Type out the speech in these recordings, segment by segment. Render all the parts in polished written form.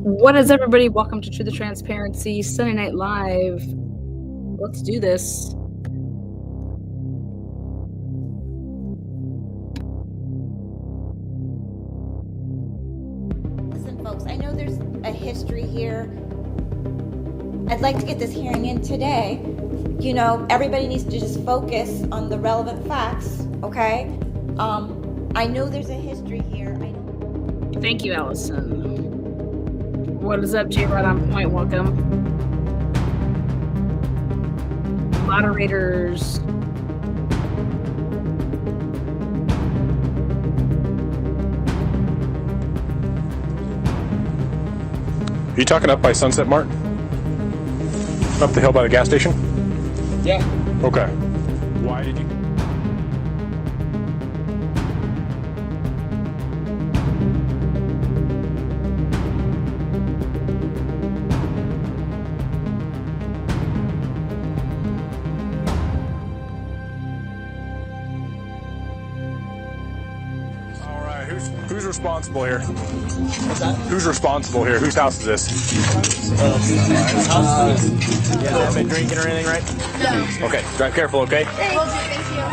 What is everybody? Welcome to Truth or Transparency Sunday Night Live. Let's do this. Listen, folks, I know there's a history here. I'd like to get this hearing in today. You know, everybody needs to just focus on the relevant facts, okay? I know there's a history here. Thank you, Allison. What is up, J-Rod on Point? Welcome. Moderators. Are you talking up by Sunset Mart? Up the hill by the gas station? Yeah. Okay. Why did you? All right. Who's responsible here? What's that? Who's responsible here? Whose house is this? Yeah, have been drinking or anything, right? No. Okay. Drive careful, okay? Thank you.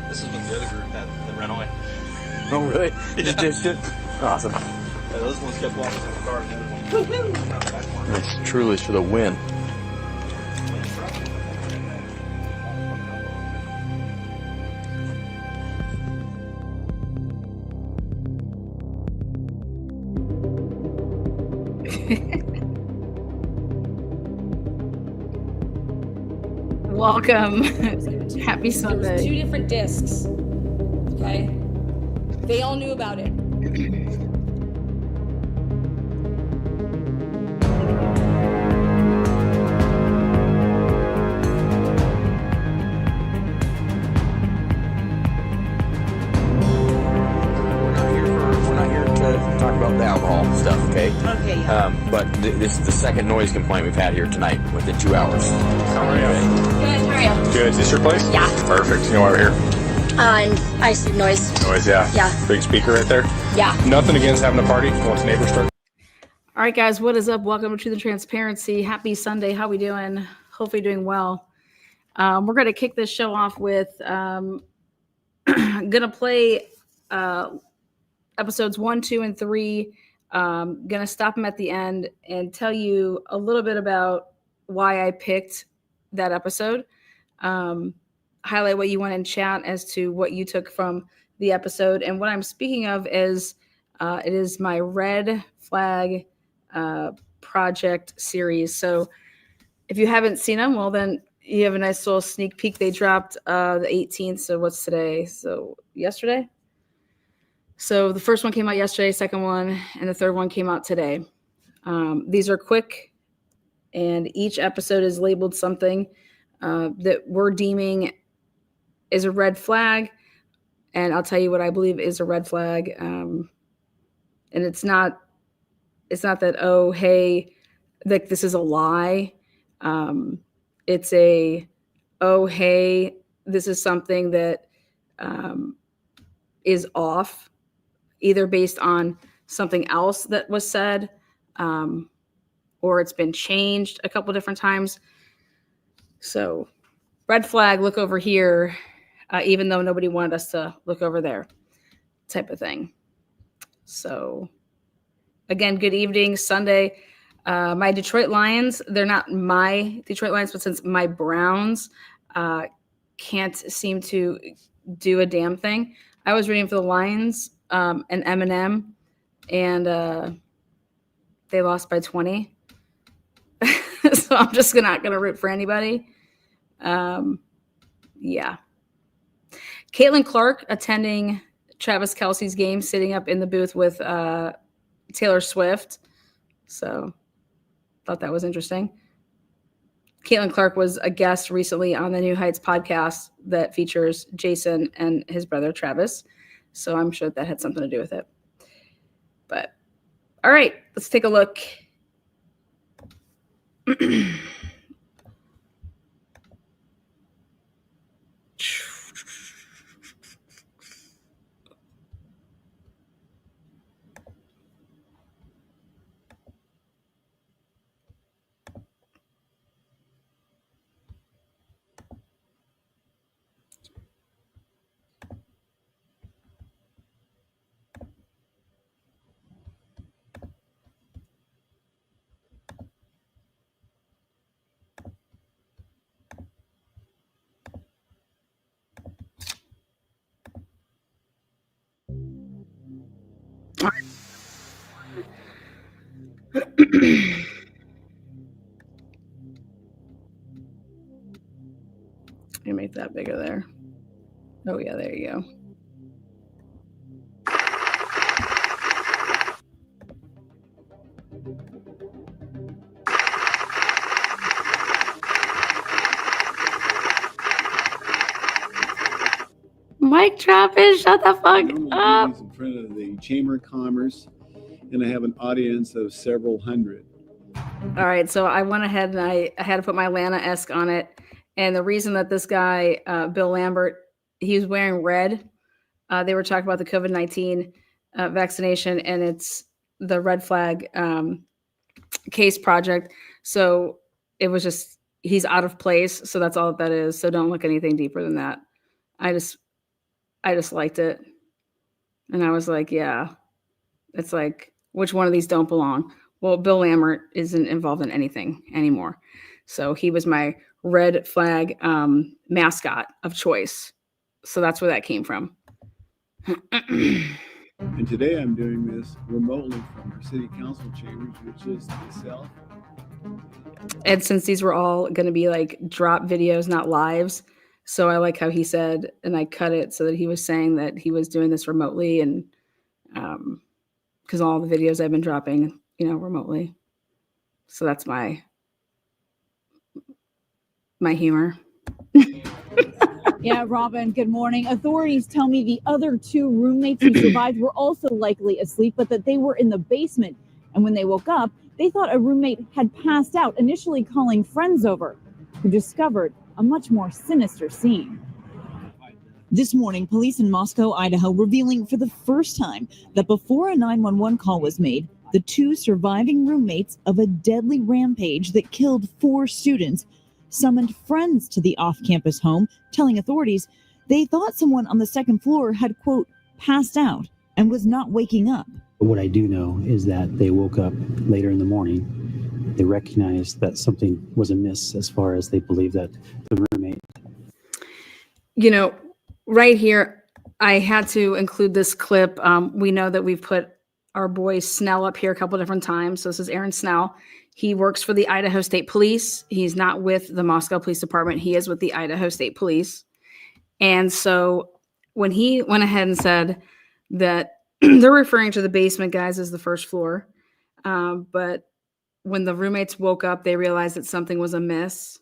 This is what the other group had that ran away. Oh, really? You just ditched it? Awesome. Yeah, those ones kept walking in the car and the other one. It's truly for the win. Welcome. Happy There was Sunday. 2 different discs. Okay? They all knew about it. We're not here to talk about the alcohol stuff, okay? Okay, yeah. But this is the second noise complaint we've had here tonight within 2 hours. How are you? Good, how are you? Good. Is this your place? Yeah. Perfect. You know why we're here? And ice noise. Noise, yeah. Yeah. Big speaker right there. Yeah. Nothing against having a party once neighbors start. All right, guys, what is up? Welcome to Truth and Transparency. Happy Sunday. How we doing? Hopefully doing well. We're going to kick this show off with going to play episodes 1, 2, and 3. Going to stop them at the end and tell you a little bit about why I picked that episode. Highlight what you want in chat as to what you took from the episode. And what I'm speaking of is it is my red flag project series. So if you haven't seen them, well, then you have a nice little sneak peek. They dropped the 18th. So what's today? So yesterday. So the first one came out yesterday, second one, and the third one came out today. These are quick, and each episode is labeled something that we're deeming is a red flag. And I'll tell you what I believe is a red flag. And it's not that, oh, hey, like this is a lie. It's a, oh, hey, this is something that is off, either based on something else that was said, or it's been changed a couple different times. So red flag, look over here, even though nobody wanted us to look over there, type of thing. So again, good evening, Sunday. My Detroit Lions, they're not my Detroit Lions, but since my Browns can't seem to do a damn thing, I was rooting for the Lions and Eminem, and they lost by 20. So I'm just not going to root for anybody. Yeah. Caitlin Clark attending Travis Kelce's game, sitting up in the booth with Taylor Swift. So thought that was interesting. Caitlin Clark was a guest recently on the New Heights podcast that features Jason and his brother Travis. So I'm sure that had something to do with it. But all right, let's take a look. You make that bigger there. Oh yeah, there you go. Mic drop it. Shut the fuck I normally up. do these in front of the Chamber of Commerce, and I have an audience of several hundred. All right, so I went ahead and I had to put my Atlanta-esque on it. And the reason that this guy, Bill Lambert, he was wearing red. They were talking about the COVID-19 vaccination, and it's the red flag case project. So it was just, he's out of place. So that's all that is. So don't look anything deeper than that. I just liked it. And I was like, yeah, it's like, which one of these don't belong? Well, Bill Lambert isn't involved in anything anymore. So he was my red flag mascot of choice. So that's where that came from. And today I'm doing this remotely from our city council chambers, which is myself. And since these were all going to be like drop videos, not lives. So I like how he said, and I cut it so that he was saying that he was doing this remotely, and because all the videos I've been dropping, remotely. So that's my humor. Yeah, Robin, good morning. Authorities tell me the other two roommates who survived were also likely asleep, but that they were in the basement. And when they woke up, they thought a roommate had passed out, initially calling friends over, who discovered a much more sinister scene. This morning, police in Moscow, Idaho, revealing for the first time that before a 911 call was made, the two surviving roommates of a deadly rampage that killed 4 students summoned friends to the off-campus home, telling authorities they thought someone on the second floor had, quote, passed out and was not waking up. What I do know is that they woke up later in the morning. They recognized that something was amiss as far as they believed that the roommate. Right here, I had to include this clip. We know that we've put our boy Snell up here a couple different times. So this is Aaron Snell. He works for the Idaho State Police. He's not with the Moscow Police Department. He is with the Idaho State Police. And so when he went ahead and said that they're referring to the basement, guys, as the first floor. But when the roommates woke up, they realized that something was amiss.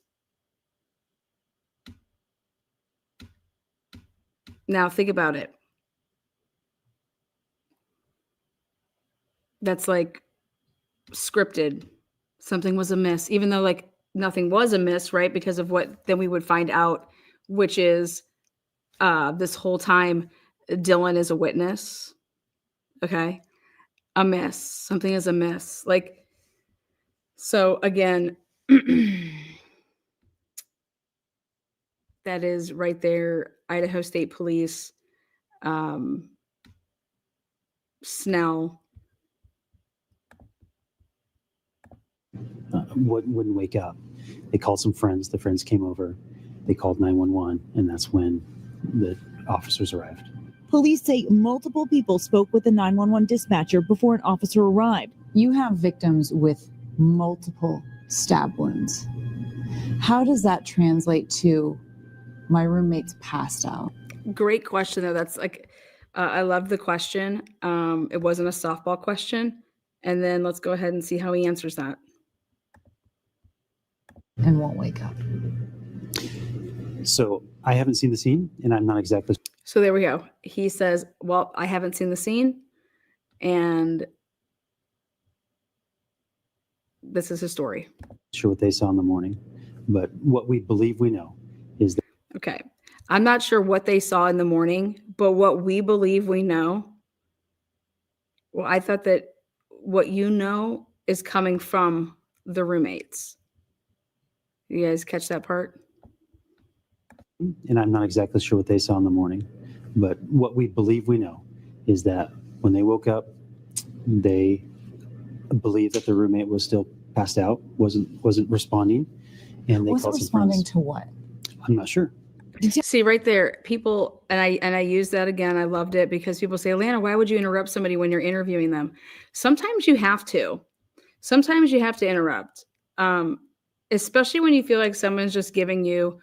Now think about it. That's like scripted. Something was amiss, even though like nothing was amiss, right? Because of what then we would find out, which is this whole time Dylan is a witness. Okay. Amiss. Something is amiss. Like, so again, that is right there. Idaho State Police, Snell. Wouldn't wake up. They called some friends. The friends came over. They called 911, and that's when the officers arrived. Police say multiple people spoke with the 911 dispatcher before an officer arrived. You have victims with multiple stab wounds. How does that translate to my roommate's passed out? Great question, though. That's like, I love the question. It wasn't a softball question. And then let's go ahead and see how he answers that. And won't wake up. So I haven't seen the scene, and I'm not exactly. So there we go. He says, well, I haven't seen the scene, and this is his story. Sure what they saw in the morning, but what we believe we know is that. Okay. I'm not sure what they saw in the morning, but what we believe we know. Well, I thought that what you know is coming from the roommates. You guys catch that part? And I'm not exactly sure what they saw in the morning, but what we believe we know is that when they woke up, they believed that the roommate was still passed out, wasn't responding, and they wasn't called some responding friends. To what? I'm not sure. See right there, people, and I use that again. I loved it because people say, Alana, why would you interrupt somebody when you're interviewing them? Sometimes you have to. Sometimes you have to interrupt, especially when you feel like someone's just giving you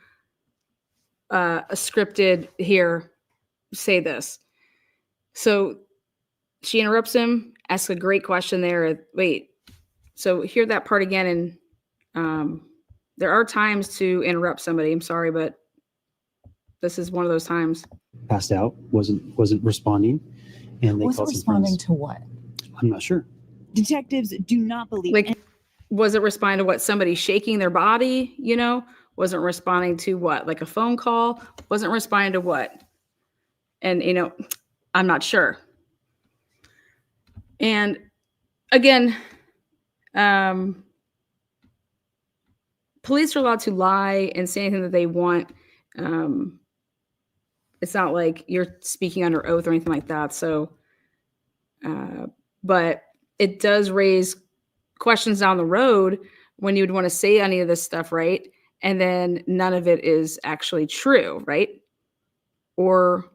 a scripted, here, say this. So she interrupts him, asks a great question there. Wait, so hear that part again. And there are times to interrupt somebody. I'm sorry, but this is one of those times. Passed out, wasn't responding, and they Wasn't called some responding friends. to what? I'm not sure. Detectives do not believe. Like, was it responding to what? Somebody shaking their body, Wasn't responding to what? Like a phone call? Wasn't responding to what? And, I'm not sure. And again, police are allowed to lie and say anything that they want. It's not like you're speaking under oath or anything like that. So, but it does raise questions down the road when you would want to say any of this stuff, right? And then none of it is actually true, right? Or,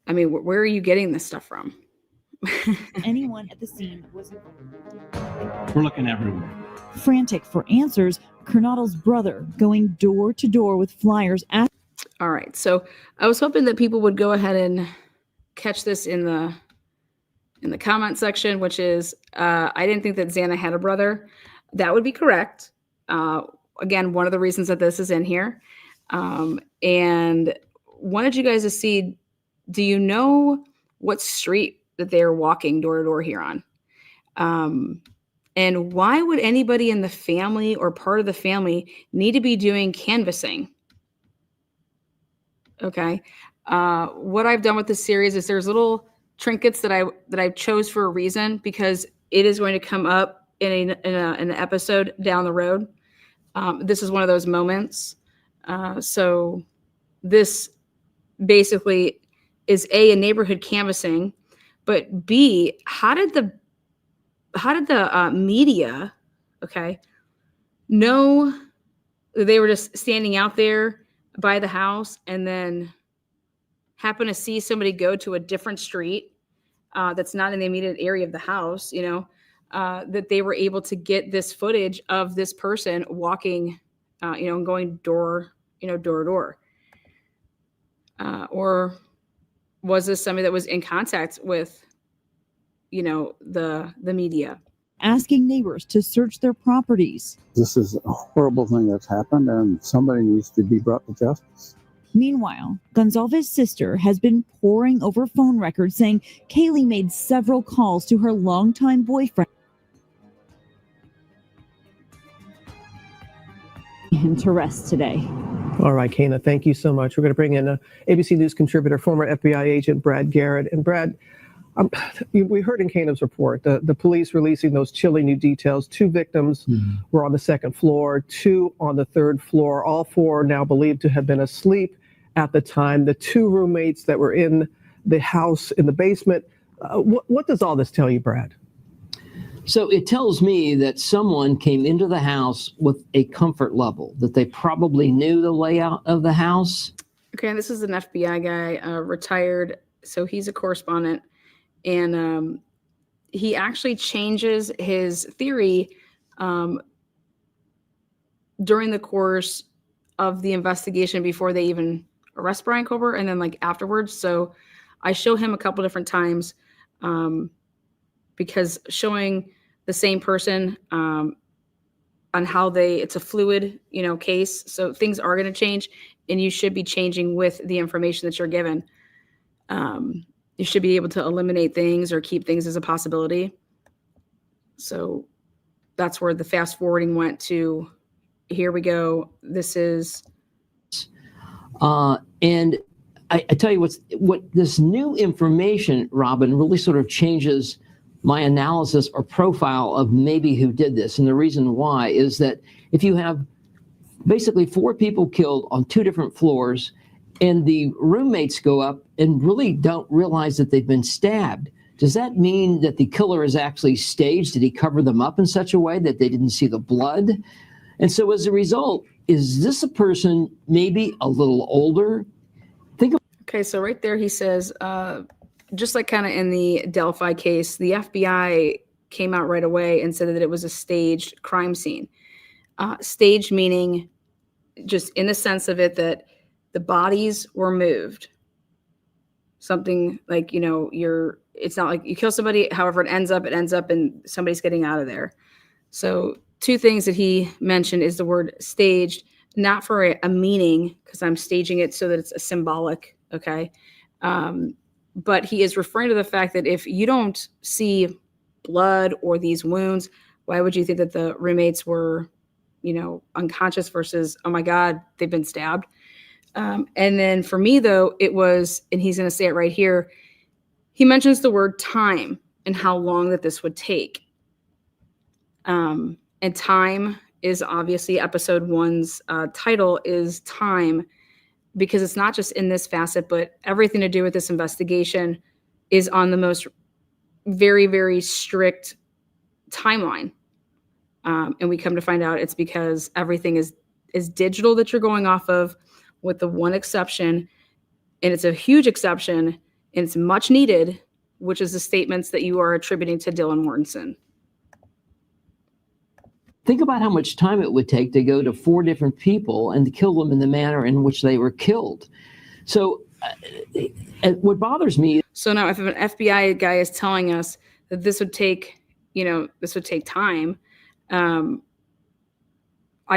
where are you getting this stuff from? Anyone at the scene was We're looking everywhere. frantic for answers. Kernodle's brother going door to door with flyers. All right. So I was hoping that people would go ahead and catch this in the comment section, which is, I didn't think that Xana had a brother. That would be correct. Again, one of the reasons that this is in here. And wanted you guys to see, do you know what street that they are walking door to door here on? And why would anybody in the family or part of the family need to be doing canvassing? Okay. What I've done with this series is there's little trinkets that I chose for a reason, because it is going to come up in an episode down the road. This is one of those moments. So this basically is a neighborhood canvassing, but B, how did the media, okay, know that they were just standing out there by the house and then happen to see somebody go to a different street that's not in the immediate area of the house, that they were able to get this footage of this person walking, and going door to door. Or was this somebody that was in contact with, the media? Asking neighbors to search their properties. This is a horrible thing that's happened, and somebody needs to be brought to justice. Meanwhile, Gonzalez's sister has been poring over phone records saying Kaylee made several calls to her longtime boyfriend. And to rest today. All right, Kana, thank you so much. We're going to bring in ABC News contributor, former FBI agent Brad Garrett. And Brad, we heard in Kana's report the police releasing those chilling new details. 2 victims were on the 2nd floor, 2 on the 3rd floor. All 4 now believed to have been asleep at the time. The 2 roommates that were in the house in the basement. What does all this tell you, Brad? So it tells me that someone came into the house with a comfort level, that they probably knew the layout of the house. Okay, this is an FBI guy, retired, so he's a correspondent, and he actually changes his theory during the course of the investigation before they even arrest Bryan Kohberger, and then like afterwards. So I show him a couple different times because showing the same person on how it's a fluid, case. So things are going to change, and you should be changing with the information that you're given. You should be able to eliminate things or keep things as a possibility. So that's where the fast forwarding went to. Here we go. This is. And I tell you what this new information, Robin, really sort of changes my analysis or profile of maybe who did this. And the reason why is that if you have basically 4 people killed on 2 different floors, and the roommates go up and really don't realize that they've been stabbed, does that mean that the killer is actually staged? Did he cover them up in such a way that they didn't see the blood? And so as a result, is this a person maybe a little older? Okay, so right there he says, just like kind of in the Delphi case, the FBI came out right away and said that it was a staged crime scene. Staged meaning just in the sense of it that the bodies were moved. Something like, it's not like you kill somebody, however it ends up and somebody's getting out of there. So two things that he mentioned is the word staged, not for a meaning, because I'm staging it so that it's a symbolic, okay? But he is referring to the fact that if you don't see blood or these wounds, why would you think that the roommates were, unconscious versus, oh my God, they've been stabbed? And then for me, though, it was, and he's going to say it right here, he mentions the word time and how long that this would take. And time is obviously episode 1's title is time, because it's not just in this facet, but everything to do with this investigation is on the most very, very strict timeline. And we come to find out it's because everything is digital that you're going off of, with the one exception, and it's a huge exception, and it's much needed, which is the statements that you are attributing to Dylan Mortensen. Think about how much time it would take to go to 4 different people and to kill them in the manner in which they were killed. So what bothers me. So now if an FBI guy is telling us that this would take, time, I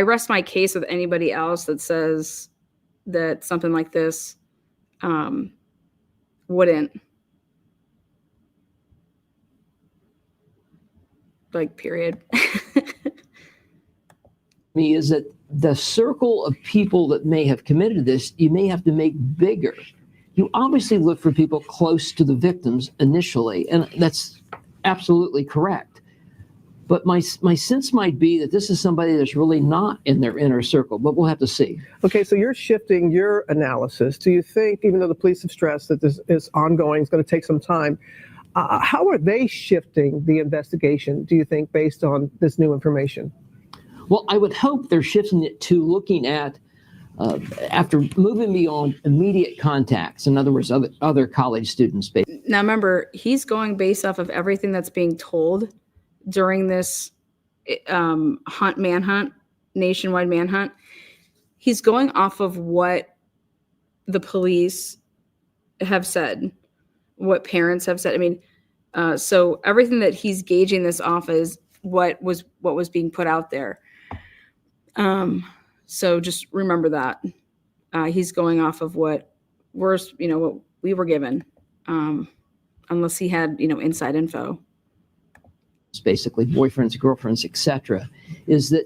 rest my case with anybody else that says that something like this wouldn't, period. Me is that the circle of people that may have committed this, you may have to make bigger. You obviously look for people close to the victims initially, and that's absolutely correct. But my sense might be that this is somebody that's really not in their inner circle, but we'll have to see. Okay, so you're shifting your analysis. Do you think, even though the police have stressed that this is ongoing, it's going to take some time, how are they shifting the investigation, do you think, based on this new information? Well, I would hope they're shifting it to looking at, after moving beyond immediate contacts, in other words, other college students. Now, remember, he's going based off of everything that's being told during this nationwide manhunt. He's going off of what the police have said, what parents have said. I mean, so everything that he's gauging this off is what was being put out there. So just remember that he's going off of what what we were given, unless he had, inside info. Basically boyfriends, girlfriends, etc., is that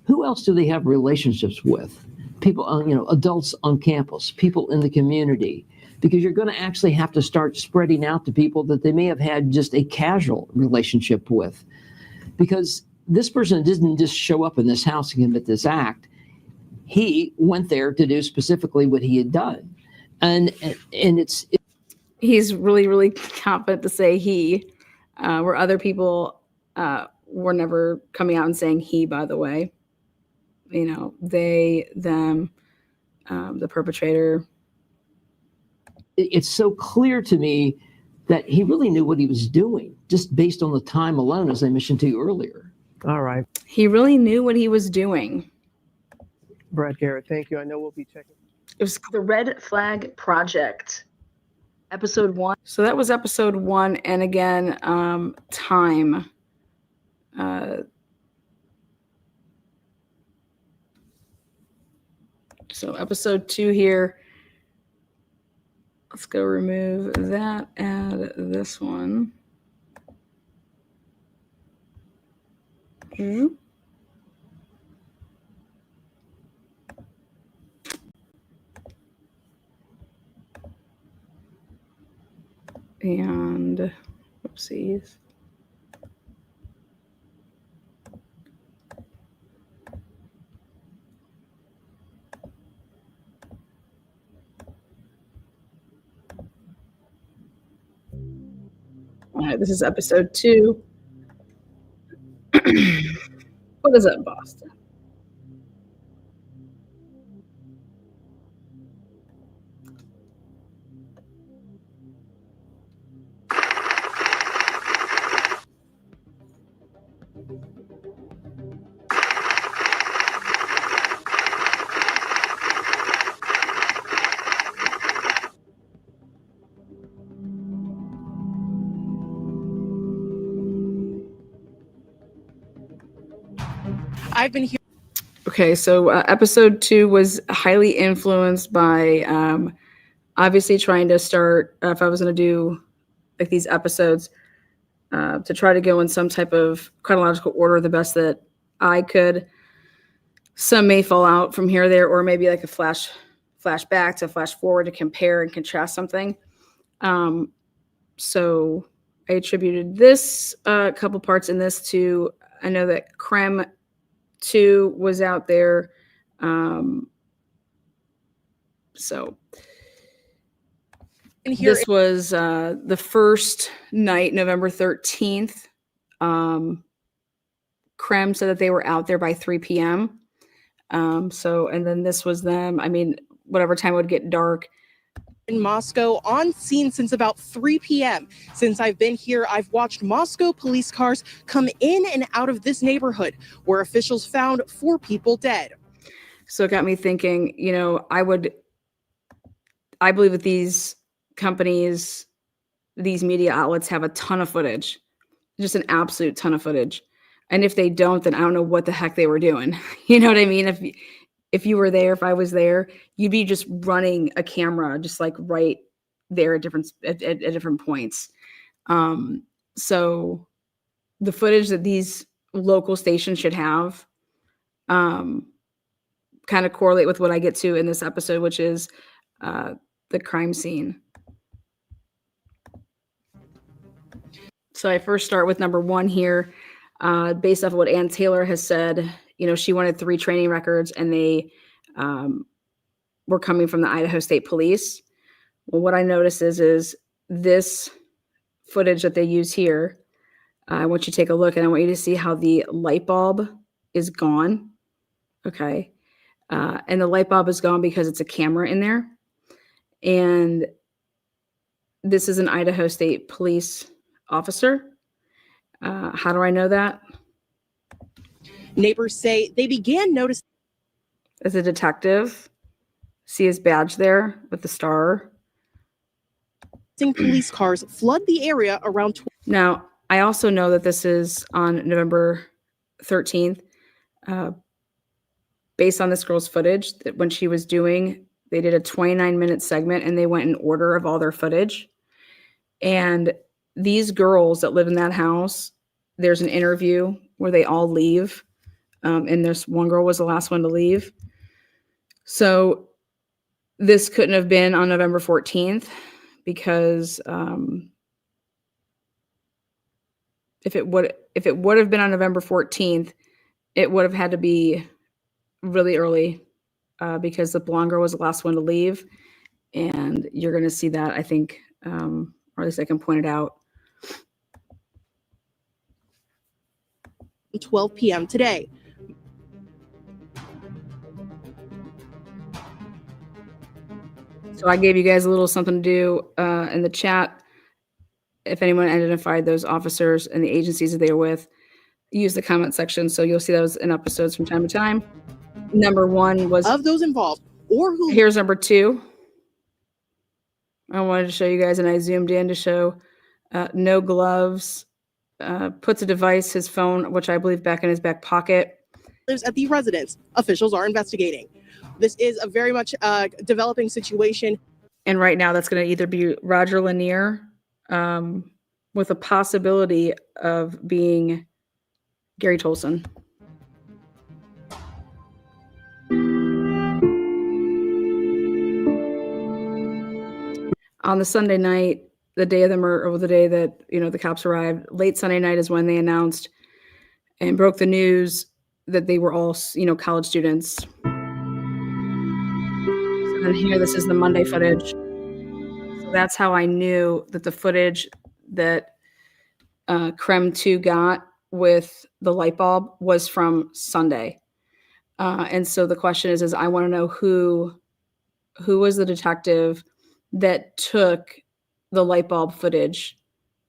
who else do they have relationships with? People, adults on campus, people in the community, because you're going to actually have to start spreading out to people that they may have had just a casual relationship with, because this person didn't just show up in this house and commit this act. He went there to do specifically what he had done, and he's really, really confident to say he, where other people were never coming out and saying he, by the way. They, them, the perpetrator. It's so clear to me that he really knew what he was doing, just based on the time alone, as I mentioned to you earlier. All right. He really knew what he was doing. Brad Garrett, thank you. I know we'll be checking. It was the Red Flag Project, episode 1. So that was episode 1. And again, time. So episode 2 here. Let's go remove that, add this one. And oopsies. All right, this is episode 2. What is up, Boston? I've been here. Okay, so episode 2 was highly influenced by obviously trying to start, if I was going to do like these episodes, to try to go in some type of chronological order the best that I could. Some may fall out from here or there, or maybe like a flashback to flash forward to compare and contrast something. So I attributed this couple parts in this to, I know that Creme 2 was out there. So this was the first night, November 13th. Creme said that they were out there by 3 p.m. So, and then this was them. I mean, whatever time it would get dark. In Moscow, on scene since about 3 p.m. Since I've been here, I've watched Moscow police cars come in and out of this neighborhood where officials found 4 people dead. So it got me thinking, you know, I believe that these companies, these media outlets have a ton of footage, just an absolute ton of footage. And if they don't, then I don't know what the heck they were doing. You know what I mean? If you were there, if I was there, you'd be just running a camera, just like right there at different points. So the footage that these local stations should have, kind of correlate with what I get to in this episode, which is the crime scene. So I first start with number 1 here. Based off of what Ann Taylor has said, you know, she wanted 3 training records and they were coming from the Idaho State Police. Well, what I noticed is this footage that they use here, I want you to take a look and I want you to see how the light bulb is gone. Okay. And the light bulb is gone because it's a camera in there. And this is an Idaho State Police officer. How do I know that? Neighbors say they began noticing. As a detective, see his badge there with the star. Police cars flood the area around. Now, I also know that this is on November 13th. Based on this girl's footage, that when she was doing, they did a 29-minute segment and they went in order of all their footage. And these girls that live in that house, there's an interview where they all leave. And there's one girl was the last one to leave. So this couldn't have been on November 14th because if it would have been on November 14th, it would have had to be really early because the blonde girl was the last one to leave. And you're going to see that, I think, or at least I can point it out. 12 p.m. today. So I gave you guys a little something to do in the chat. If anyone identified those officers and the agencies that they were with, use the comment section. So you'll see those in episodes from time to time. Number 1 was of those involved or who. Here's number 2. I wanted to show you guys, and I zoomed in to show no gloves. Puts a device, his phone, which I believe back in his back pocket. Lives at the residence. Officials are investigating. This is a very much developing situation. And right now that's going to either be Roger Lanier with a possibility of being Gary Tolson. On the Sunday night, the day of the murder, or the day that, you know, the cops arrived, late Sunday night is when they announced and broke the news that they were all, you know, college students. And here, this is the Monday footage. So that's how I knew that the footage that Creme 2 got with the light bulb was from Sunday. And so the question is I want to know who was the detective that took the light bulb footage.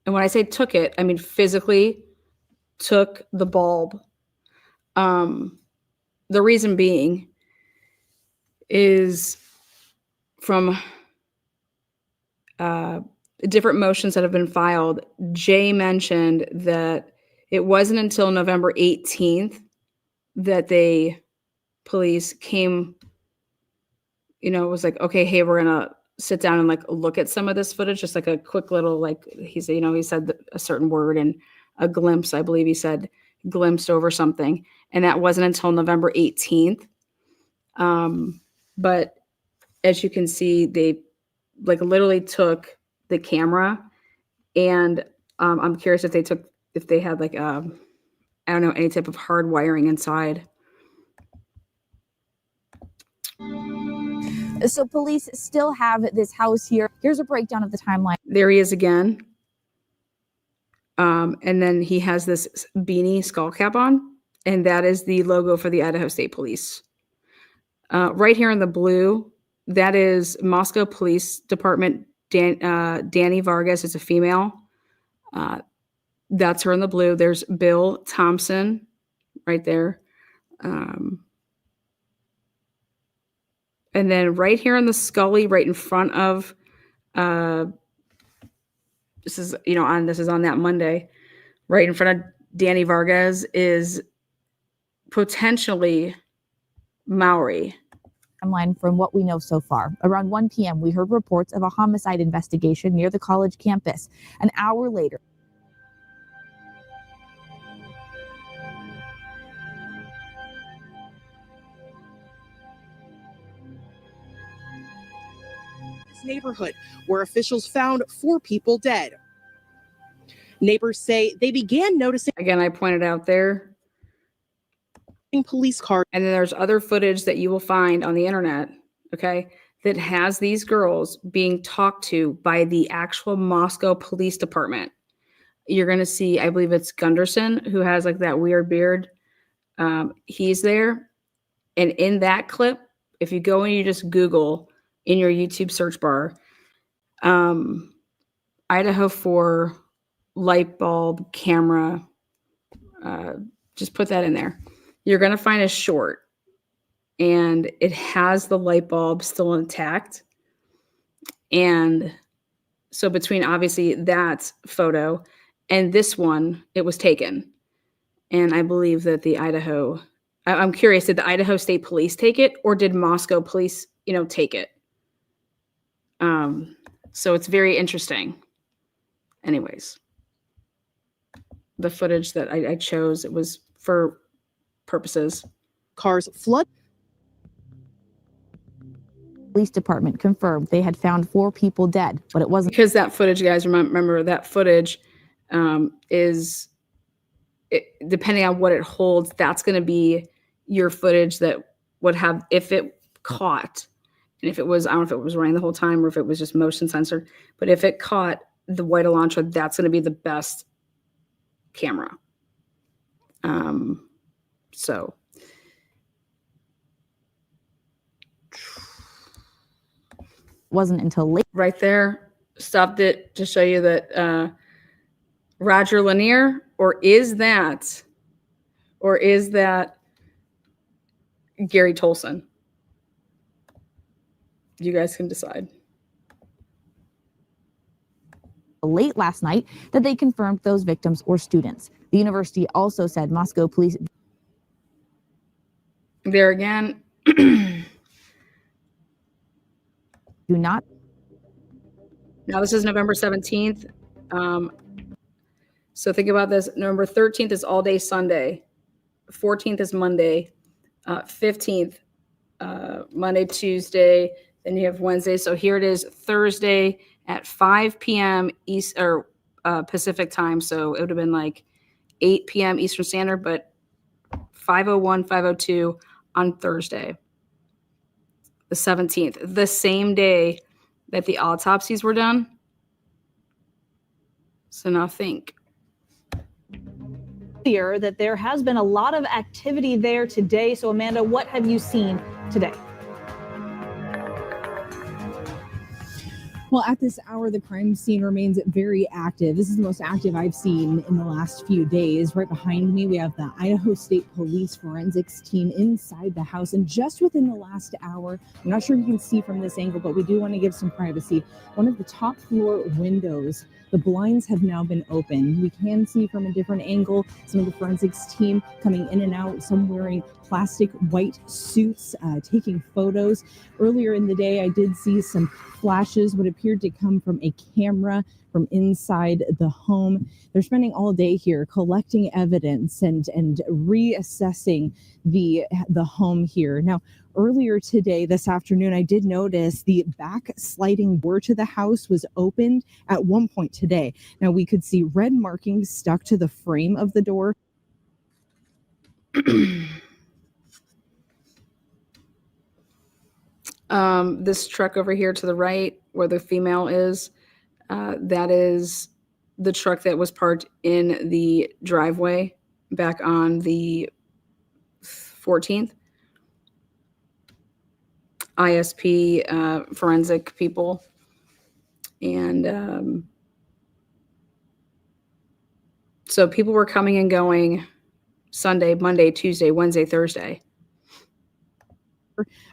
And when I say took it, I mean physically took the bulb. The reason being is from different motions that have been filed, Jay mentioned that it wasn't until November 18th that police came, it was like, okay, hey, we're going to sit down and like look at some of this footage, just like a quick little, like he said a certain word and a glimpse, I believe he said, glimpsed over something. And that wasn't until November 18th. But as you can see, they like literally took the camera, and I'm curious if they had like, I don't know, any type of hard wiring inside. So police still have this house here. Here's a breakdown of the timeline. There he is again. And then he has this beanie skull cap on, and that is the logo for the Idaho State Police. Right here in the blue, that is Moscow Police Department. Danny Vargas is a female. That's her in the blue. There's Bill Thompson right there. And then right here in the Scully, right in front of, this is on that Monday, right in front of Danny Vargas is potentially Maori. Timeline from what we know so far. Around 1 p.m., we heard reports of a homicide investigation near the college campus. An hour later, neighborhood where officials found 4 people dead. Neighbors say they began noticing. Again, I pointed out there. Police cars. And then there's other footage that you will find on the internet, okay, that has these girls being talked to by the actual Moscow Police Department. You're going to see, I believe it's Gunderson, who has like that weird beard. He's there. And in that clip, if you go and you just Google in your YouTube search bar, Idaho4 light bulb camera, just put that in there. You're going to find a short, and it has the light bulb still intact. And so between obviously that photo and this one, it was taken. And I believe that I'm curious, did the Idaho State Police take it, or did Moscow Police, take it? So it's very interesting. Anyways, the footage that I chose, it was for purposes. Cars flood. Police department confirmed they had found 4 people dead, but it wasn't. Because that footage, guys, remember that footage is, depending on what it holds, that's going to be your footage that would have, if it caught, and if it was, I don't know if it was running the whole time or if it was just motion censored, but if it caught the white Elantra, that's going to be the best camera. So wasn't until late. Right there, stopped it to show you that Roger Lanier, or is that Gary Tolson? You guys can decide. Late last night that they confirmed those victims were students. The university also said Moscow police. There again. Do not. Now this is November 17th. So think about this. November 13th is all day Sunday. 14th is Monday. 15th, Monday, Tuesday. Then you have Wednesday. So here it is, Thursday at 5 p.m. East or Pacific time. So it would have been like 8 p.m. Eastern Standard, but 5:01, 5:02 on Thursday, the 17th, the same day that the autopsies were done. So now think. That there has been a lot of activity there today. So Amanda, what have you seen today? Well, at this hour, the crime scene remains very active. This is the most active I've seen in the last few days. Right behind me, we have the Idaho State Police forensics team inside the house. And just within the last hour, I'm not sure if you can see from this angle, but we do want to give some privacy. One of the top floor windows, the blinds have now been opened. We can see from a different angle some of the forensics team coming in and out, some wearing plastic white suits, taking photos. Earlier in the day, I did see some flashes, what appeared to come from a camera from inside the home. They're spending all day here collecting evidence and reassessing the home here. Now, earlier today, this afternoon, I did notice the back sliding door to the house was opened at one point today. Now, we could see red markings stuck to the frame of the door. This truck over here to the right where the female is, that is the truck that was parked in the driveway back on the 14th. ISP forensic people. And so people were coming and going Sunday, Monday, Tuesday, Wednesday, Thursday.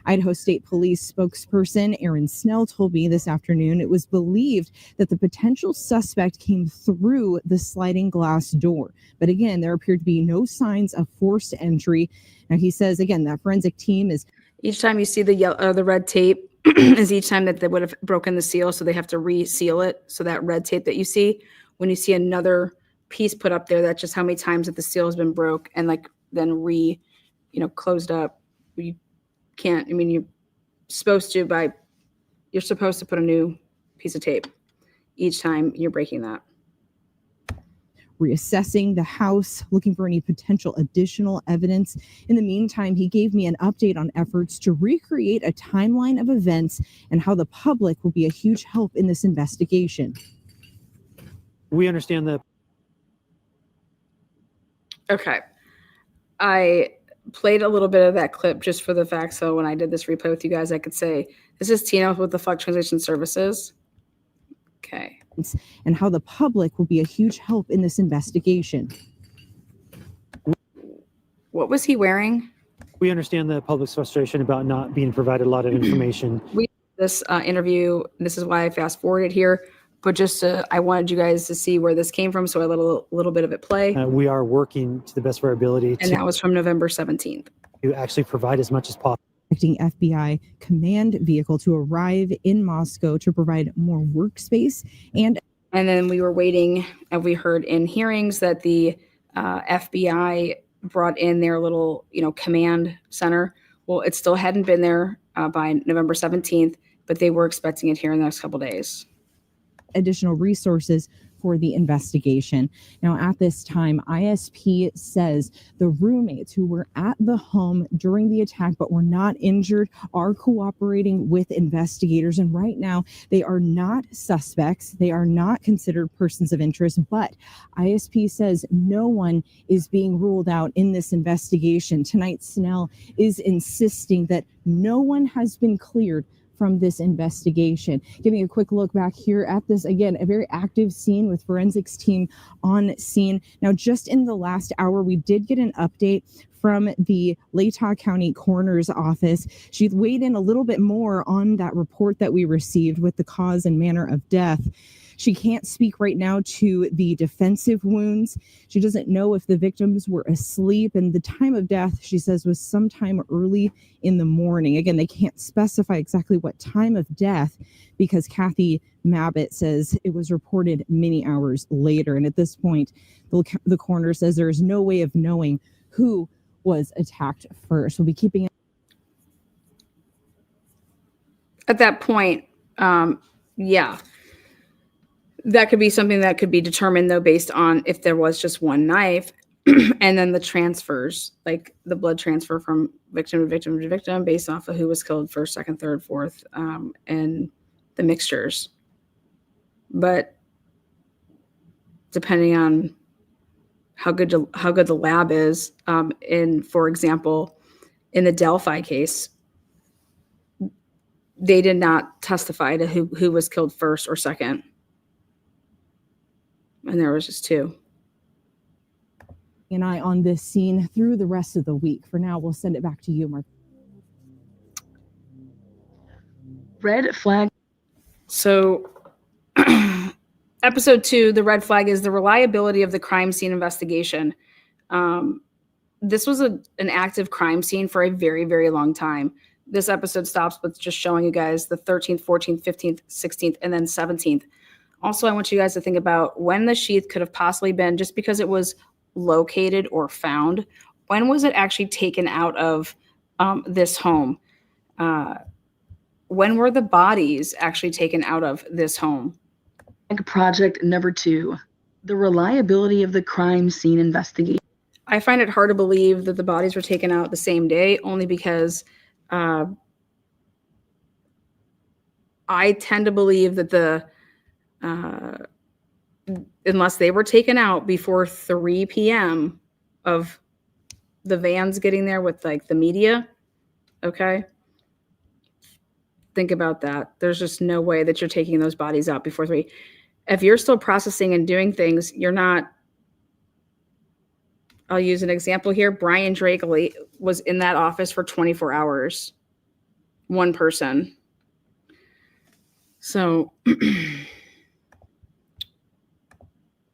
Idaho State Police spokesperson Aaron Snell told me this afternoon it was believed that the potential suspect came through the sliding glass door. But again, there appeared to be no signs of forced entry. Now, he says, again, that forensic team is... Each time you see the red tape is each time that they would have broken the seal, so they have to reseal it. So that red tape that you see, when you see another piece put up there, that's just how many times that the seal has been broke and then closed up. You can't, you're supposed to put a new piece of tape each time you're breaking that. Reassessing the house, looking for any potential additional evidence. In the meantime, he gave me an update on efforts to recreate a timeline of events and how the public will be a huge help in this investigation. We understand that. Okay. I played a little bit of that clip just for the fact, so when I did this replay with you guys, I could say, this is Tina with the Fuck Translation Services. Okay. And how the public will be a huge help in this investigation. What was he wearing? We understand the public's frustration about not being provided a lot of information. This interview, this is why I fast forwarded here, but just I wanted you guys to see where this came from, so I let a little bit of it play. We are working to the best of our ability and that was from November 17th. To actually provide as much as possible. FBI command vehicle to arrive in Moscow to provide more workspace. And then we were waiting, and we heard in hearings that the FBI brought in their little, command center. Well, it still hadn't been there by November 17th, but they were expecting it here in the next couple of days. Additional resources for the investigation. Now, at this time, ISP says the roommates who were at the home during the attack but were not injured are cooperating with investigators. And right now, they are not suspects. They are not considered persons of interest, but ISP says no one is being ruled out in this investigation. Tonight, Snell is insisting that no one has been cleared from this investigation. Giving a quick look back here at this, again, a very active scene with forensics team on scene. Now, just in the last hour, we did get an update from the Latah County Coroner's Office. She weighed in a little bit more on that report that we received with the cause and manner of death. She can't speak right now to the defensive wounds. She doesn't know if the victims were asleep, and the time of death, she says, was sometime early in the morning. Again, they can't specify exactly what time of death because Kathy Mabbitt says it was reported many hours later. And at this point, the coroner says there is no way of knowing who was attacked first. We'll be keeping it. At that point, yeah. That could be something that could be determined, though, based on if there was just one knife and then the transfers, like the blood transfer from victim to victim to victim based off of who was killed first, second, third, fourth, and the mixtures. But depending on how good the lab is, for example, in the Delphi case, they did not testify to who was killed first or second. And there was just two. An eye on this scene through the rest of the week. For now, we'll send it back to you, Mark. Red flag. So episode 2, the red flag is the reliability of the crime scene investigation. This was an active crime scene for a very, very long time. This episode stops with just showing you guys the 13th, 14th, 15th, 16th, and then 17th. Also, I want you guys to think about when the sheath could have possibly been, just because it was located or found, when was it actually taken out of this home? When were the bodies actually taken out of this home? Project number 2, the reliability of the crime scene investigation. I find it hard to believe that the bodies were taken out the same day, only because I tend to believe that unless they were taken out before 3 p.m. of the vans getting there with like the media, okay? Think about that. There's just no way that you're taking those bodies out before 3. If you're still processing and doing things, you're not. I'll use an example here. Brian Drake was in that office for 24 hours. One person. So,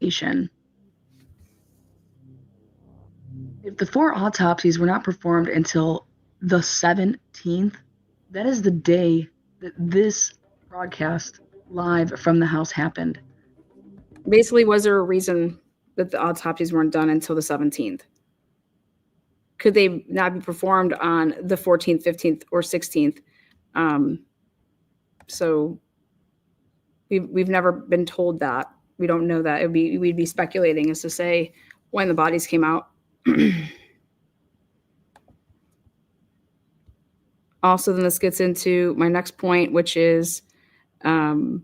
If the 4 autopsies were not performed until the 17th, that is the day that this broadcast live from the house happened. Basically, was there a reason that the autopsies weren't done until the 17th? Could they not be performed on the 14th, 15th, or 16th? So we've never been told that. We don't know that. We'd be speculating as to say when the bodies came out. Also, then this gets into my next point, which is they've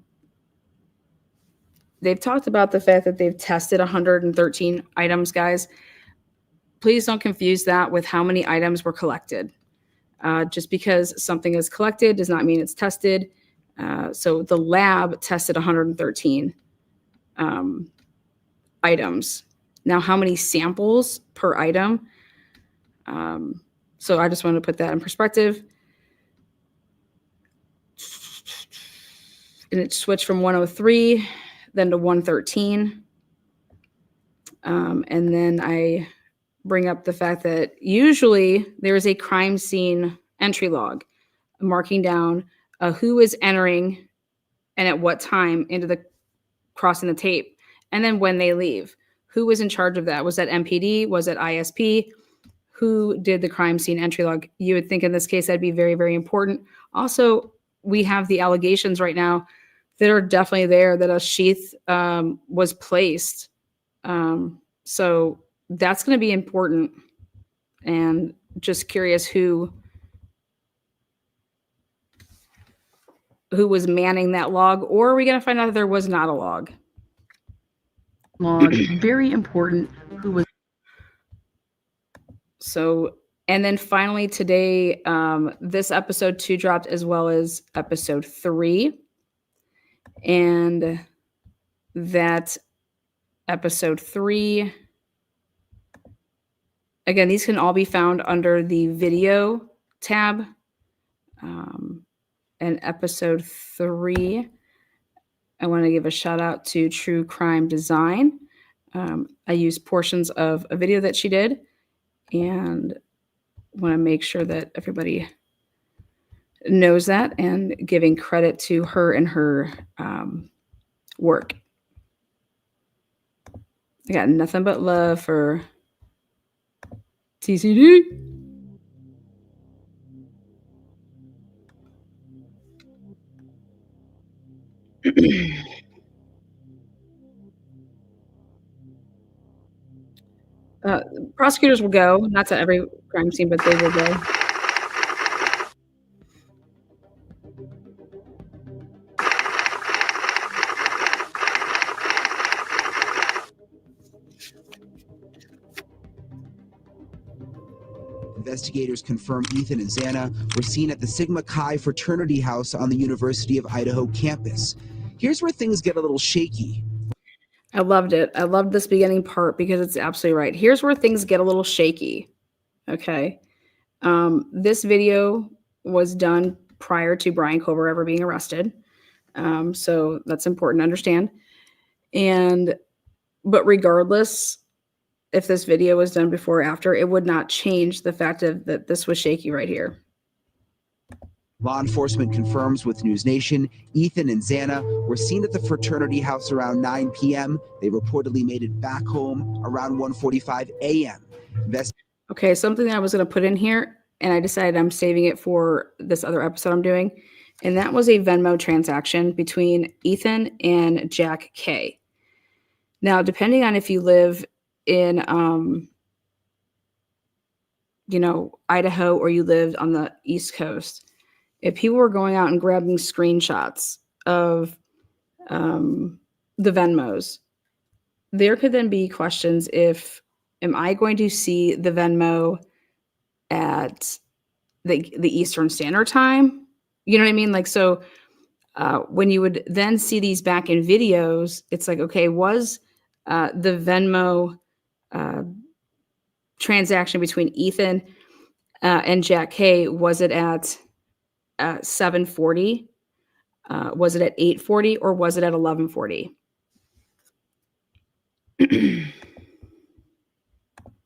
talked about the fact that they've tested 113 items, guys. Please don't confuse that with how many items were collected. Just because something is collected does not mean it's tested. So the lab tested 113 items. Now, how many samples per item? So I just want to put that in perspective. And it switched from 103, then to 113. And then I bring up the fact that usually there is a crime scene entry log marking down who is entering and at what time into the crossing the tape, and then when they leave. Who was in charge of that? Was that MPD? Was it ISP? Who did the crime scene entry log? You would think in this case that'd be very, very important. Also, we have the allegations right now that are definitely there that a sheath was placed. So that's going to be important. And just curious who was manning that log, or are we going to find out that there was not a log? Log, very important. Who was? So, and then finally today, this episode 2 dropped, as well as episode 3. And that episode 3, again, these can all be found under the video tab. And episode 3, I want to give a shout out to True Crime Design. I used portions of a video that she did, and want to make sure that everybody knows that, and giving credit to her and her work. I got nothing but love for TCD. Prosecutors will go, not to every crime scene, but they will go. Investigators confirm Ethan and Xana were seen at the Sigma Chi fraternity house on the University of Idaho campus. Here's where things get a little shaky. I loved it. I loved this beginning part because it's absolutely right. Here's where things get a little shaky. Okay. This video was done prior to Bryan Kohberger ever being arrested. So that's important to understand. But regardless, if this video was done before or after, it would not change the fact that this was shaky right here. Law enforcement confirms with News Nation, Ethan and Xana were seen at the fraternity house around 9 p.m. They reportedly made it back home around 1:45 a.m. Okay, something that I was going to put in here, and I decided I'm saving it for this other episode I'm doing, and that was a Venmo transaction between Ethan and Jack K. Now, depending on if you live in, Idaho or you lived on the East Coast, if people were going out and grabbing screenshots of the Venmos, there could then be questions am I going to see the Venmo at the Eastern Standard Time? You know what I mean? Like, so when you would then see these back in videos, it's like, okay, was the Venmo transaction between Ethan and Jack K, was it at 7:40? Was it at 8:40 or was it at 11:40?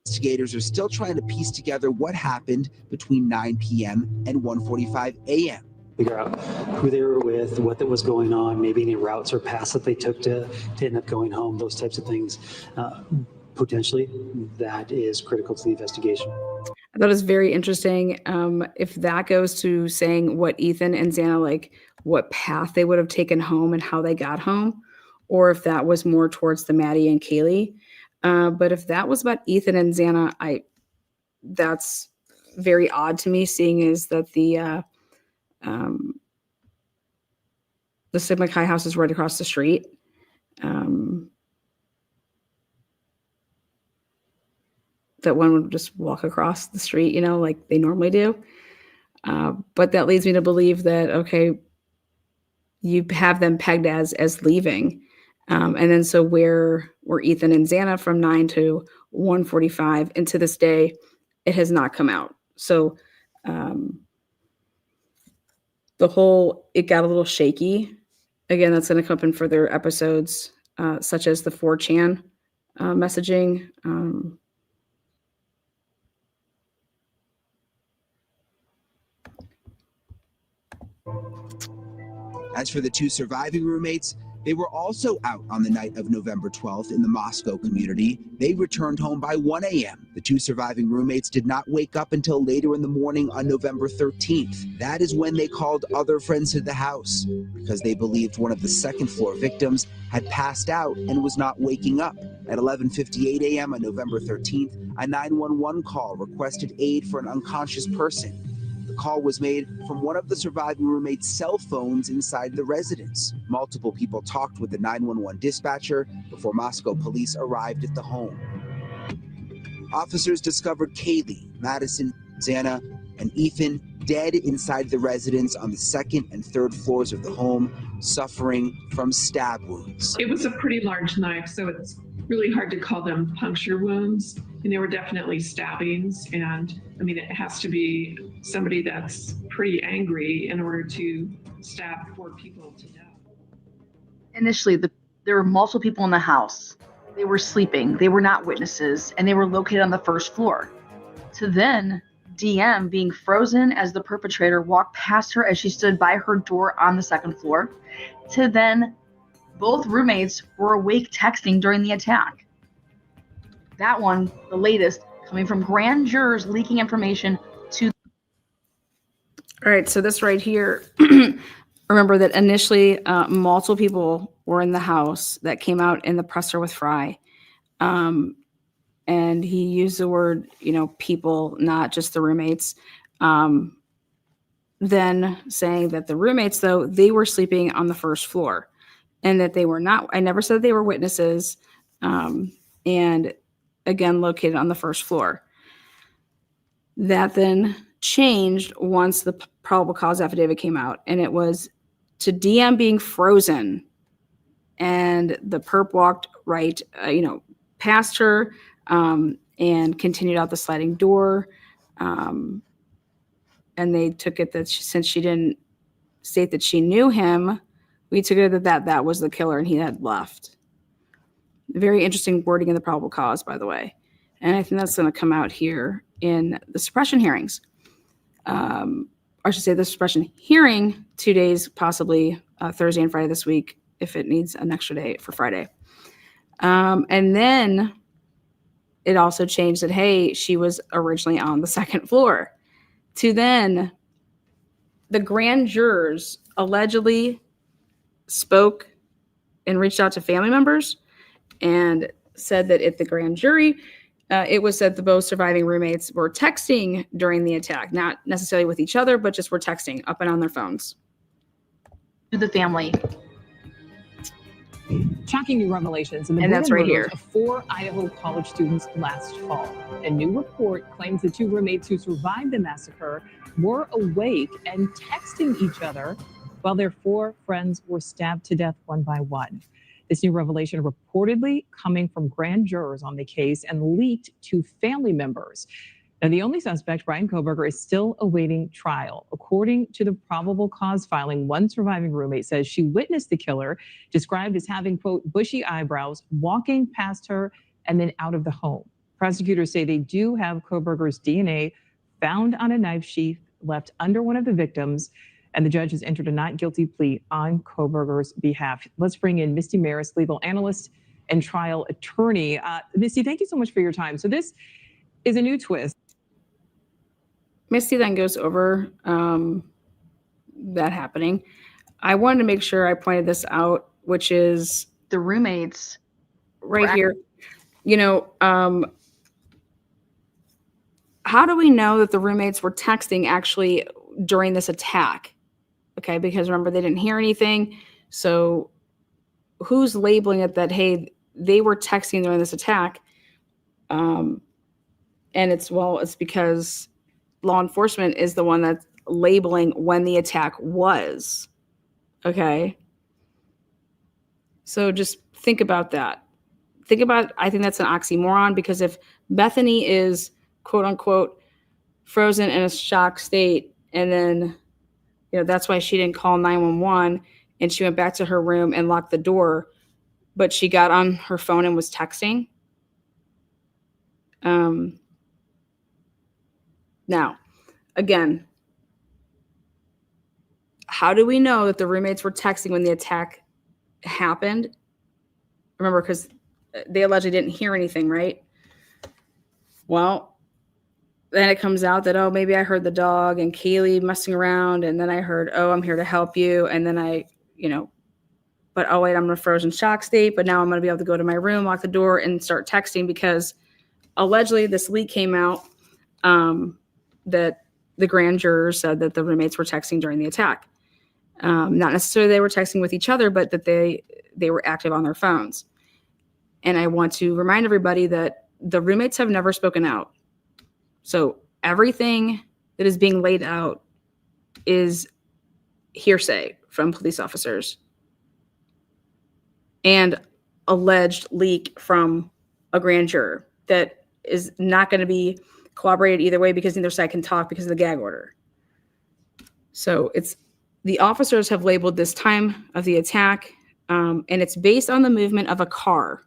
Investigators are still trying to piece together what happened between 9 p.m. and 1:45 a.m. Figure out who they were with, what that was going on, maybe any routes or paths that they took to end up going home, those types of things. Potentially, that is critical to the investigation. I thought it was very interesting. If that goes to saying what Ethan and Xana, like what path they would have taken home and how they got home, or if that was more towards the Maddie and Kaylee. But if that was about Ethan and Xana, that's very odd to me, seeing is that the Sigma Chi house is right across the street. That one would just walk across the street, like they normally do. But that leads me to believe that, okay, you have them pegged as leaving. And then so where were Ethan and Xana from 9 to 1:45, and to this day, it has not come out. So it got a little shaky. Again, that's going to come up in further episodes, such as the 4chan messaging. As for the two surviving roommates, they were also out on the night of November 12th in the Moscow community. They returned home by 1 a.m. The two surviving roommates did not wake up until later in the morning on November 13th. That is when they called other friends to the house because they believed one of the second floor victims had passed out and was not waking up. At 11:58 a.m. on November 13th, a 911 call requested aid for an unconscious person. The call was made from one of the surviving roommates' cell phones inside the residence. Multiple people talked with the 911 dispatcher before Moscow police arrived at the home. Officers discovered Kaylee, Madison, Xana, and Ethan dead inside the residence on the second and third floors of the home, suffering from stab wounds. It was a pretty large knife, so it's really hard to call them puncture wounds. And they were definitely stabbings. And I mean, it has to be somebody that's pretty angry in order to stab 4 people to death. Initially, there were multiple people in the house. They were sleeping. They were not witnesses, and they were located on the first floor. To then DM being frozen as the perpetrator walked past her as she stood by her door on the second floor. To then both roommates were awake texting during the attack. That one, the latest, coming from grand jurors leaking information to. All right, so this right here, remember that initially multiple people were in the house that came out in the presser with Fry. And he used the word, people, not just the roommates. Then saying that the roommates, though, they were sleeping on the first floor and that they were not, I never said they were witnesses. And again, located on the first floor. That then changed once the probable cause affidavit came out, and it was to DM being frozen, and the perp walked right, past her, and continued out the sliding door, and they took it that since she didn't state that she knew him, we took it that was the killer and he had left. Very interesting wording in the probable cause, by the way, and I think that's going to come out here in the suppression hearings. I should say the suppression hearing 2 days, possibly Thursday and Friday this week, if it needs an extra day for Friday. And then it also changed that, hey, she was originally on the second floor, to then the grand jurors allegedly spoke and reached out to family members and said that at the grand jury, it was said that both surviving roommates were texting during the attack, not necessarily with each other, but just were texting up and on their phones. To the family. Shocking new revelations in the that's right here. of 4 Idaho college students last fall. A new report claims the 2 roommates who survived the massacre were awake and texting each other while their 4 friends were stabbed to death one by one. This new revelation reportedly coming from grand jurors on the case and leaked to family members. Now, the only suspect, Bryan Kohberger, is still awaiting trial. According to the probable cause filing, one surviving roommate says she witnessed the killer, described as having, quote, bushy eyebrows, walking past her and then out of the home. Prosecutors say they do have Kohberger's DNA found on a knife sheath left under one of the victims, and the judge has entered a not guilty plea on Kohberger's behalf. Let's bring in Misty Maris, legal analyst and trial attorney. Misty, thank you so much for your time. So this is a new twist. Misty then goes over that happening. I wanted to make sure I pointed this out, which is the roommates right here. How do we know that the roommates were texting actually during this attack? Okay, because remember, they didn't hear anything. So who's labeling it that, hey, they were texting during this attack? And it's because law enforcement is the one that's labeling when the attack was. Okay. So just think about that. I think that's an oxymoron, because if Bethany is quote unquote frozen in a shock state, and then, that's why she didn't call 911 and she went back to her room and locked the door, but she got on her phone and was texting. Now, again, how do we know that the roommates were texting when the attack happened? Remember, because they allegedly didn't hear anything, right? Well, then it comes out that, oh, maybe I heard the dog and Kaylee messing around, and then I heard, oh, I'm here to help you, and then but oh wait, I'm in a frozen shock state, but now I'm going to be able to go to my room, lock the door, and start texting, because allegedly this leak came out that the grand jurors said that the roommates were texting during the attack. Not necessarily they were texting with each other, but that they were active on their phones. And I want to remind everybody that the roommates have never spoken out. So everything that is being laid out is hearsay from police officers and alleged leak from a grand juror that is not going to be corroborated either way, because neither side can talk because of the gag order. So the officers have labeled this time of the attack, and it's based on the movement of a car.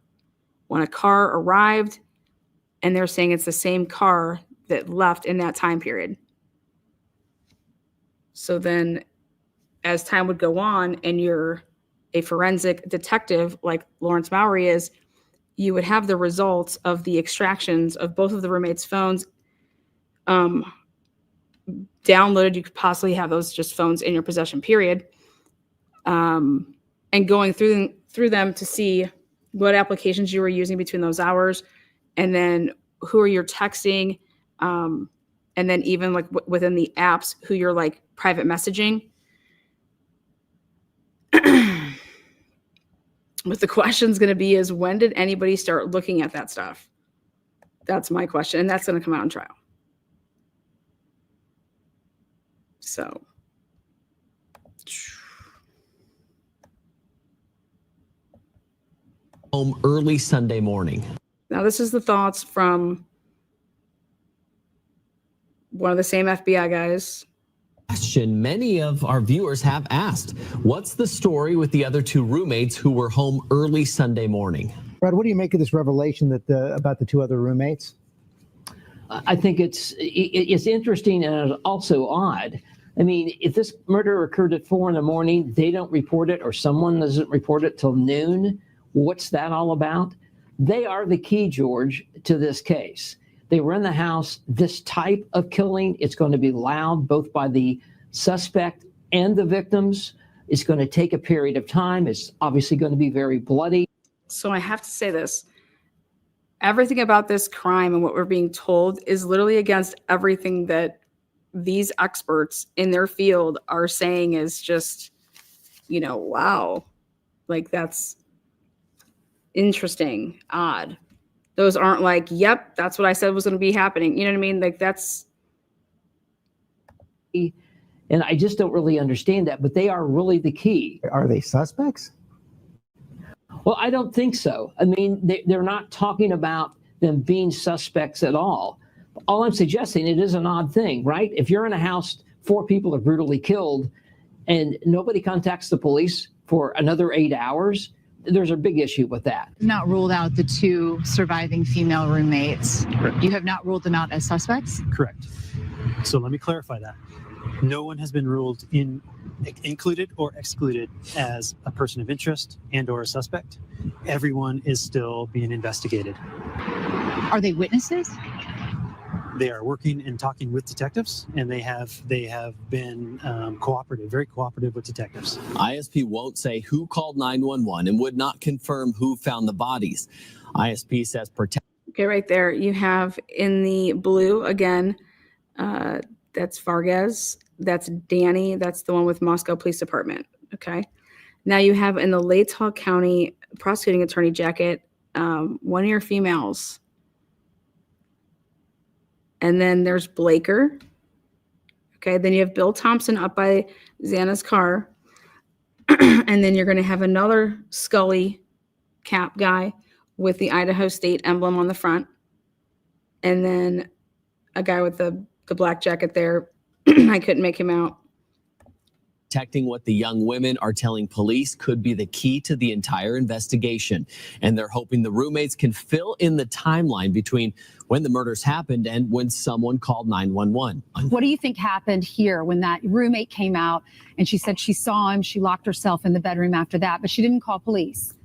When a car arrived, and they're saying it's the same car that left in that time period. So then as time would go on and you're a forensic detective like Lawrence Mowry is, you would have the results of the extractions of both of the roommates' phones downloaded. You could possibly have those just phones in your possession, period. And going through them to see what applications you were using between those hours, and then who are you texting, and then even like within the apps, who you're like private messaging. What the question's going to be is, when did anybody start looking at that stuff? That's my question, and that's going to come out in trial. So. Home early Sunday morning. Now, this is the thoughts from one of the same FBI guys. Question many of our viewers have asked, what's the story with the other two roommates who were home early Sunday morning? Brad, what do you make of this revelation that about the two other roommates? I think it's interesting and also odd. I mean, if this murder occurred at 4 a.m, they don't report it, or someone doesn't report it till noon. What's that all about? They are the key, George, to this case. They were in the house. This type of killing, it's going to be loud, both by the suspect and the victims. It's going to take a period of time. It's obviously going to be very bloody. So I have to say this. Everything about this crime and what we're being told is literally against everything that these experts in their field are saying is just, wow. Like, that's interesting, odd. Those aren't like, yep, that's what I said was going to be happening. You know what I mean? Like, that's. And I just don't really understand that, but they are really the key. Are they suspects? Well, I don't think so. I mean, they're not talking about them being suspects at all. All I'm suggesting, it is an odd thing, right? If you're in a house, 4 people are brutally killed, and nobody contacts the police for another 8 hours, there's a big issue with that. Not ruled out the 2 surviving female roommates. Correct. You have not ruled them out as suspects? Correct. So let me clarify that. No one has been ruled included or excluded as a person of interest and or a suspect. Everyone is still being investigated. Are they witnesses? They are working and talking with detectives, and they have been cooperative, very cooperative with detectives. ISP won't say who called 911 and would not confirm who found the bodies. ISP says Okay, right there. You have in the blue again, that's Vargas. That's Danny. That's the one with Moscow Police Department. Okay. Now you have in the Latah County prosecuting attorney jacket, one of your females. And then there's Blaker. Okay. Then you have Bill Thompson up by Xana's car. And then you're going to have another Scully cap guy with the Idaho State emblem on the front. And then a guy with the black jacket there. I couldn't make him out. Protecting what the young women are telling police could be the key to the entire investigation. And they're hoping the roommates can fill in the timeline between when the murders happened and when someone called 911. What do you think happened here when that roommate came out and she said she saw him, she locked herself in the bedroom after that, but she didn't call police?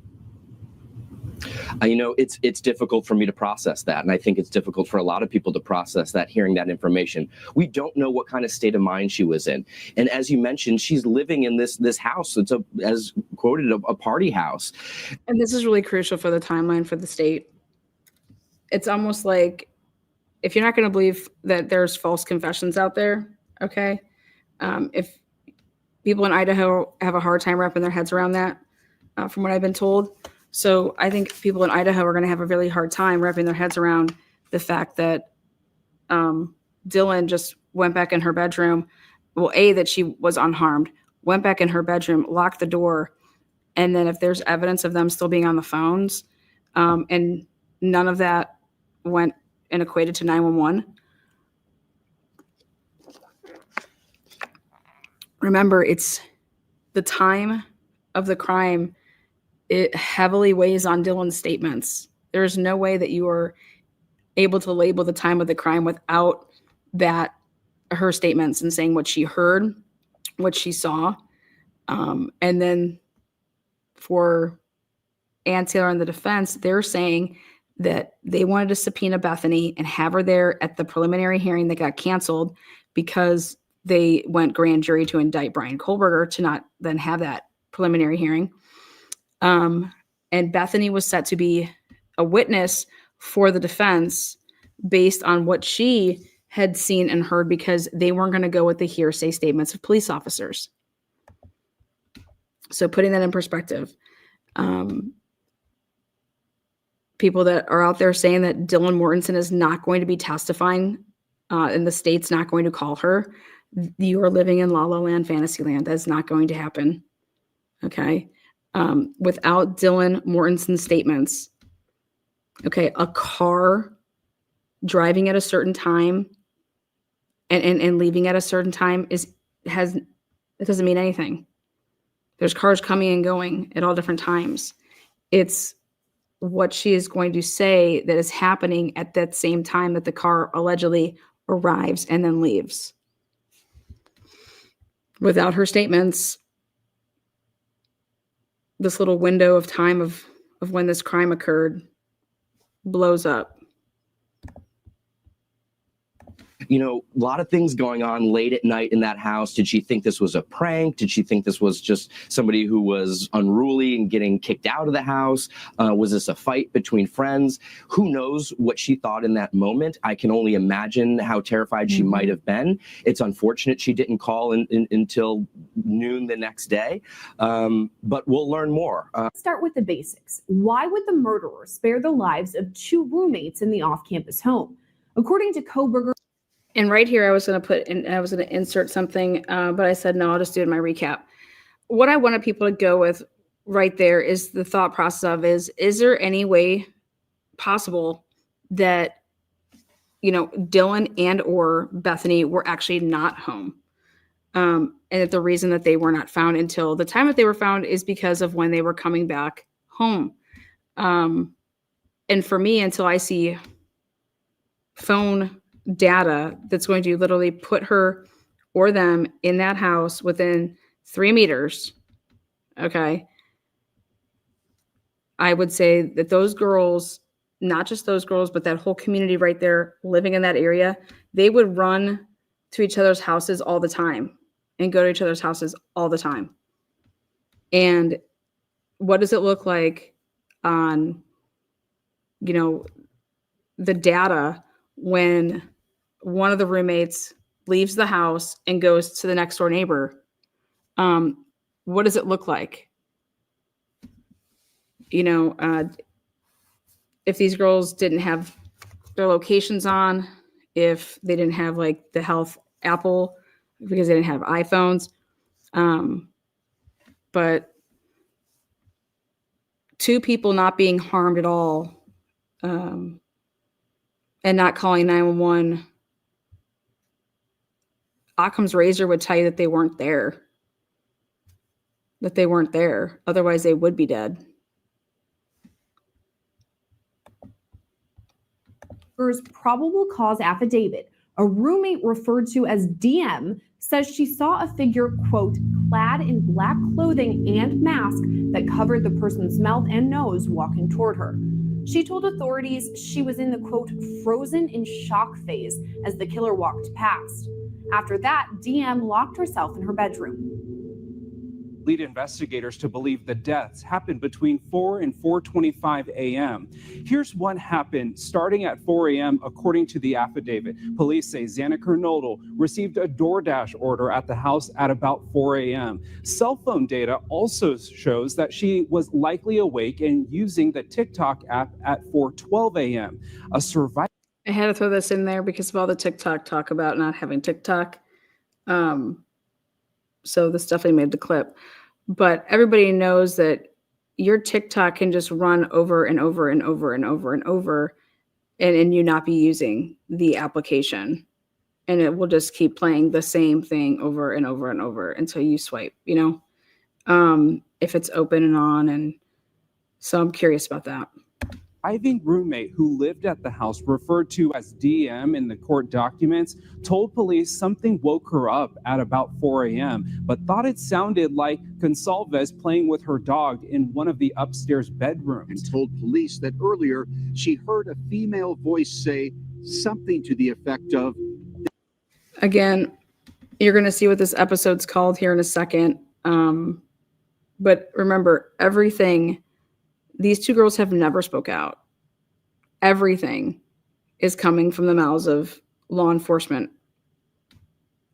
It's difficult for me to process that. And I think it's difficult for a lot of people to process that, hearing that information. We don't know what kind of state of mind she was in. And as you mentioned, she's living in this house. It's as quoted, a party house. And this is really crucial for the timeline for the state. It's almost like, if you're not going to believe that there's false confessions out there, okay, if people in Idaho have a hard time wrapping their heads around that, from what I've been told. So I think people in Idaho are going to have a really hard time wrapping their heads around the fact that Dylan just went back in her bedroom. Well, that she was unharmed, went back in her bedroom, locked the door. And then if there's evidence of them still being on the phones, and none of that went and equated to 911. Remember, it's the time of the crime. It heavily weighs on Dylan's statements. There's no way that you are able to label the time of the crime without her statements and saying what she heard, what she saw. And then for Ann Taylor and the defense, they're saying that they wanted to subpoena Bethany and have her there at the preliminary hearing that got canceled because they went grand jury to indict Bryan Kohberger to not then have that preliminary hearing. And Bethany was set to be a witness for the defense based on what she had seen and heard, because they weren't going to go with the hearsay statements of police officers. So putting that in perspective, people that are out there saying that Dylan Mortensen is not going to be testifying and the state's not going to call her, You are living in La La Land, Fantasyland. That's not going to happen. Okay. Without Dylan Mortensen's statements, okay, a car driving at a certain time and leaving at a certain time it doesn't mean anything. There's cars coming and going at all different times. It's what she is going to say that is happening at that same time that the car allegedly arrives and then leaves. Without her statements, this little window of time of when this crime occurred blows up. You know, a lot of things going on late at night in that house. Did she think this was a prank? Did she think this was just somebody who was unruly and getting kicked out of the house? Was this a fight between friends? Who knows what she thought in that moment? I can only imagine how terrified she might have been. It's unfortunate she didn't call until noon the next day, but we'll learn more. Start with the basics. Why would the murderer spare the lives of two roommates in the off-campus home? According to Kohberger, and right here, I was going to insert something, but I said, no, I'll just do it in my recap. What I wanted people to go with right there is the thought process of is there any way possible that, you know, Dylan and or Bethany were actually not home? And that the reason that they were not found until the time that they were found is because of when they were coming back home. And for me, until I see phone data that's going to literally put her or them in that house within 3 meters, okay, I would say that those girls, not just those girls, but that whole community right there living in that area, they would run to each other's houses all the time and go to each other's houses all the time. And what does it look like on, you know, the data when one of the roommates leaves the house and goes to the next door neighbor? What does it look like? You know, if these girls didn't have their locations on, if they didn't have like the health Apple because they didn't have iPhones, but two people not being harmed at all, and not calling 911, Occam's razor would tell you that they weren't there. That they weren't there. Otherwise, they would be dead. Probable cause affidavit, a roommate referred to as DM, says she saw a figure, quote, clad in black clothing and mask that covered the person's mouth and nose walking toward her. She told authorities she was in the, quote, frozen in shock phase as the killer walked past. After that, DM locked herself in her bedroom. Lead investigators to believe the deaths happened between 4 and 4:25 a.m. Here's what happened starting at 4 a.m. according to the affidavit. Police say Xana Kernodle received a DoorDash order at the house at about 4 a.m. Cell phone data also shows that she was likely awake and using the TikTok app at 4:12 a.m. A survivor. I had to throw this in there because of all the TikTok talk about not having TikTok. So this definitely made the clip. But everybody knows that your TikTok can just run over and over and over and over and over and you not be using the application. And it will just keep playing the same thing over and over and over until you swipe, you know, if it's open and on. And so I'm curious about that. Surviving roommate who lived at the house, referred to as DM in the court documents, told police something woke her up at about 4 a.m., but thought it sounded like Gonsalves playing with her dog in one of the upstairs bedrooms. And told police that earlier she heard a female voice say something to the effect of... Again, you're going to see what this episode's called here in a second. But remember, everything... These two girls have never spoke out. Everything is coming from the mouths of law enforcement.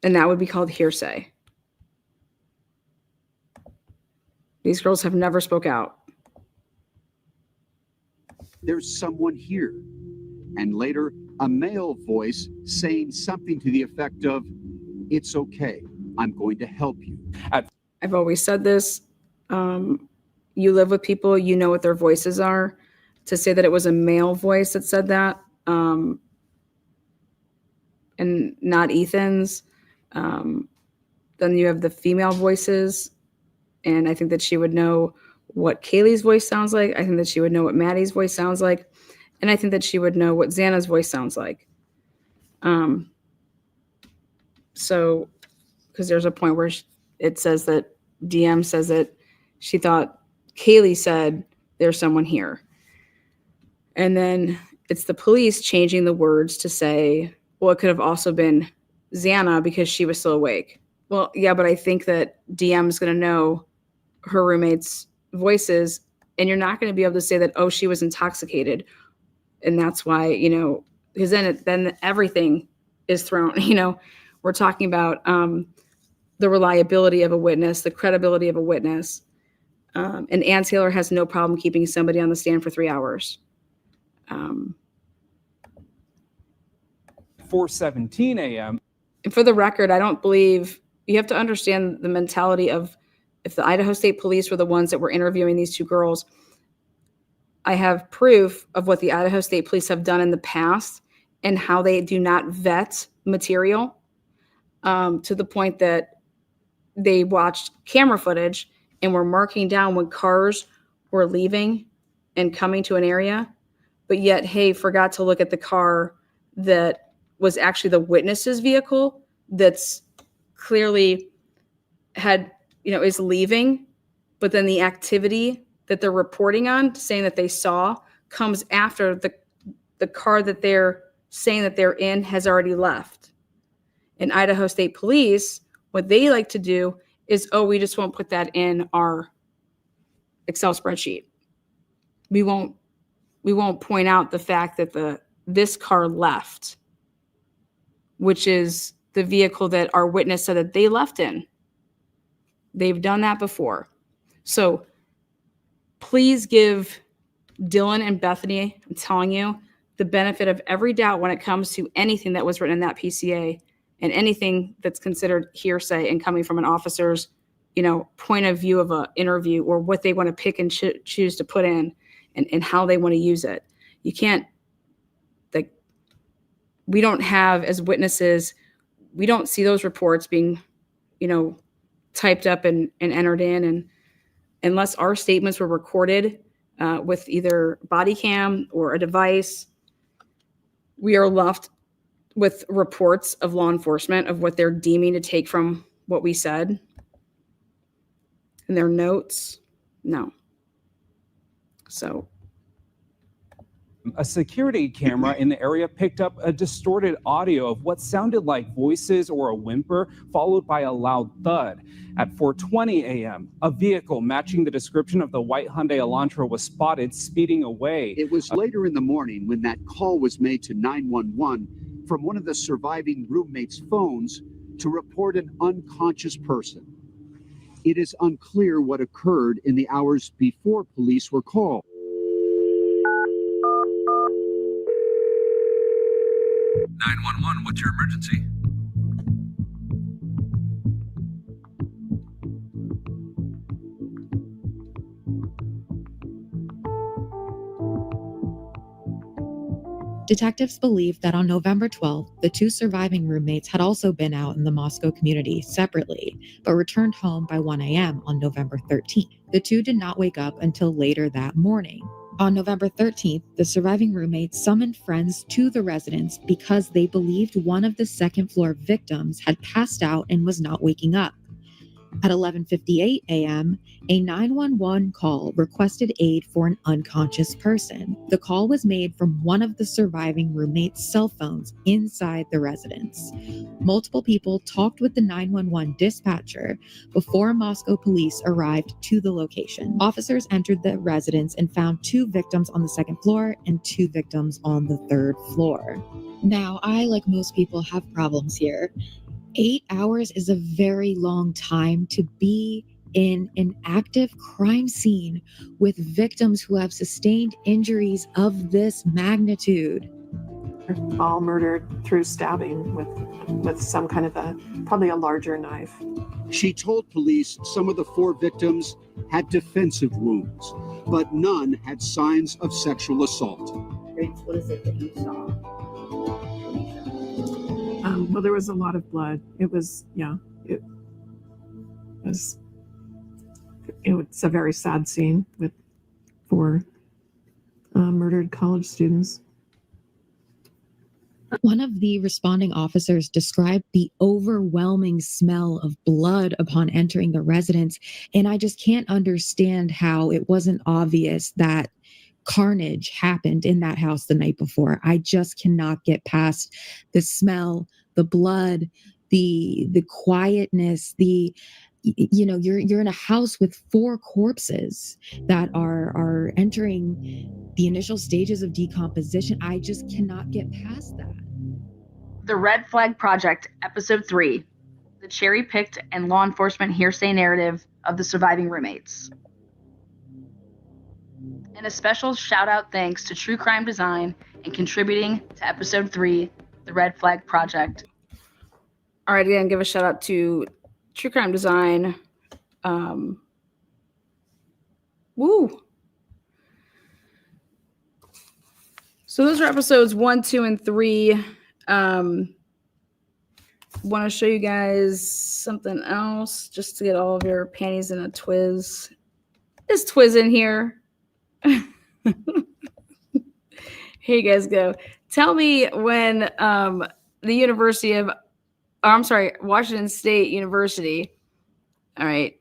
And that would be called hearsay. These girls have never spoke out. There's someone here. And later, a male voice saying something to the effect of, It's okay. I'm going to help you. I've always said this. You live with people, you know what their voices are. To say that it was a male voice that said that, and not Ethan's, then you have the female voices. And I think that she would know what Kaylee's voice sounds like. I think that she would know what Maddie's voice sounds like. And I think that she would know what Xana's voice sounds like. So, because there's a point where it says that DM says that she thought Kaylee said there's someone here. And then it's the police changing the words to say, well, it could have also been Xana because she was still awake. Well, yeah, but I think that DM is going to know her roommates' voices, and you're not going to be able to say that, oh, she was intoxicated. And that's why, because then everything is thrown, we're talking about the reliability of a witness, the credibility of a witness. And Ann Taylor has no problem keeping somebody on the stand for 3 hours. 4:17 a.m. And for the record, I don't believe you have to understand the mentality of if the Idaho State Police were the ones that were interviewing these two girls. I have proof of what the Idaho State Police have done in the past and how they do not vet material to the point that they watched camera footage and were marking down when cars were leaving and coming to an area, but yet, hey, forgot to look at the car that was actually the witness's vehicle that's clearly is leaving, but then the activity that they're reporting on, saying that they saw, comes after the car that they're saying that they're in has already left. And Idaho State Police, what they like to do is, we just won't put that in our Excel spreadsheet. We won't point out the fact that this car left, which is the vehicle that our witness said that they left in. They've done that before. So please give Dylan and Bethany, I'm telling you, the benefit of every doubt when it comes to anything that was written in that PCA and anything that's considered hearsay and coming from an officer's, point of view of an interview or what they want to pick and choose to put in and how they want to use it. You can't, we don't have as witnesses, we don't see those reports being, typed up and entered in. And unless our statements were recorded with either body cam or a device, we are left with reports of law enforcement of what they're deeming to take from what we said and their notes. No. So a security camera in the area picked up a distorted audio of what sounded like voices or a whimper, followed by a loud thud. At 4:20 a.m., a vehicle matching the description of the white Hyundai Elantra was spotted speeding away. It was later in the morning when that call was made to 911 from one of the surviving roommates' phones to report an unconscious person. It is unclear what occurred in the hours before police were called. 911, what's your emergency? Detectives believe that on November 12th, the two surviving roommates had also been out in the Moscow community separately, but returned home by 1 a.m. on November 13th. The two did not wake up until later that morning. On November 13th, the surviving roommates summoned friends to the residence because they believed one of the second-floor victims had passed out and was not waking up. At 11:58 a.m., a 911 call requested aid for an unconscious person. The call was made from one of the surviving roommates' cell phones inside the residence. Multiple people talked with the 911 dispatcher before Moscow police arrived to the location. Officers entered the residence and found two victims on the second floor and two victims on the third floor. Now, I, like most people, have problems here. 8 hours is a very long time to be in an active crime scene with victims who have sustained injuries of this magnitude. all murdered through stabbing with some kind of probably a larger knife. She told police some of the 4 victims had defensive wounds, but none had signs of sexual assault. What is it that you saw? Well, there was a lot of blood. It's a very sad scene with 4 murdered college students. One of the responding officers described the overwhelming smell of blood upon entering the residence, and I just can't understand how it wasn't obvious that carnage happened in that house the night before. I just cannot get past the smell, the blood, the quietness, you're in a house with 4 corpses that are entering the initial stages of decomposition. I just cannot get past that. The Red Flag Project, Episode 3, the cherry-picked and law enforcement hearsay narrative of the surviving roommates. And a special shout-out thanks to True Crime Design and contributing to Episode 3, the Red Flag Project. All right, again, give a shout-out to True Crime Design. Woo! So those are episodes 1, 2, and 3. Want to show you guys something else just to get all of your panties in a twizz. Is Twiz in here? Here you guys go. Tell me when Washington State University, all right,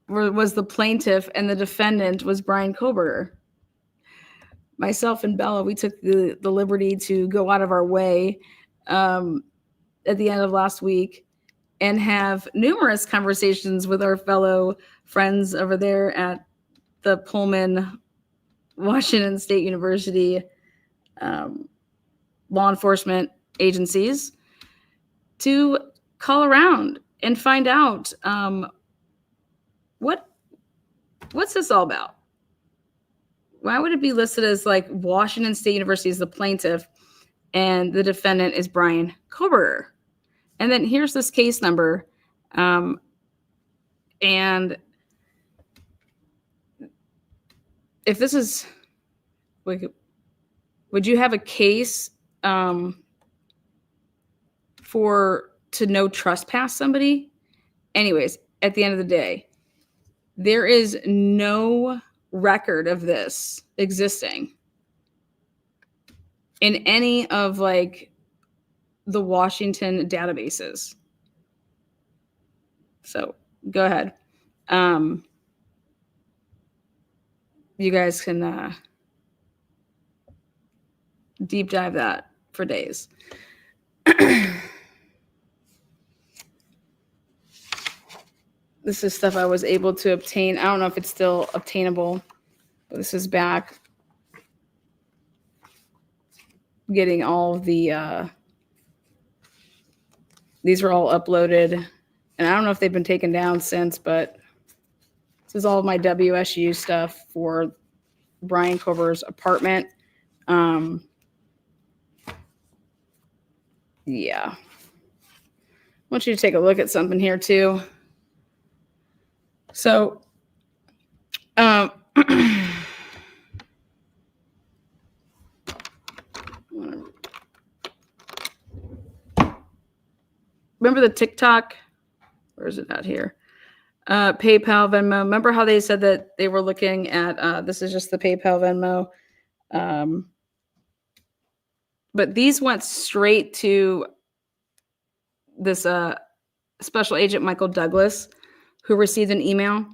was the plaintiff and the defendant was Bryan Kohberger. Myself and Bella, we took the liberty to go out of our way at the end of last week and have numerous conversations with our fellow friends over there at the Pullman Washington State University law enforcement agencies to call around and find out what's this all about? Why would it be listed as like Washington State University is the plaintiff and the defendant is Bryan Kohberger? And then here's this case number. And if this is, would you have a case to no trespass somebody? Anyways, at the end of the day, there is no record of this existing in any of like the Washington databases. So go ahead. You guys can deep dive that for days. This is stuff I was able to obtain. I don't know if it's still obtainable, but this is back getting all of the, these were all uploaded. And I don't know if they've been taken down since, but this is all of my WSU stuff for Bryan Kohberger's apartment. Yeah. I want you to take a look at something here too. So, remember the TikTok? Where is it out here? PayPal, Venmo. Remember how they said that they were looking at, this is just the PayPal, Venmo. But these went straight to this special agent, Michael Douglas, who received an email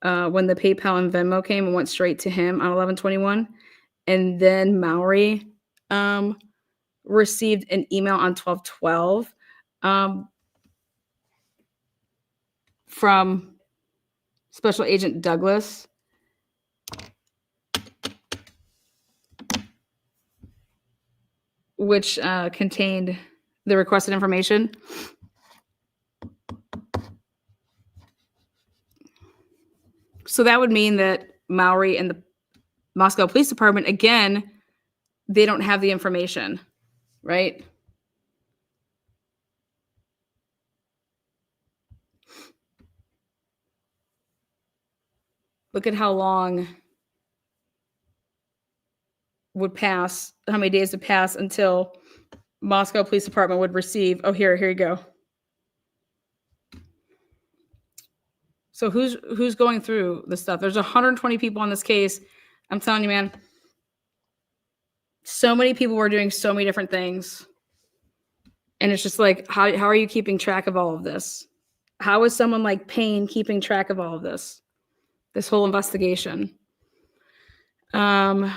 when the PayPal and Venmo came and went straight to him on 11/21. And then Mowry received an email on 12/12 from Special Agent Douglas. Which contained the requested information. So that would mean that Mowry and the Moscow Police Department, again, they don't have the information, right? Look at how long would pass, how many days would pass until Moscow Police Department would receive, oh, here you go. So who's going through this stuff? There's 120 people on this case. I'm telling you, man, so many people were doing so many different things. And it's just like, how are you keeping track of all of this? How is someone like Payne keeping track of all of this? This whole investigation. Now,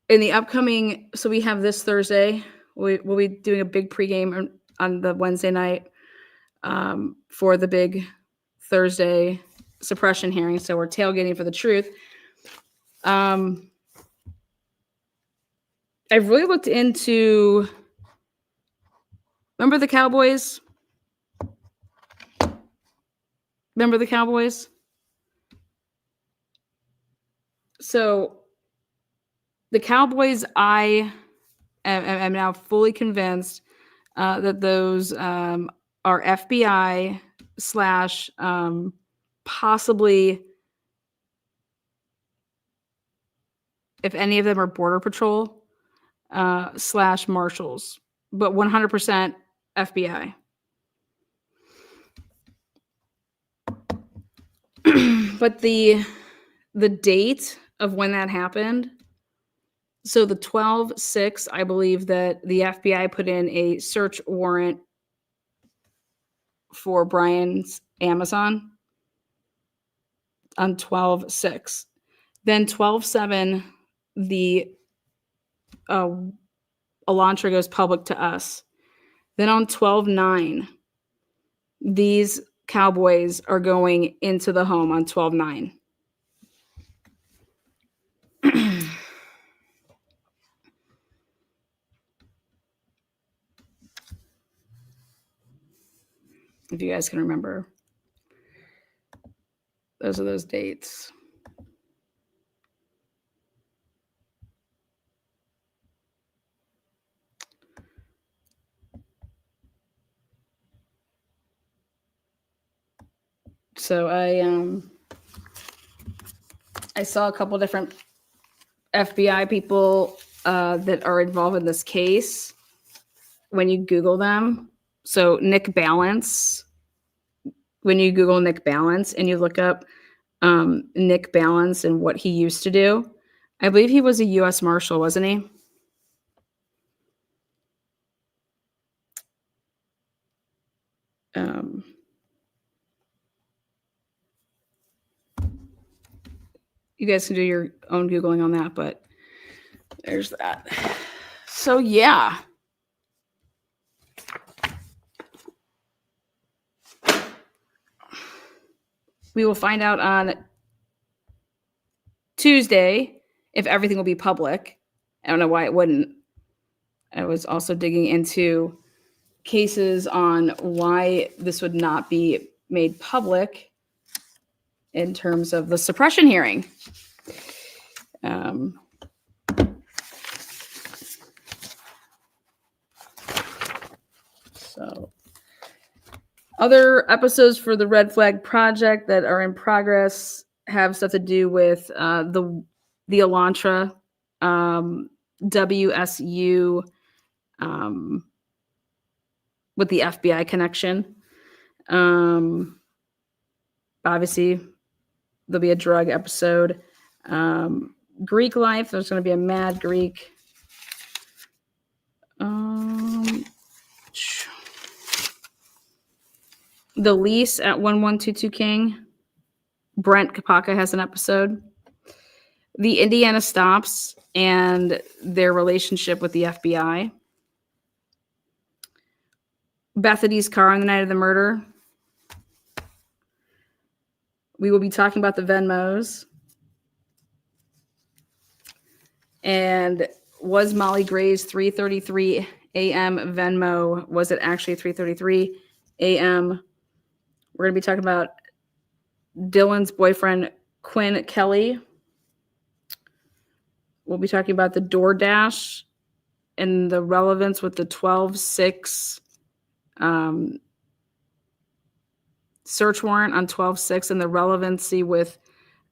in the upcoming, so we have this Thursday, we'll be doing a big pregame on the Wednesday night for the big Thursday suppression hearing. So we're tailgating for the truth. I've really looked into, remember the Cowboys? Remember the Cowboys? So the Cowboys, I am now fully convinced that those are FBI / possibly, if any of them are Border Patrol / Marshals, but 100% FBI. But the date of when that happened, so the 12/6, I believe that the FBI put in a search warrant for Bryan's Amazon on 12/6. Then 12/7, the Elantra goes public to us. Then on 12/9, these Cowboys are going into the home on 12/9. If you guys can remember, those are those dates. So I saw a couple different FBI people that are involved in this case when you Google them. So Nick Balance, when you Google Nick Balance and you look up Nick Balance and what he used to do, I believe he was a U.S. Marshal, wasn't he? You guys can do your own Googling on that, but there's that. So, yeah. We will find out on Tuesday if everything will be public. I don't know why it wouldn't. I was also digging into cases on why this would not be made public in terms of the suppression hearing. So other episodes for the Red Flag Project that are in progress have stuff to do with the Elantra, WSU, with the FBI connection. Obviously, there'll be a drug episode. Greek life, there's going to be a mad Greek. The lease at 1122 King. Brent Kapaka has an episode. The Indiana Stops and their relationship with the FBI. Bethany's car on the night of the murder. We will be talking about the Venmos. And was Molly Gray's 3:33 a.m. Venmo, was it actually 3:33 a.m.? We're going to be talking about Dylan's boyfriend, Quinn Kelly. We'll be talking about the DoorDash and the relevance with the 12/6 search warrant on 12/6 and the relevancy with,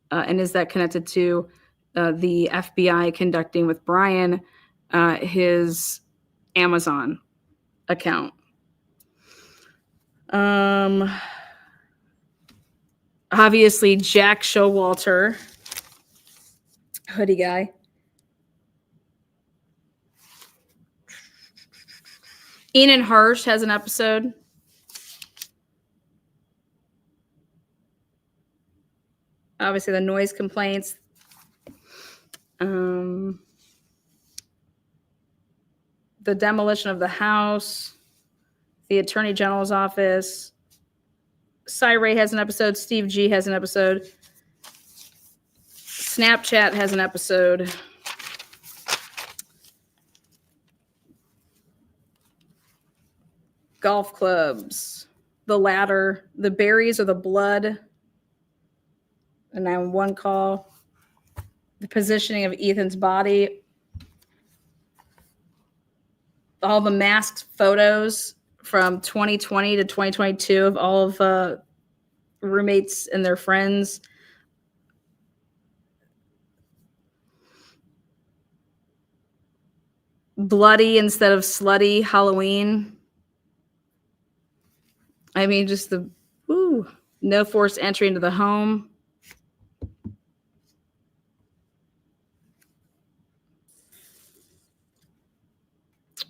and is that connected to the FBI conducting with Bryan his Amazon account. Obviously, Jack Showalter, hoodie guy. Enan Harsh has an episode. Obviously, the noise complaints. The demolition of the house. The Attorney General's office. Cy has an episode. Steve G has an episode. Snapchat has an episode. Golf clubs. The ladder. The berries or the blood. A 911 call. The positioning of Ethan's body. All the masked photos from 2020 to 2022 of all of roommates and their friends. Bloody instead of slutty Halloween. I mean, just the no forced entry into the home.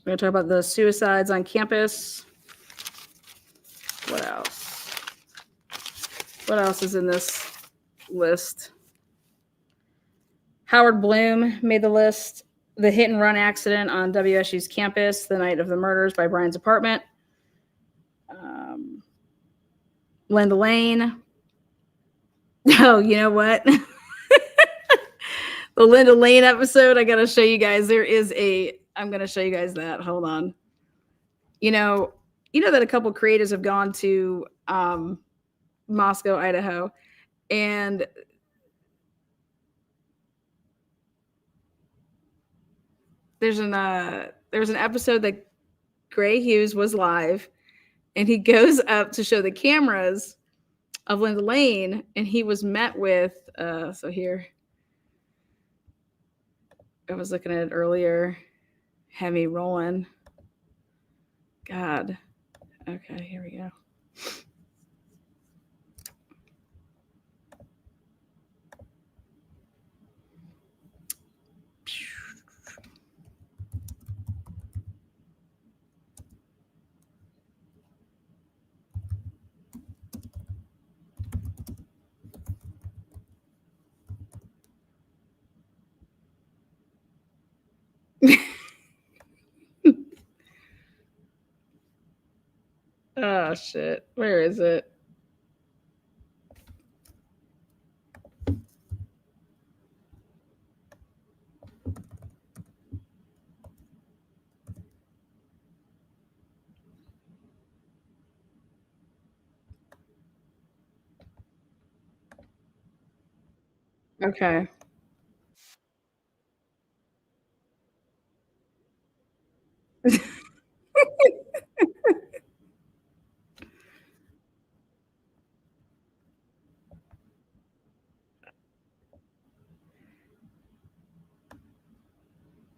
We're going to talk about the suicides on campus. What else? What else is in this list? Howard Bloom made the list. The hit and run accident on WSU's campus the night of the murders by Bryan's apartment. Linda Lane. Oh, you know what? The Linda Lane episode, I got to show you guys. I'm going to show you guys that. Hold on. You know that a couple creators have gone to Moscow, Idaho, and there's an episode that Gray Hughes was live, and he goes up to show the cameras of Linda Lane, and he was met with so here I was looking at it earlier. Hemi rolling. God. Okay, here we go. Oh shit. Where is it? Okay.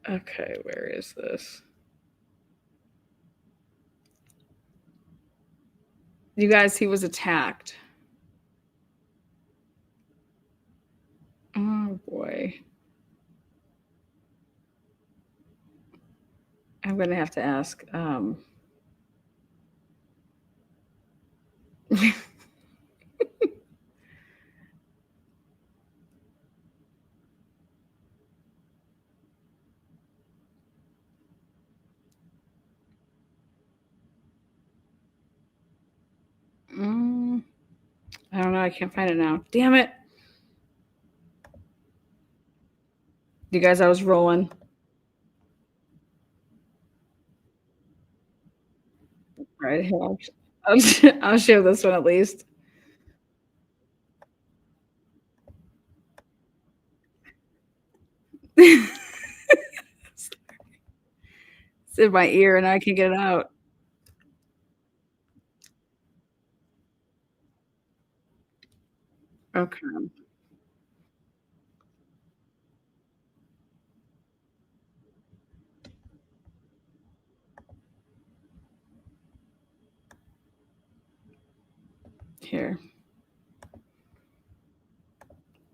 Okay, where is this? You guys, he was attacked. Oh boy. I'm gonna have to ask. I don't know. I can't find it now. Damn it. You guys, I was rolling. Right here. I'll show this one at least. in my ear and I can't get it out. Okay. Here.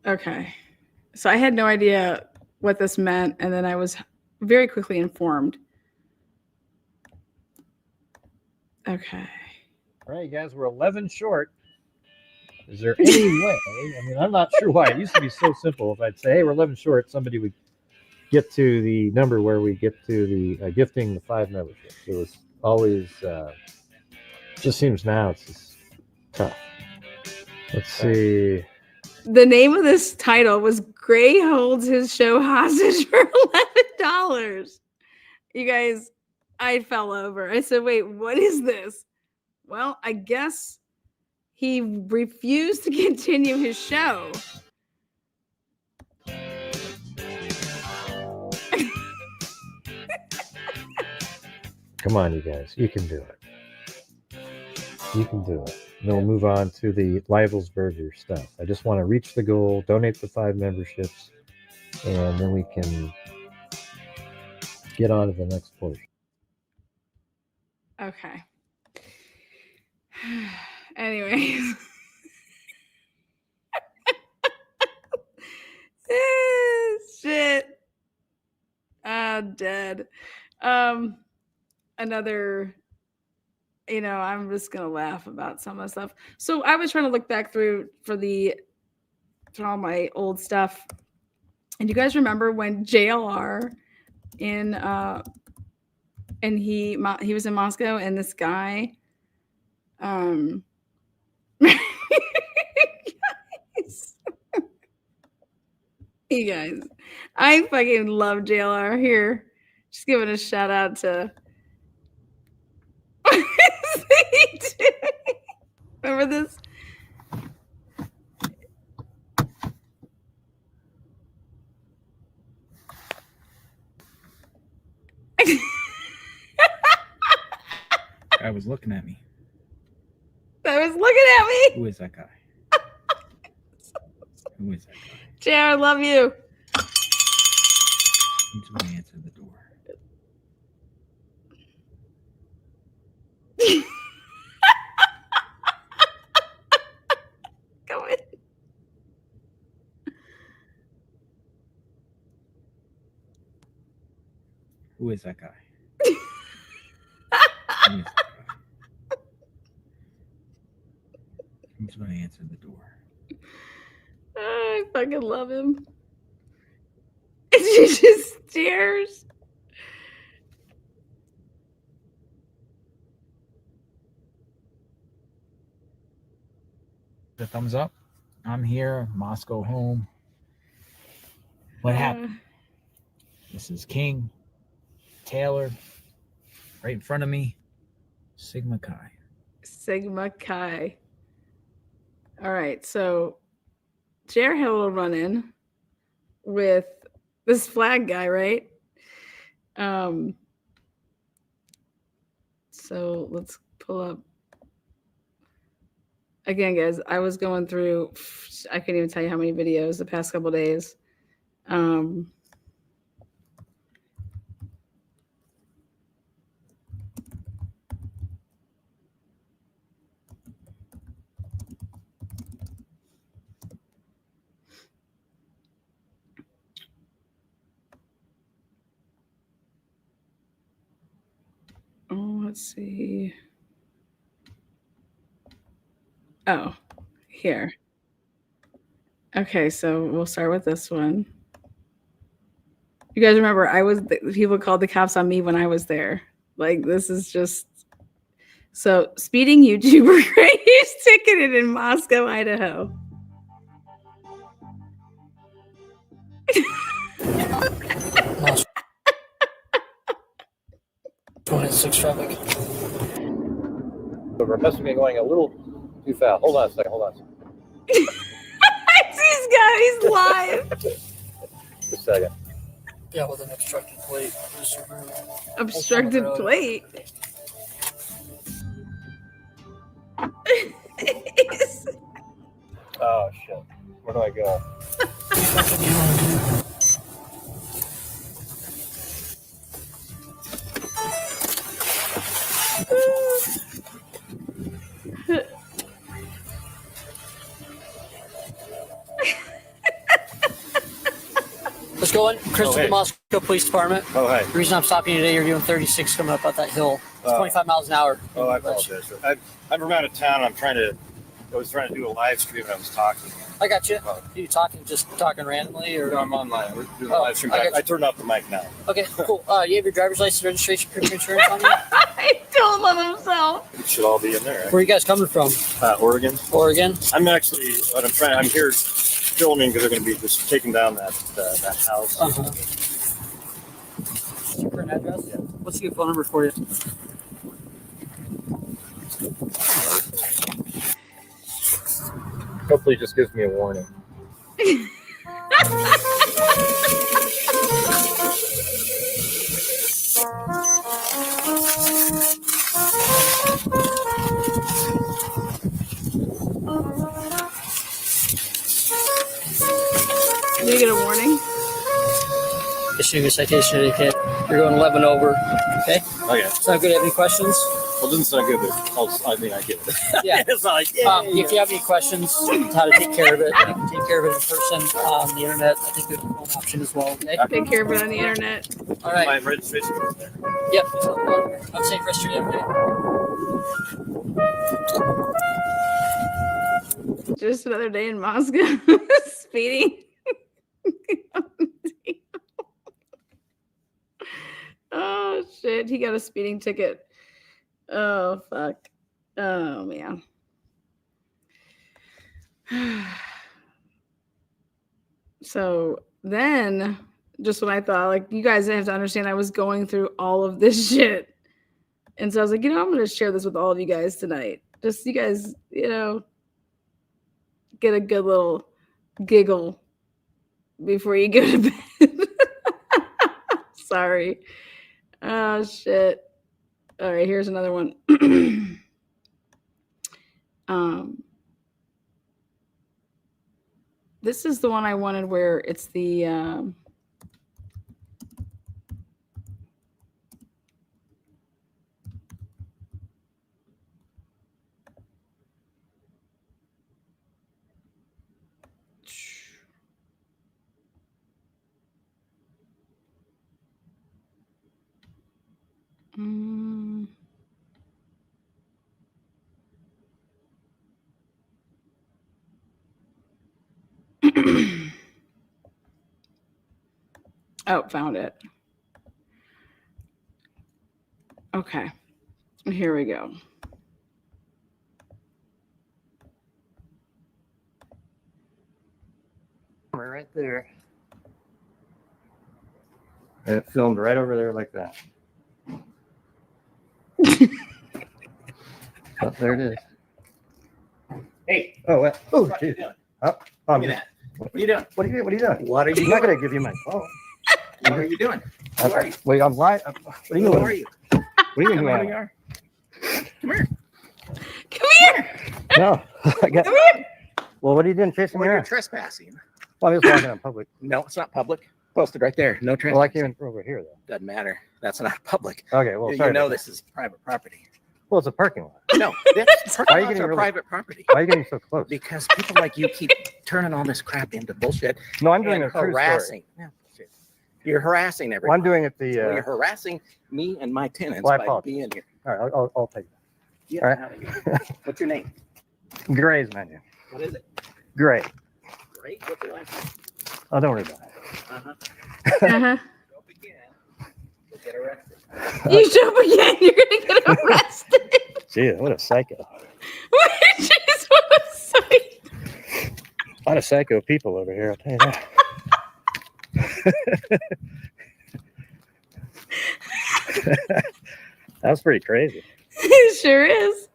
Okay. So I had no idea what this meant, and then I was very quickly informed. Okay. All right, guys, we're 11 short. Is there any way? I mean, I'm not sure why. It used to be so simple. If I'd say, hey, we're 11 short, somebody would get to the number where we get to the gifting the 5 memberships. It was always, just seems now it's just tough. Let's see. The name of this title was Gray Holds His Show Hostage for $11. You guys, I fell over. I said, wait, what is this? Well, I guess he refused to continue his show. Come on, you guys. You can do it. You can do it. And then we'll move on to the Leibelsberger stuff. I just want to reach the goal, donate the 5 memberships, and then we can get on to the next portion. Okay. Anyways. Shit. Dead. Another, I'm just gonna laugh about some of the stuff. So I was trying to look back through for all my old stuff. And you guys remember when JLR and he was in Moscow, and this guy you guys, I fucking love JLR. Here, just giving a shout out to remember this? Guy was looking at me. That was looking at me. Who is that guy? Who is that guy? JR, I love you. Who's going to answer the door? Come in. Who is that guy? Who is that guy? Who's going to answer the door? I fucking love him. And she just stares. The thumbs up. I'm here, Moscow home. What happened? This is King, Taylor, right in front of me, Sigma Chi. Sigma Chi. All right, so JR had a little run-in with this flag guy, right? So let's pull up. Again, guys, I was going through, I can't even tell you how many videos the past couple days. Let's see. Oh, here. Okay, so we'll start with this one. You guys remember people called the cops on me when I was there. Like, this is just so speeding YouTuber Graves ticketed in Moscow, Idaho. 26 traffic. So we're messing me going a little too fast. Hold on a second. He's live. Just a second. Yeah, with an obstructed plate. Just remove. Obstructed plate. Oh shit. Where do I go? Let's go in. Chris with hey. the Moscow Police Department. Oh, hi. The reason I'm stopping you today, you're doing 36 coming up that hill. It's Oh. 25 miles an hour. Oh, I apologize. I'm from out of town. I was trying to do a live stream and I was talking. I got you. Are you just talking randomly? Or? No, I'm online. We're doing a Oh, live stream. I got you. I turned off the mic now. Okay, cool. You have your driver's license, registration, proof of insurance on you? He told on himself. It should all be in there. Right? Where are you guys coming from? Oregon. Oregon? I'm here filming because they're going to be just taking down that house. Uh-huh. What's your current address? Yeah. What's the phone number for you? Hopefully it just gives me a warning. Did you get a warning? Issuing a citation etiquette. You're going 11 over. Okay? Okay. Sound good? Have any questions? Well, it doesn't sound good, but I get it. Yeah. It's not like, If you have any questions on how to take care of it, you can take care of it in person on the internet. I think there's a phone option as well. Okay? Take care of it on the internet. All right. My registration is there. Yep. I'm safe rest of your day. Just another day in Moscow. Speeding. Oh shit, he got a speeding ticket. Oh fuck. Oh man. So then just when I thought, like, you guys have to understand I was going through all of this shit. And so I was like, I'm gonna share this with all of you guys tonight. Just you guys, get a good little giggle before you go to bed. Sorry. Oh shit. All right, here's another one. This is the one I wanted where it's the oh, found it. Okay, here we go. Right there. And it filmed right over there like that. Oh, there it is. Hey. Oh, what? Oh, geez. Oh, Look at that. What are you doing? What are you doing? What are you I'm not doing? going to give you my phone. What are you doing? Who are you? Wait, I'm live. What are you Who doing? are you? What are you Come doing? here. Come here. Come here. No. I got, Come here. well, what are you doing chasing me Well, you're around? trespassing. Well, I was walking on public. No, it's not public. Posted right there. No trespassing. Well, I came in over here, though. Doesn't matter. That's not public. Okay, well, You sorry. know about this is private property. that. Well, it's a parking lot. No, that's Why are you parking lots getting are really- private property. Why are you getting so close? Because people like you keep turning all this crap into bullshit. No, I'm doing and a true harassing. story. No, bullshit. You're harassing everyone. Well, I'm doing it Well, you're the. harassing me and my tenants Well, I by apologize. being here. All right, I'll take Get All right. out of here. What's your name? that. Gray's menu. What is it? Gray. Great. What's your last name? Oh, don't worry about it. Uh-huh. Uh-huh. Don't begin. You'll get arrested. You jump again, you're gonna get arrested. Gee, what a psycho. Jeez, what a sight. A lot of psycho people over here, I'll tell you that. That was pretty crazy. It sure is.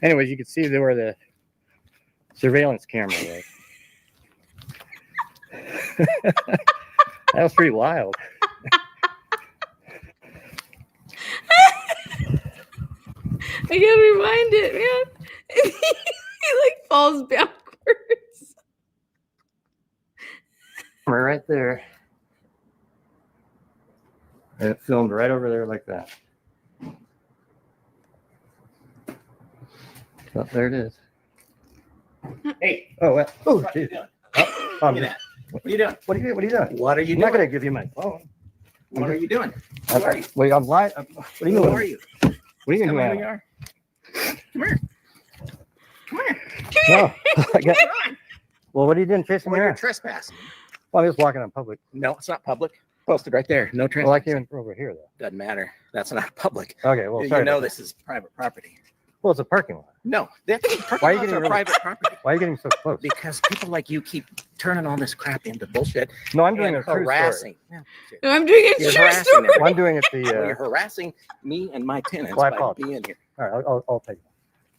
Anyways, you can see there where the surveillance camera was. That was pretty wild. I gotta rewind it, man. He like falls backwards. We're right there. And it filmed right over there like that. Oh, there it is. Hey. Oh, what? Oh, What are you geez. doing? Oh, Give me that. What are you doing? What are you doing? What are you I'm not doing? going to give you my phone. What are you doing? Who are you? Wait, I'm live. What are you Who doing? are you? What are you Tell me who doing? you are. Come here. Come here. No, I got, Come on. well, what are you doing chasing me Well, you're around? trespassing. Well, I'm just walking on public. No, it's not public. Posted right there. No trespassing. Well, I came over here, though. Doesn't matter. That's not public. Okay, well, You sorry. know about this is private property. that. Well, it's a parking lot. No, that's Why are you parking lots getting are really- private property Why are you getting so close? because people like you keep turning all this crap into bullshit. No, I'm doing and a true harassing. story. Yeah, No, I'm doing a You're true harassing story. everybody. Well, I'm doing it Well, the. you're harassing me and my tenants Well, I by apologize. being here. All right, I'll take it.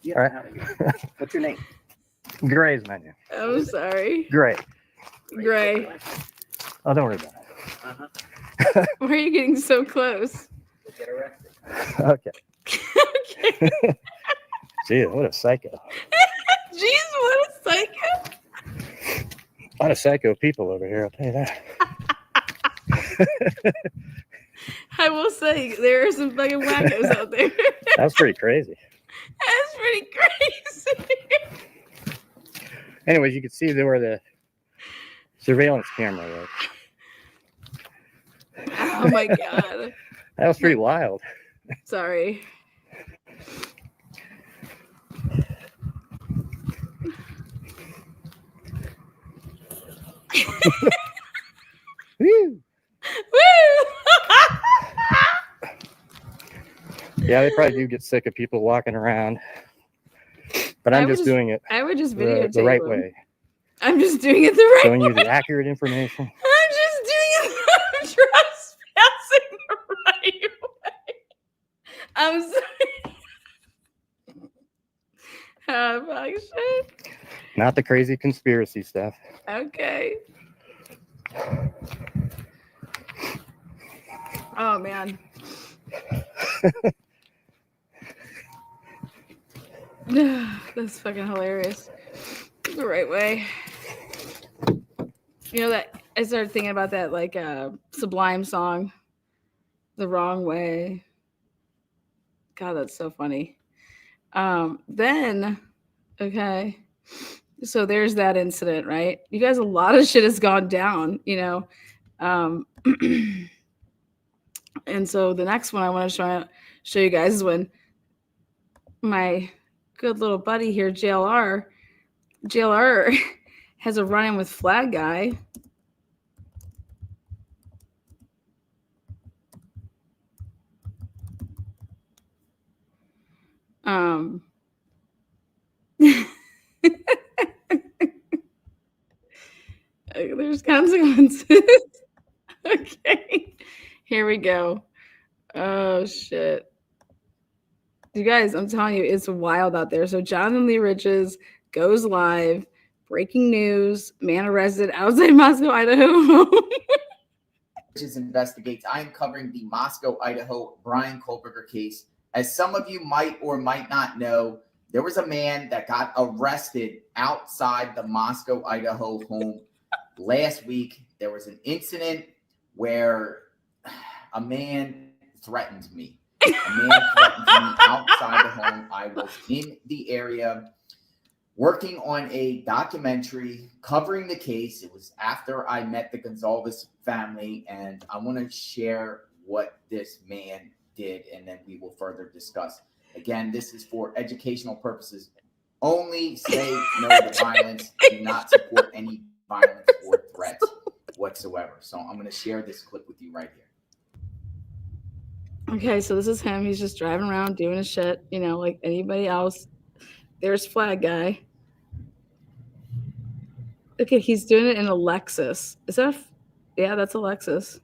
Get All right. out of here. What's your name? Gray's my name. I'm sorry. Gray. Gray. Oh, don't worry about Why are you getting so close? Get arrested. it. Okay. Gee, what a psycho. Jeez, what a psycho. A lot of psycho people over here, I'll tell you that. I will say there are some fucking wackos out there. That's pretty crazy. That's pretty crazy. Anyways, you can see there where the surveillance camera was. Oh my god. That was pretty wild. Sorry. Woo! Woo! Yeah, they probably do get sick of people walking around. But I'm just doing it I would just the videotape right them. way. I'm just doing it the right Showing way. you the accurate information. I'm just doing it the trespassing the right way. I'm sorry. Oh, fuck shit. Not the crazy conspiracy stuff. Okay. Oh man. That's fucking hilarious. The right way. You know that I started thinking about that like Sublime song, The Wrong Way. God, that's so funny. Then, okay. So there's that incident, right? You guys, a lot of shit has gone down, you know. And so the next one I want to show you guys is when my good little buddy here, JLR has a run-in with Flag Guy. There's consequences. Okay, here we go. Oh shit. You guys, I'm telling you, it's wild out there. So Jonathan Lee Riches goes live. Breaking news: man arrested outside Moscow, Idaho. Riches investigates. I am covering the Moscow, Idaho Bryan Kohberger case. As some of you might or might not know, there was a man that got arrested outside the Moscow, Idaho home last week. There was an incident where a man threatened me. A man threatened me outside the home. I was in the area working on a documentary covering the case. It was after I met the Gonzalez family, and I want to share what this man did, and then we will further discuss. Again, this is for educational purposes only. Say no to violence. Do not support any violence or threats whatsoever. So I'm going to share this clip with you right here. Okay, so this is him. He's just driving around doing his shit, you know, like anybody else. There's Flag Guy. Okay, he's doing it in a Lexus. Is that yeah, that's a Lexus.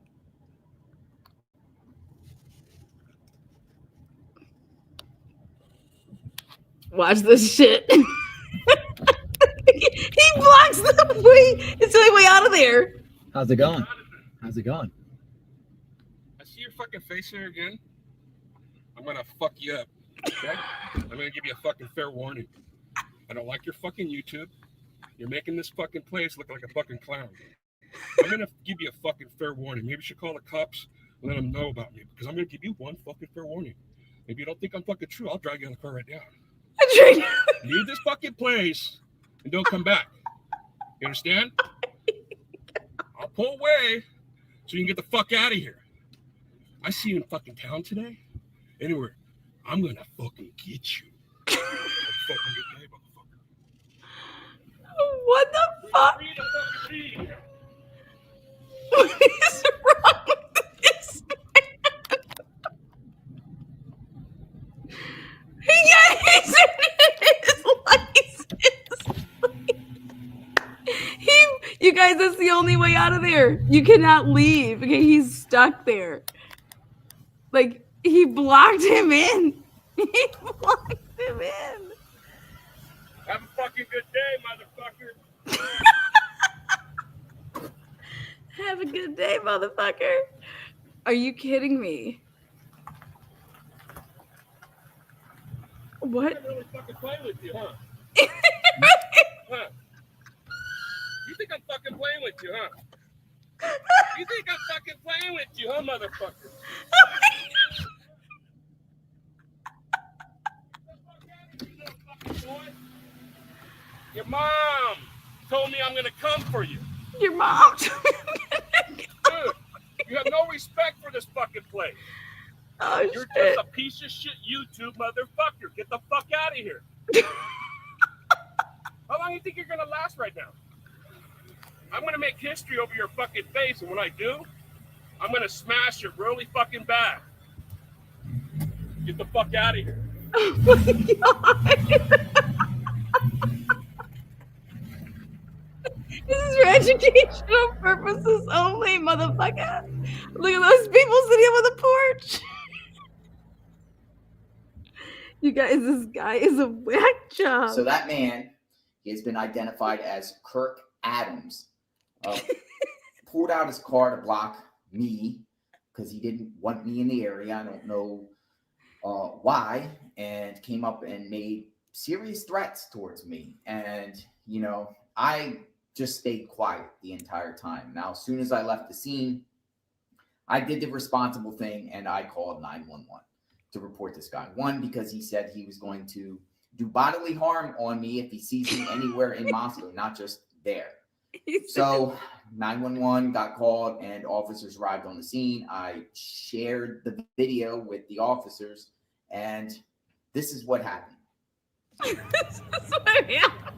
Watch this shit. He blocks the way. It's the only way out of there. How's it going? How's it going? I see your fucking face here again. I'm gonna fuck you up. Okay? I'm gonna give you a fucking fair warning. I don't like your fucking YouTube. You're making this fucking place look like a fucking clown. I'm gonna give you a fucking fair warning. Maybe you should call the cops and let them know about me, because I'm gonna give you one fucking fair warning. If you don't think I'm fucking true, I'll drag you in the car right now. Leave this fucking place and don't come back. You understand? I'll pull away so you can get the fuck out of here. I see you in fucking town today. Anywhere, I'm gonna fucking get you. Have a fucking good day, motherfucker. What the fuck? What is wrong with this man? He's his license. You guys, that's the only way out of there. You cannot leave. Okay, he's stuck there. Like, he blocked him in. He blocked him in. Have a fucking good day, motherfucker. Have a good day, motherfucker. Are you kidding me? What? I'm really fucking playing with you, huh? Huh? You think I'm fucking playing with you, huh? You think I'm fucking playing with you, huh, motherfucker? Your mom told me I'm gonna come for you. Your mom. Dude, you have no respect for this fucking place. Oh, You're shit. just a piece of shit YouTube motherfucker. Get the fuck out of here. How long do you think you're gonna last right now? I'm gonna make history over your fucking face, and when I do, I'm gonna smash it really fucking bad. Get the fuck out of here. Oh my God. This is for educational purposes only, motherfucker. Look at those people sitting on the porch. You guys, this guy is a whack job. So that man, he has been identified as Kirk Adams. Pulled out his car to block me because he didn't want me in the area. I don't know why, and came up and made serious threats towards me. And, you know, I just stayed quiet the entire time. Now, as soon as I left the scene, I did the responsible thing and I called 911 to report this guy. One, because he said he was going to do bodily harm on me if he sees me anywhere in Moscow, not just there. So 911 got called and officers arrived on the scene. I shared the video with the officers, and this is what happened. This is what happened.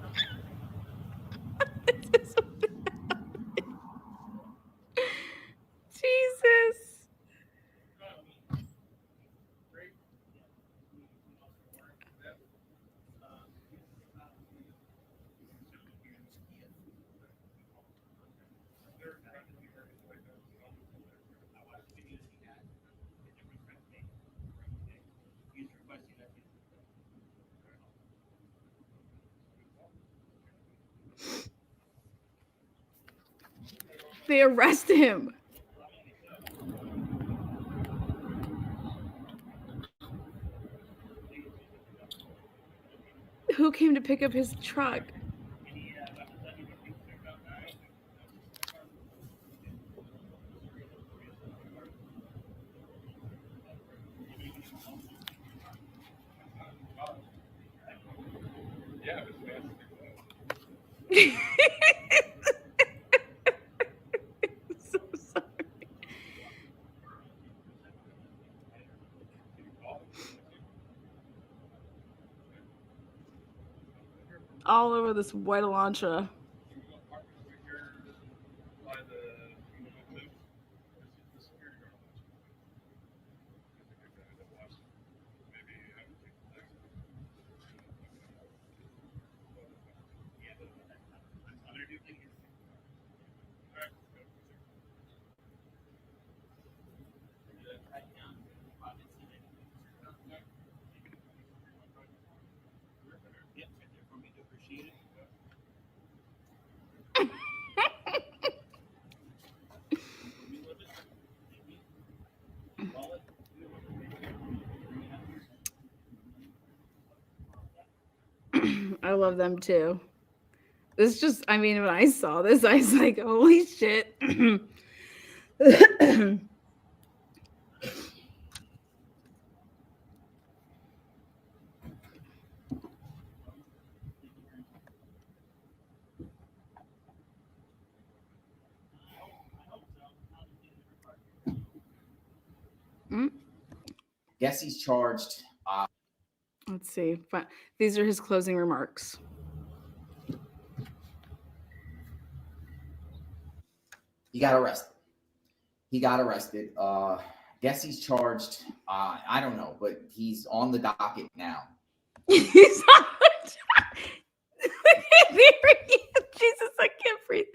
Jesus. They arrest him. Who came to pick up his truck? So sorry. All over this white Elantra. I love them too. This just, I mean, when I saw this, I was like, holy shit. Guess he's charged. Let's see. These are his closing remarks. He got arrested. Guess he's charged. I don't know, but he's on the docket now. He's on the docket. Jesus, I can't breathe.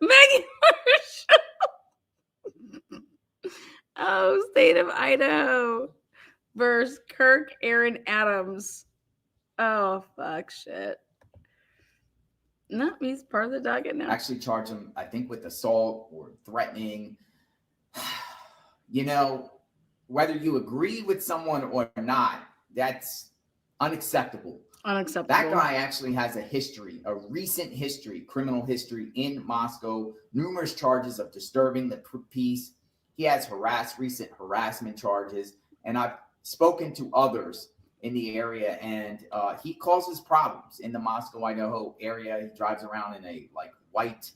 Megan Marshall. Oh, state of Idaho versus Kirk Aaron Adams. Oh, fuck shit. No, he's part of the docket now. Actually charge him, I think, with assault or threatening. You know, whether you agree with someone or not, that's unacceptable. Unacceptable. That guy actually has a history, a recent history, criminal history in Moscow, numerous charges of disturbing the peace. He has recent harassment charges, and I've spoken to others in the area, and he causes problems in the Moscow, Idaho area. He drives around in a white,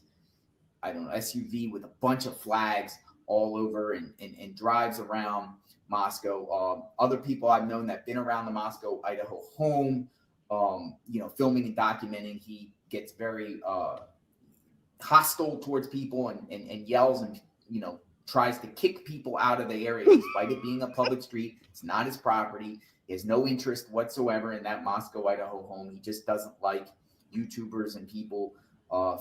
I don't know, SUV with a bunch of flags all over and drives around Moscow. Other people I've known that have been around the Moscow, Idaho home, filming and documenting, he gets very hostile towards people and yells and, tries to kick people out of the area despite it being a public street. It's not his property. He has no interest whatsoever in that Moscow, Idaho home. He just doesn't like YouTubers and people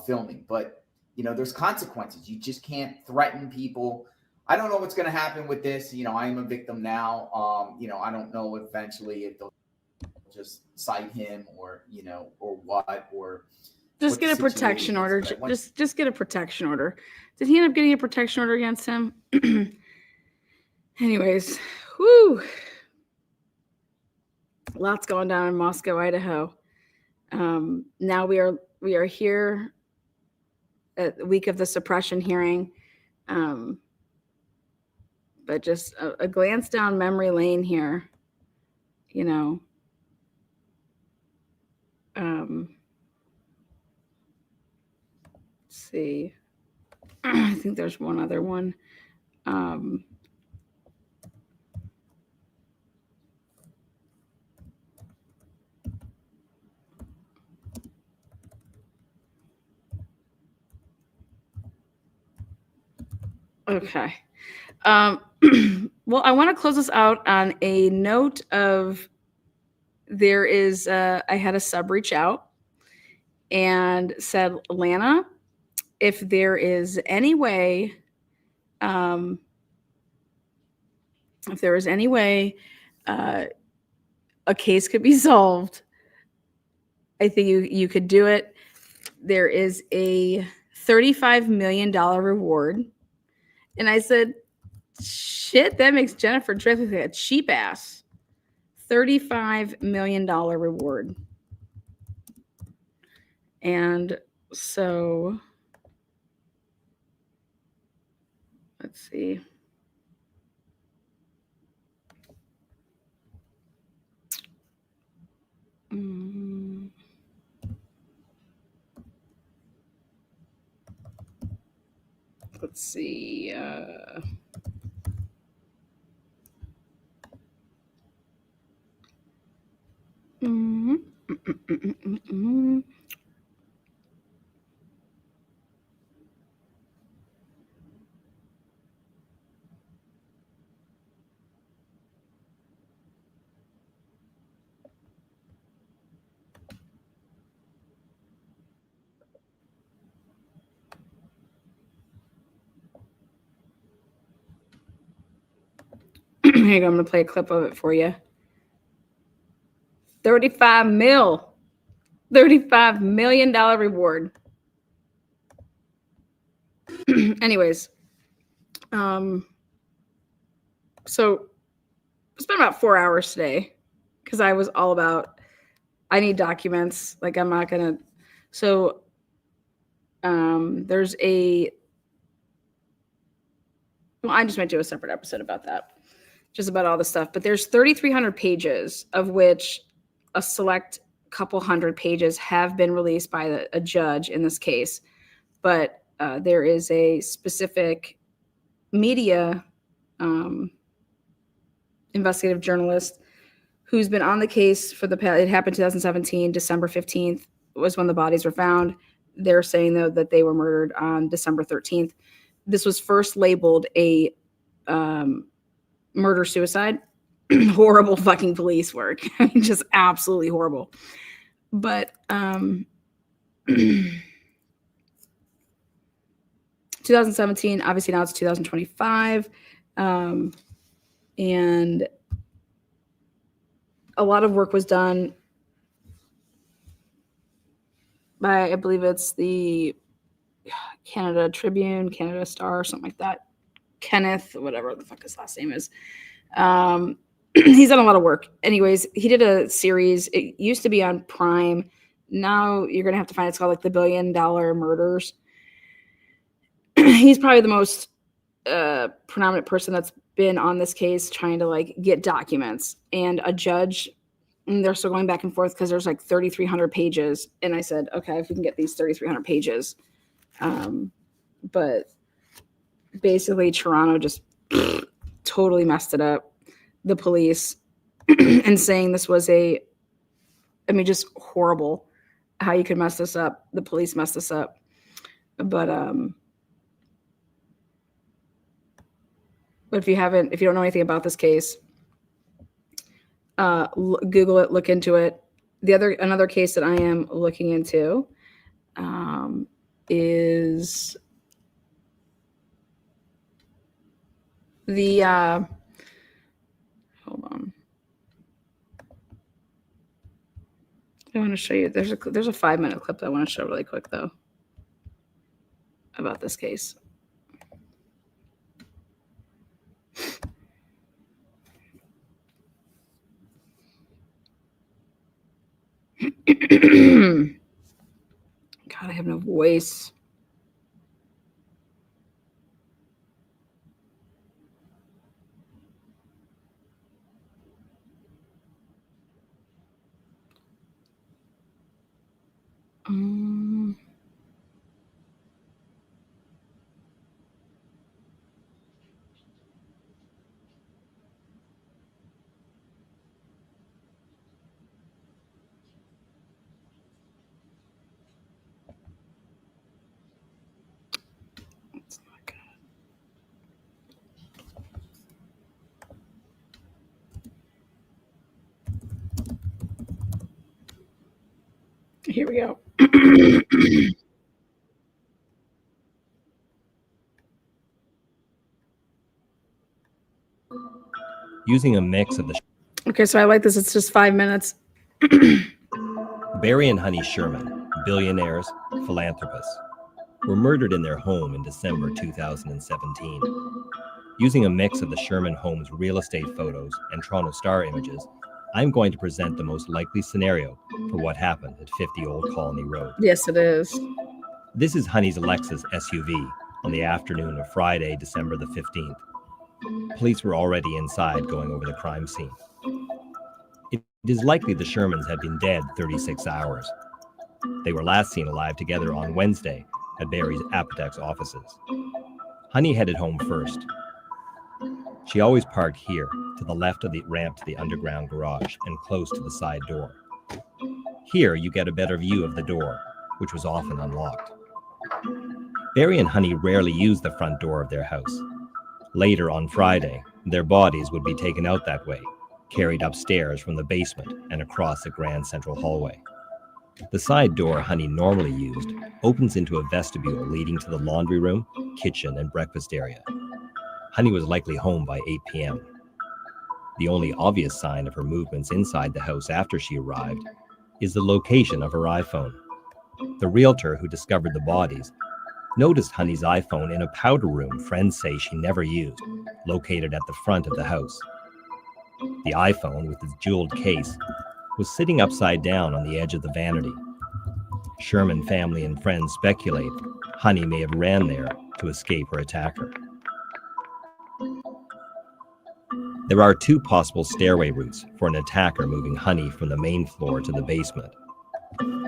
filming. But, there's consequences. You just can't threaten people. I don't know what's going to happen with this. I am a victim now. I don't know eventually if they'll just cite him or what, or just get a protection order. Just get a protection order. Did he end up getting a protection order against him? Anyways, whoo. Lots going down in Moscow, Idaho. Now we are here at the week of the suppression hearing. But just a glance down memory lane here, let's see. I think there's one other one. Okay. Well, I want to close this out on a note of there is, I had a sub reach out and said, Lana, if there is any way, a case could be solved, I think you could do it. There is a $35 million reward. And I said, shit, that makes Jennifer Drift like a cheap ass. $35 million reward. And so, let's see. Let's see. Here you go. I'm going to play a clip of it for you. 35 mil. $35 million reward. Anyways. So I spent about 4 hours today because I was all about I need documents. Like, I'm not gonna. So, there's a. Well, I just might do a separate episode about that, just about all the stuff. But there's 3,300 pages, of which a select couple hundred pages have been released by a judge in this case. But there is a specific media investigative journalist who's been on the case for the past. It happened 2017, December 15th was when the bodies were found. They're saying, though, that they were murdered on December 13th. This was first labeled a murder-suicide. Horrible fucking police work. I mean, just absolutely horrible. But 2017, obviously now it's 2025. And a lot of work was done by, I believe it's the Canada Tribune, Canada Star, something like that. Kenneth, whatever the fuck his last name is. He's done a lot of work. Anyways, he did a series. It used to be on Prime. Now you're going to have to find it's called like the $1 Billion Murders. He's probably the most predominant person that's been on this case trying to like get documents. And a judge, and they're still going back and forth because there's like 3,300 pages. And I said, okay, if we can get these 3,300 pages. But basically Toronto just totally messed it up. The police and saying this was just horrible how you could mess this up. The police messed this up. But if you don't know anything about this case, Google it, look into it. Another case that I am looking into is the hold on. I want to show you. There's a 5-minute clip that I want to show really quick though about this case. God, I have no voice. Here we go. Using a mix of the Okay, so I like this. It's just 5 minutes. Barry and Honey Sherman, billionaires, philanthropists, were murdered in their home in December 2017. Using a mix of the Sherman home's real estate photos and Toronto Star images, I'm going to present the most likely scenario for what happened at 50 Old Colony Road. Yes, it is. This is Honey's Lexus SUV on the afternoon of Friday, December the 15th. Police were already inside going over the crime scene. It is likely the Shermans had been dead 36 hours. They were last seen alive together on Wednesday at Barry's Apotex offices. Honey headed home first. She always parked here, to the left of the ramp to the underground garage and close to the side door. Here you get a better view of the door, which was often unlocked. Barry and Honey rarely used the front door of their house. Later on Friday, their bodies would be taken out that way, carried upstairs from the basement and across the grand central hallway. The side door Honey normally used opens into a vestibule leading to the laundry room, kitchen, and breakfast area. Honey was likely home by 8 p.m. The only obvious sign of her movements inside the house after she arrived is the location of her iPhone. The realtor who discovered the bodies noticed Honey's iPhone in a powder room friends say she never used, located at the front of the house. The iPhone, with its jeweled case, was sitting upside down on the edge of the vanity. Sherman family and friends speculate Honey may have ran there to escape her attacker. There are two possible stairway routes for an attacker moving Honey from the main floor to the basement.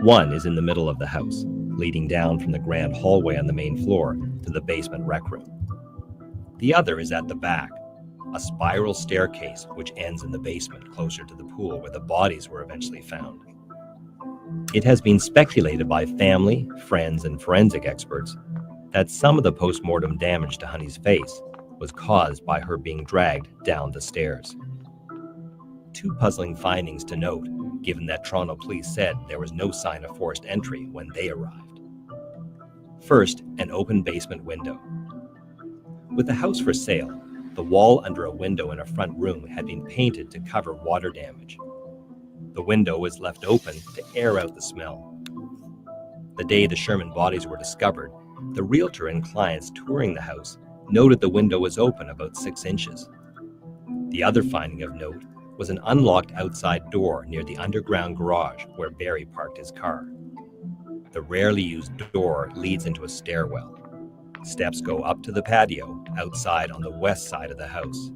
One is in the middle of the house, leading down from the grand hallway on the main floor to the basement rec room. The other is at the back, a spiral staircase which ends in the basement closer to the pool where the bodies were eventually found. It has been speculated by family, friends, and forensic experts that some of the post-mortem damage to Honey's face was caused by her being dragged down the stairs. Two puzzling findings to note, given that Toronto police said there was no sign of forced entry when they arrived. First, an open basement window. With the house for sale, the wall under a window in a front room had been painted to cover water damage. The window was left open to air out the smell. The day the Sherman bodies were discovered, the realtor and clients touring the house noted the window was open about 6 inches. The other finding of note was an unlocked outside door near the underground garage where Barry parked his car. The rarely used door leads into a stairwell. Steps go up to the patio outside on the west side of the house.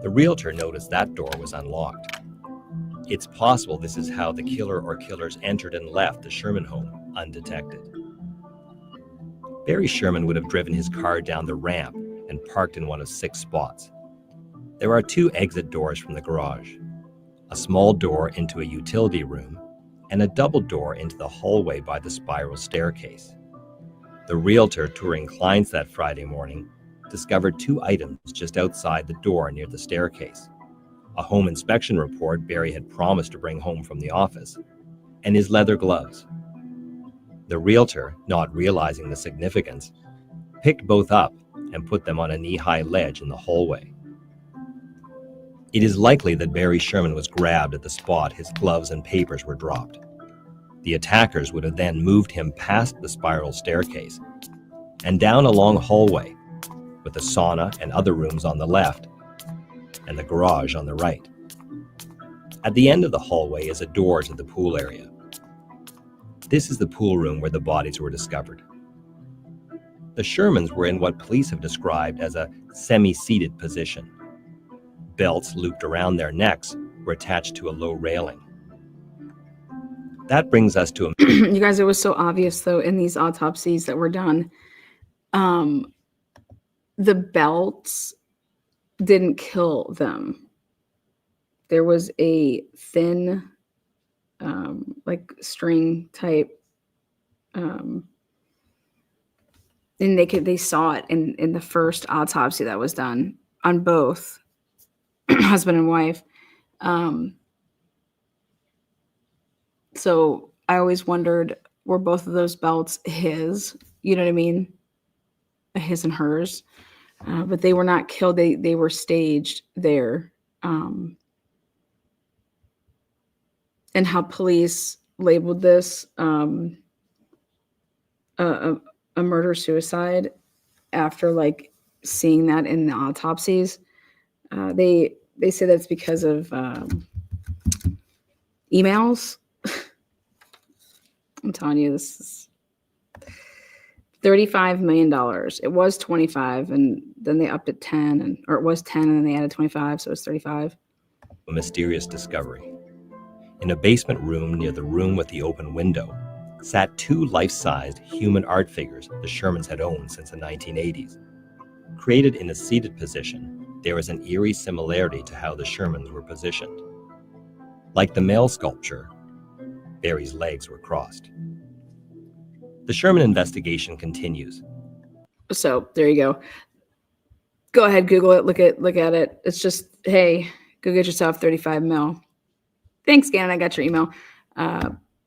The realtor noticed that door was unlocked. It's possible this is how the killer or killers entered and left the Sherman home undetected. Barry Sherman would have driven his car down the ramp and parked in one of 6 spots. There are 2 exit doors from the garage, a small door into a utility room, and a double door into the hallway by the spiral staircase. The realtor touring clients that Friday morning discovered 2 items just outside the door near the staircase: a home inspection report Barry had promised to bring home from the office, and his leather gloves. The realtor, not realizing the significance, picked both up and put them on a knee-high ledge in the hallway. It is likely that Barry Sherman was grabbed at the spot his gloves and papers were dropped. The attackers would have then moved him past the spiral staircase and down a long hallway with the sauna and other rooms on the left and the garage on the right. At the end of the hallway is a door to the pool area. This is the pool room where the bodies were discovered. The Shermans were in what police have described as a semi-seated position. Belts looped around their necks were attached to a low railing. That brings us to a... You guys, it was so obvious, though, in these autopsies that were done. The belts didn't kill them. There was a thin, like string type, and they saw it in the first autopsy that was done on both husband and wife. So I always wondered, were both of those belts his? You know what I mean? His and hers. But they were not killed. They were staged there. And how police labeled this a murder-suicide after like seeing that in the autopsies. They say that's because of emails. I'm telling you, this is $35 million. It was 25, and then they upped it 10, or it was 10, and then they added 25, so it's 35. A mysterious discovery. In a basement room near the room with the open window sat 2 life-sized human art figures the Shermans had owned since the 1980s. Created in a seated position, there is an eerie similarity to how the Shermans were positioned. Like the male sculpture, Barry's legs were crossed. The Sherman investigation continues. So there you go. Go ahead, Google it. Look at it. It's just, hey, go get yourself 35 mil. Thanks, Gannon. I got your email.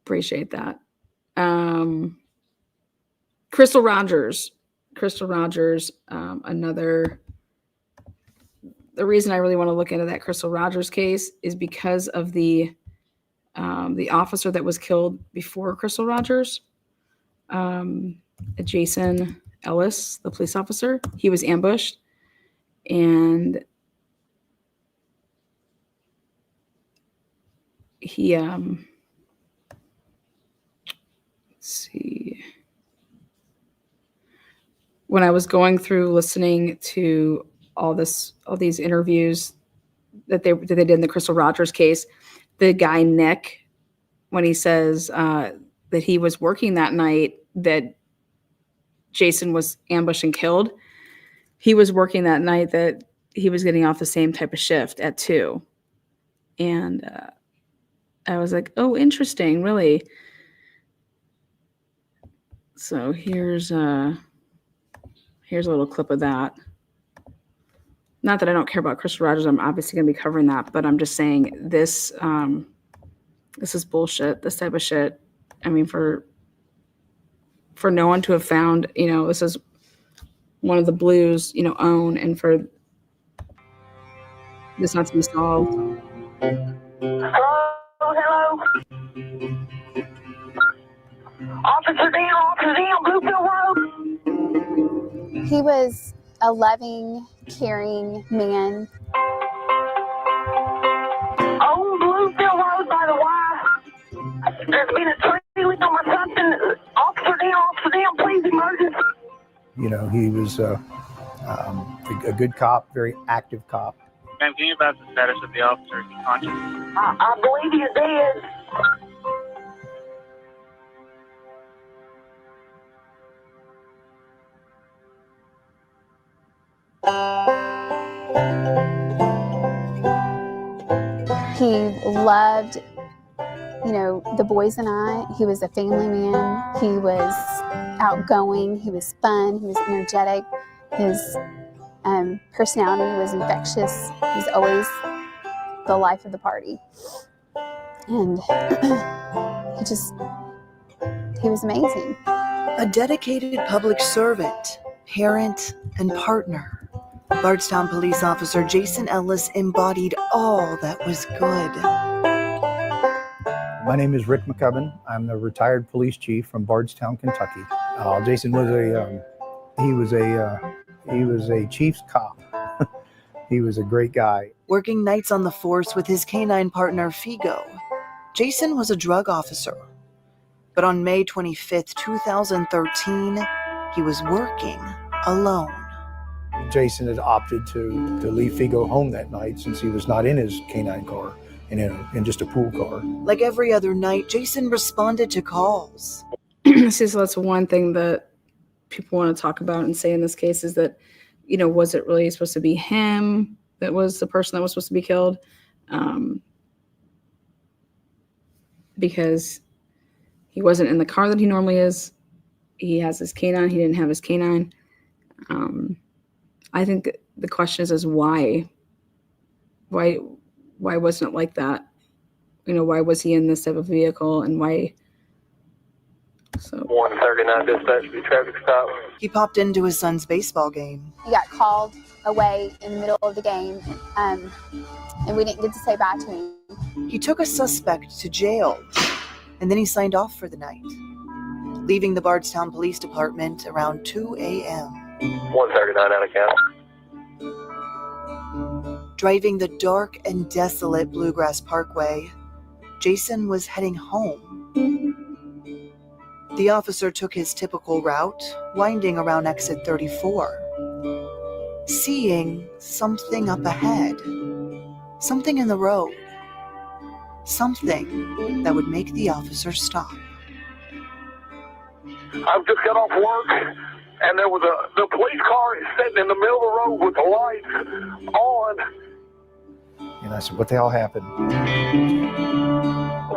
Appreciate that. Crystal Rogers, another. The reason I really want to look into that Crystal Rogers case is because of the officer that was killed before Crystal Rogers, Jason Ellis, the police officer. He was ambushed, and he let's see. When I was going through listening to all these interviews that they did in the Crystal Rogers case, the guy Nick, when he says that he was working that night that Jason was ambushed and killed, he was working that night that he was getting off the same type of shift at 2. And I was like, oh, interesting, really. So here's a little clip of that. Not that I don't care about Crystal Rogers. I'm obviously going to be covering that, but I'm just saying this is bullshit, this type of shit. I mean, for no one to have found, this is one of the Blues, own, and for this not to be solved. Hello. Officer down, Bluefield Road. He was a loving, caring man. On Bluefield Road, by the way. There's been a tree limb or something. Officer down, please, emergency. He was a good cop, very active cop. Ma'am, can you advise the status of the officer? Is he conscious? I believe he is dead. He loved, the boys and I. He was a family man. He was outgoing. He was fun. He was energetic. His personality was infectious. He was always the life of the party. And he was amazing. A dedicated public servant, parent, and partner. Bardstown police officer Jason Ellis embodied all that was good. My name is Rick McCubbin. I'm the retired police chief from Bardstown, Kentucky. Jason was a Chiefs cop. He was a great guy. Working nights on the force with his canine partner Figo, Jason was a drug officer. But on May 25th, 2013, he was working alone. Jason had opted to leave Figo home that night since he was not in his canine car, in just a pool car. Like every other night, Jason responded to calls. So that's one thing that people want to talk about and say in this case is that, was it really supposed to be him that was the person that was supposed to be killed? Because he wasn't in the car that he normally is. He has his canine. He didn't have his canine. I think the question is why? Why wasn't it like that? Why was he in this type of vehicle and why? So 139 dispatch, traffic stop. He popped into his son's baseball game. He got called away in the middle of the game, and we didn't get to say bye to him. He took a suspect to jail, and then he signed off for the night, leaving the Bardstown Police Department around 2 a.m. 139 out of count. Driving the dark and desolate Bluegrass Parkway, Jason was heading home. The officer took his typical route, winding around exit 34, seeing something up ahead, something in the road, something that would make the officer stop. I've just got off work, and there was the police car is sitting in the middle of the road with the lights on. And I said, what the hell happened? We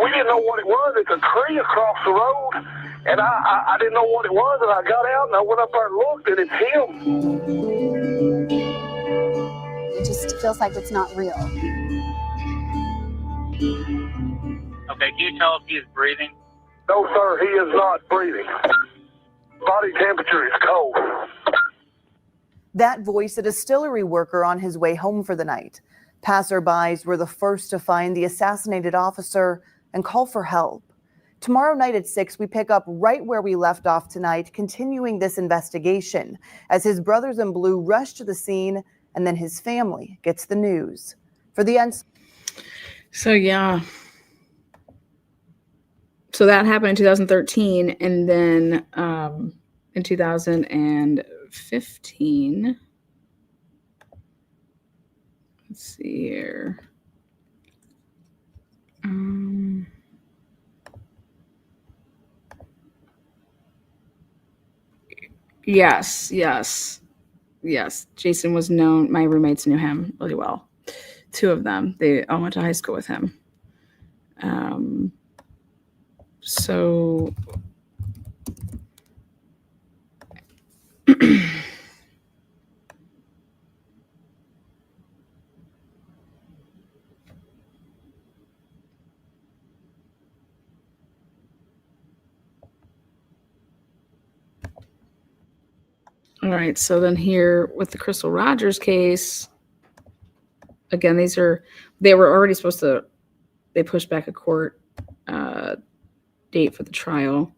didn't know what it was. It's a tree across the road, and I didn't know what it was, and I got out, and I went up there and looked, and it's him. It just feels like it's not real. Okay, can you tell if he is breathing? No, sir, he is not breathing. Body temperature is cold. That voice, a distillery worker on his way home for the night. Passerbys were the first to find the assassinated officer and call for help. Tomorrow night at 6, we pick up right where we left off tonight, continuing this investigation as his brothers in blue rush to the scene and then his family gets the news. For the end. So yeah, So that happened in 2013, and then in 2015, let's see here. Yes. Jason was known. My roommates knew him really well. 2 of them. They all went to high school with him. So all right, so then here with the Crystal Rogers case, again, they were already supposed to, they pushed back a court date for the trial,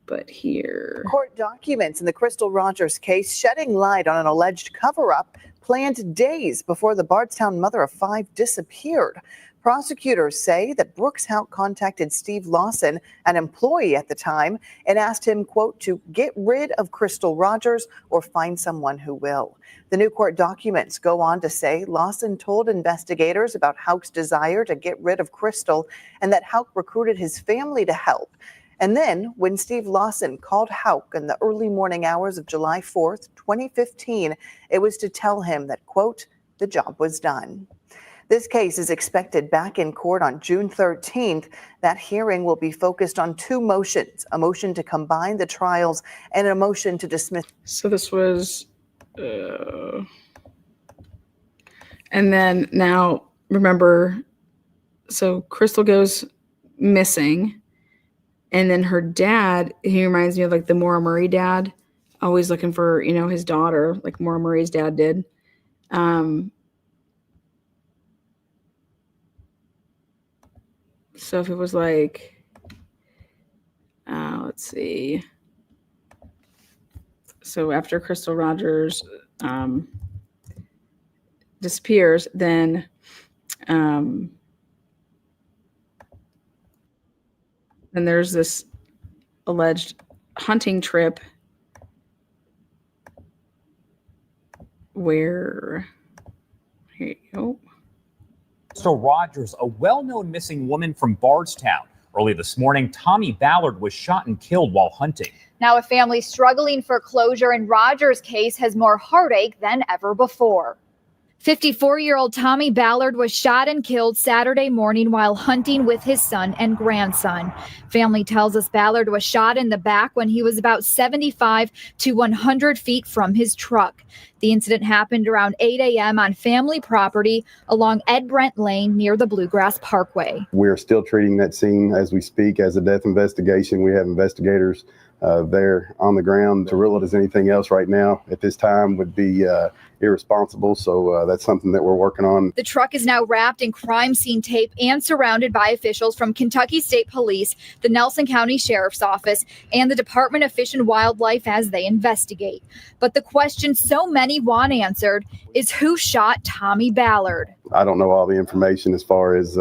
but here. Court documents in the Crystal Rogers case shedding light on an alleged cover-up planned days before the Bardstown mother of 5 disappeared. Prosecutors say that Brooks Houck contacted Steve Lawson, an employee at the time, and asked him, quote, to get rid of Crystal Rogers or find someone who will. The new court documents go on to say Lawson told investigators about Houck's desire to get rid of Crystal and that Houck recruited his family to help. And then when Steve Lawson called Houck in the early morning hours of July 4th, 2015, it was to tell him that, quote, the job was done. This case is expected back in court on June 13th. That hearing will be focused on 2 motions, a motion to combine the trials and a motion to dismiss. So this was, and then now remember, so Crystal goes missing, and then her dad, he reminds me of like the Maura Murray dad, always looking for, his daughter, like Maura Murray's dad did. So if it was like, let's see. So after Crystal Rogers disappears, then there's this alleged hunting trip where, here you go. Crystal Rogers, a well-known missing woman from Bardstown. Early this morning, Tommy Ballard was shot and killed while hunting. Now a family struggling for closure in Rogers' case has more heartache than ever before. 54-year-old Tommy Ballard was shot and killed Saturday morning while hunting with his son and grandson. Family tells us Ballard was shot in the back when he was about 75 to 100 feet from his truck. The incident happened around 8 a.m. on family property along Ed Brent Lane near the Bluegrass Parkway. We're still treating that scene as we speak as a death investigation. We have investigators there on the ground. To rule it as anything else right now at this time would be irresponsible. So that's something that we're working on. The truck is now wrapped in crime scene tape and surrounded by officials from Kentucky State Police, the Nelson County Sheriff's Office, and the Department of Fish and Wildlife as they investigate. But the question so many want answered is who shot Tommy Ballard? I don't know all the information as far as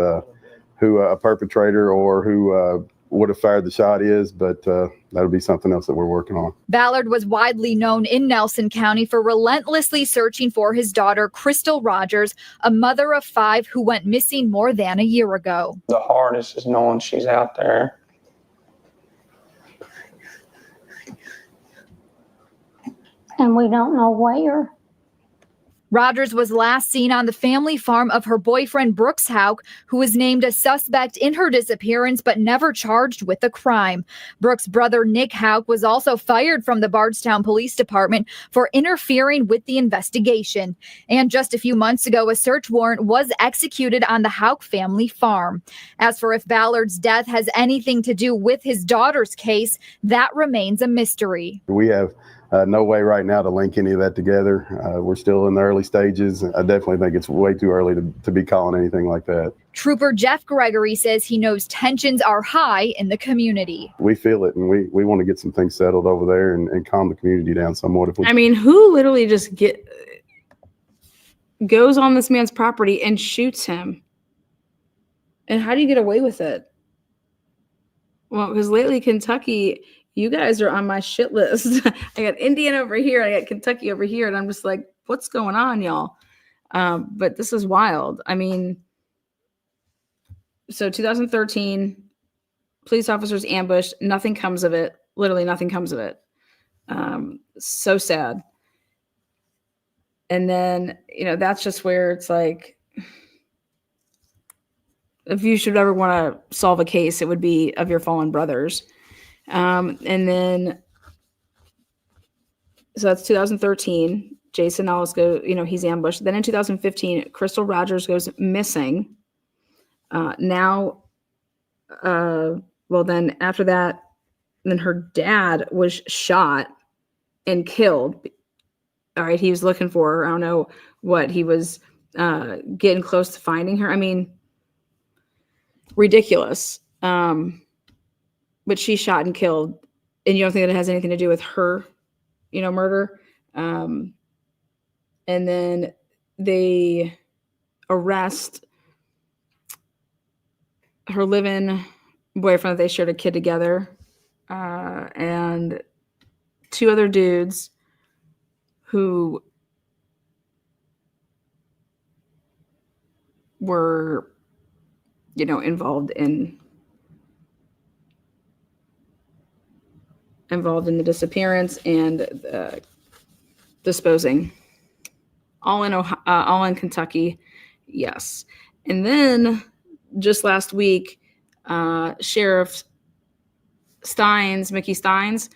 who a perpetrator or who would have fired the shot is, but that'll be something else that we're working on. Ballard was widely known in Nelson County for relentlessly searching for his daughter, Crystal Rogers, a mother of 5 who went missing more than a year ago. The hardest is knowing she's out there. And we don't know where. Rogers was last seen on the family farm of her boyfriend, Brooks Houck, who was named a suspect in her disappearance but never charged with the crime. Brooks' brother, Nick Houck, was also fired from the Bardstown Police Department for interfering with the investigation. And just a few months ago, a search warrant was executed on the Houck family farm. As for if Ballard's death has anything to do with his daughter's case, that remains a mystery. We have no way right now to link any of that together. We're still in the early stages. I definitely think it's way too early to be calling anything like that. Trooper Jeff Gregory says he knows tensions are high in the community. We feel it, and we want to get some things settled over there and calm the community down somewhat. I mean, who literally just goes on this man's property and shoots him? And how do you get away with it? Well, because lately Kentucky, you guys are on my shit list. I got Indiana over here, I got Kentucky over here, and I'm just like, what's going on, y'all? But this is wild. I mean, so 2013, police officers ambushed. Nothing comes of it. Literally nothing comes of it. So sad. And then, that's just where it's like, if you should ever want to solve a case, it would be of your fallen brothers. And then, so that's 2013. Jason Ellis he's ambushed. Then in 2015, Crystal Rogers goes missing. Then after that, then her dad was shot and killed. All right, he was looking for her. I don't know what he was getting close to finding her. I mean, ridiculous. But she's shot and killed, and you don't think that it has anything to do with her, murder. And then they arrest her live-in boyfriend that they shared a kid together, and two other dudes who were, involved in the disappearance and disposing. All in Kentucky, yes. And then just last week, Sheriff Mickey Steins,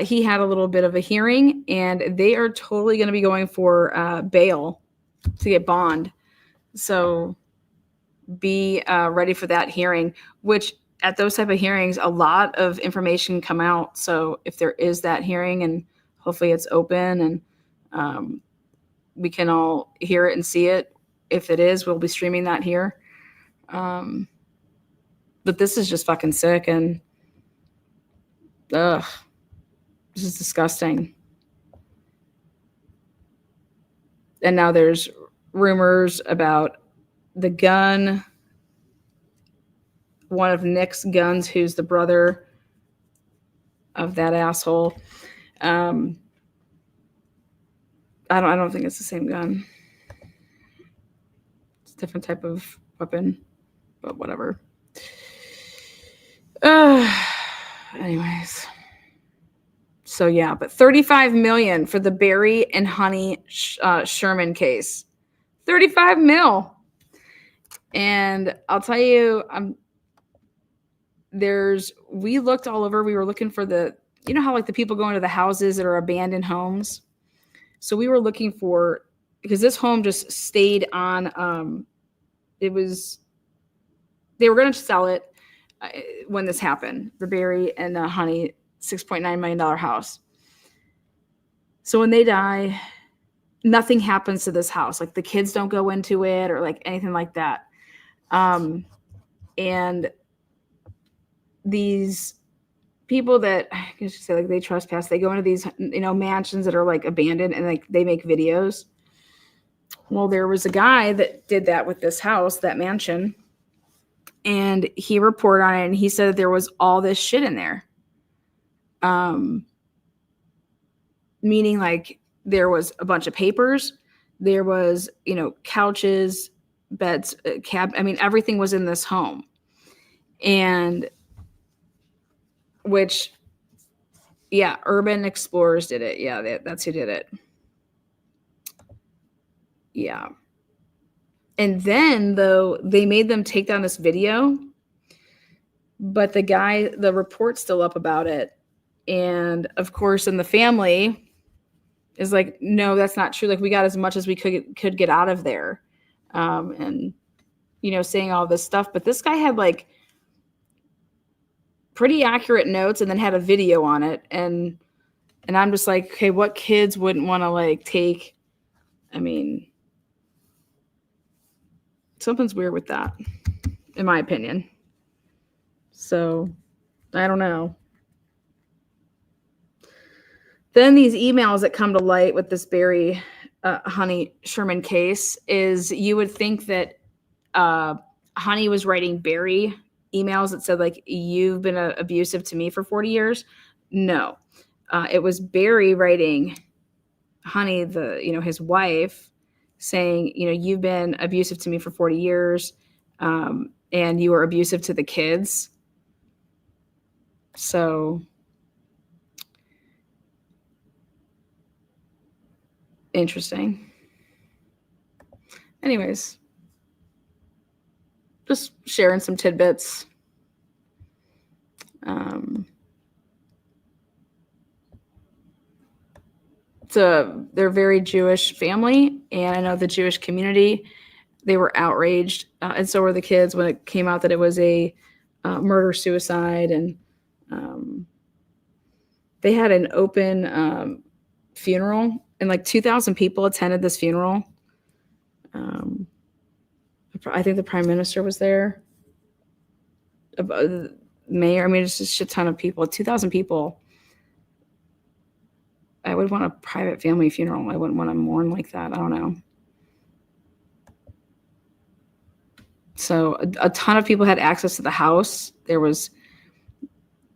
he had a little bit of a hearing, and they are totally going to be going for bail to get bond. So be ready for that hearing, which at those type of hearings, a lot of information come out. So if there is that hearing, and hopefully it's open and we can all hear it and see it. If it is, we'll be streaming that here. But this is just fucking sick, and this is disgusting. And now there's rumors about the gun, one of Nick's guns, who's the brother of that asshole. I don't think it's the same gun. It's a different type of weapon, but whatever. Anyways. So yeah, but $35 million for the Barry and Honey Sherman case. $35 million. And I'll tell you, we looked all over. We were looking for how like the people go into the houses that are abandoned homes. So we were looking for, because this home just stayed on, they were going to sell it when this happened, the Barry and the Honey $6.9 million house. So when they die, nothing happens to this house. Like the kids don't go into it or like anything like that. And these people that I guess you say like they trespass, they go into these, mansions that are like abandoned, and like they make videos. Well, there was a guy that did that with this house, that mansion, and he reported on it, and he said that there was all this shit in there. Meaning like there was a bunch of papers, there was, couches, beds, everything was in this home. And which, yeah, Urban Explorers did it. Yeah, that's who did it. Yeah. And then, though, they made them take down this video, but the report's still up about it. And, of course, in the family is like, no, that's not true. Like, we got as much as we could get out of there. And, saying all this stuff. But this guy had, like, pretty accurate notes and then had a video on it. And I'm just like, okay, what kids wouldn't want to, like, take? I mean, something's weird with that, in my opinion. So, I don't know. Then these emails that come to light with this Barry Honey Sherman case is you would think that Honey was writing Barry emails that said like, you've been abusive to me for 40 years. No, it was Barry writing Honey, his wife, saying, you've been abusive to me for 40 years. And you were abusive to the kids. So interesting. Anyways, just sharing some tidbits. They're a very Jewish family, and I know the Jewish community, they were outraged, and so were the kids when it came out that it was a murder-suicide, and they had an open funeral, and like 2,000 people attended this funeral. I think the prime minister was there. The mayor, I mean, it's just a shit ton of people. 2,000 people. I would want a private family funeral. I wouldn't want to mourn like that. I don't know. So a ton of people had access to the house. There was,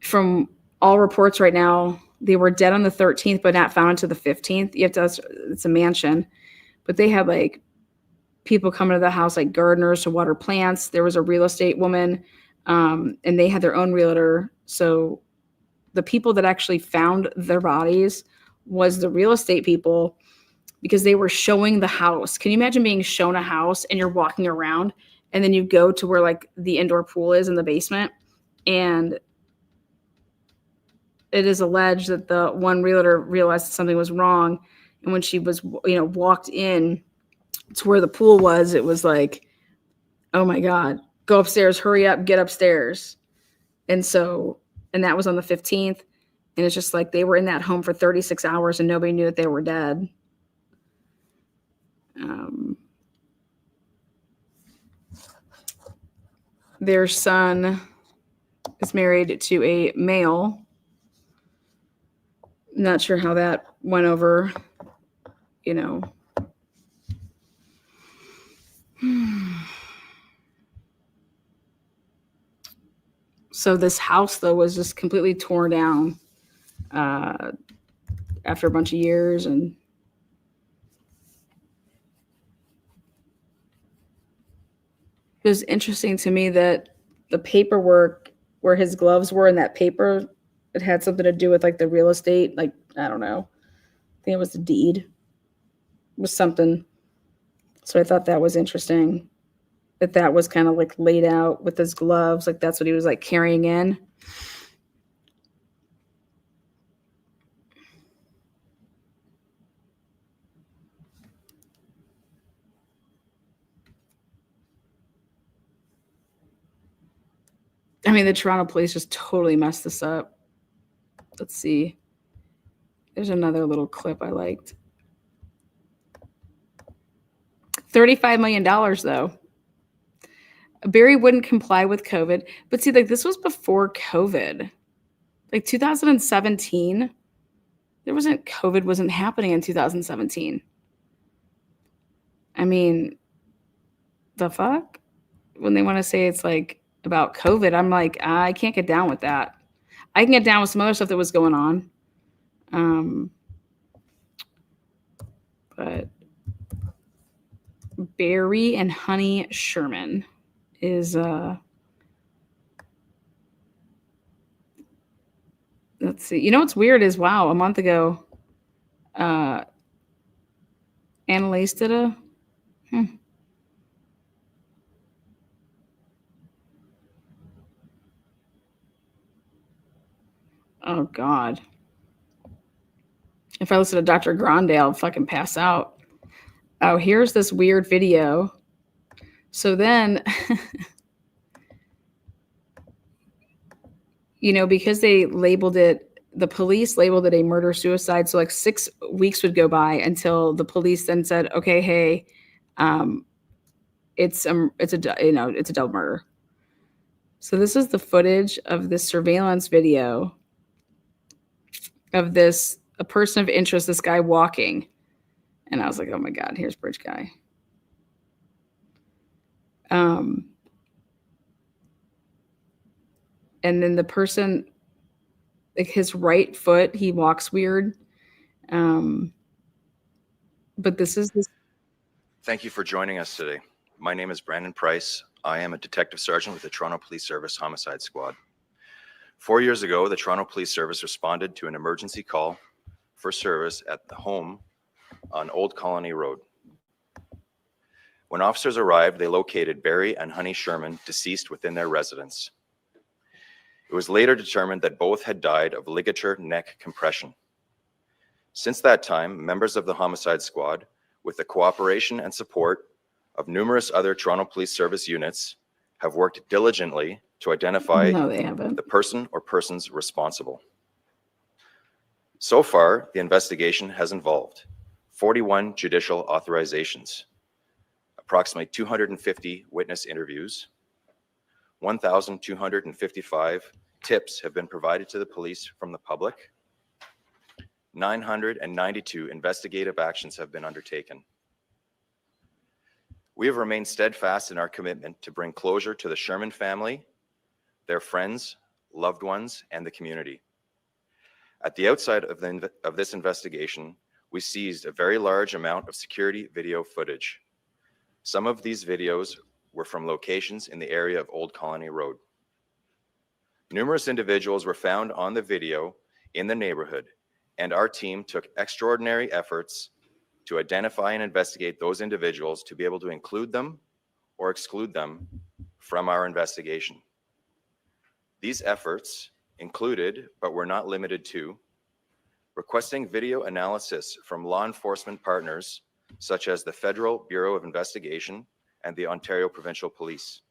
from all reports right now, they were dead on the 13th, but not found until the 15th. It's a mansion, but they had like people coming to the house, like gardeners to water plants. There was a real estate woman, and they had their own realtor. So the people that actually found their bodies was the real estate people, because they were showing the house. Can you imagine being shown a house and you're walking around, and then you go to where like the indoor pool is in the basement, and it is alleged that the one realtor realized that something was wrong, and when she was walked in to where the pool was, it was like, oh my God, go upstairs, hurry up, get upstairs. And that was on the 15th. And it's just like they were in that home for 36 hours and nobody knew that they were dead. Their son is married to a male. Not sure how that went over, So this house, though, was just completely torn down after a bunch of years. And it was interesting to me that the paperwork where his gloves were in that paper, it had something to do with like the real estate. Like, I don't know. I think it was the deed. It was something. So I thought that was interesting. That was kind of like laid out with his gloves. Like that's what he was like carrying in. I mean, the Toronto police just totally messed this up. Let's see. There's another little clip I liked. $35 million, though. Barry wouldn't comply with COVID. But see, like, this was before COVID. Like 2017, COVID wasn't happening in 2017. I mean, the fuck? When they want to say it's like about COVID, I'm like, I can't get down with that. I can get down with some other stuff that was going on. But Barry and Honey Sherman is let's see. What's weird is, wow, a month ago, Annalise did a oh God. If I listen to Dr. Grande, I'll fucking pass out. Oh, here's this weird video. So then, because they labeled it, the police labeled it a murder-suicide. So like 6 weeks would go by until the police then said, okay, hey, it's a double murder. So this is the footage of this surveillance video of a person of interest, this guy walking. And I was like, oh my God, here's Bridge Guy. and then the person, like his right foot, he walks weird. But this is this. Thank you for joining us today. My name is Brandon Price. I am a detective sergeant with the Toronto Police Service Homicide Squad. 4 years ago, the Toronto Police Service responded to an emergency call for service at the home on Old Colony Road. When officers arrived, they located Barry and Honey Sherman deceased within their residence. It was later determined that both had died of ligature neck compression. Since that time, members of the Homicide Squad, with the cooperation and support of numerous other Toronto Police Service units, have worked diligently to identify the person or persons responsible. So far, the investigation has involved 41 judicial authorizations, approximately 250 witness interviews, 1,255 tips have been provided to the police from the public, 992 investigative actions have been undertaken. We have remained steadfast in our commitment to bring closure to the Sherman family, their friends, loved ones, and the community. At the outset of this investigation, we seized a very large amount of security video footage. Some of these videos were from locations in the area of Old Colony Road. Numerous individuals were found on the video in the neighborhood, and our team took extraordinary efforts to identify and investigate those individuals to be able to include them or exclude them from our investigation. These efforts included, but were not limited to, requesting video analysis from law enforcement partners such as the Federal Bureau of Investigation and the Ontario Provincial Police.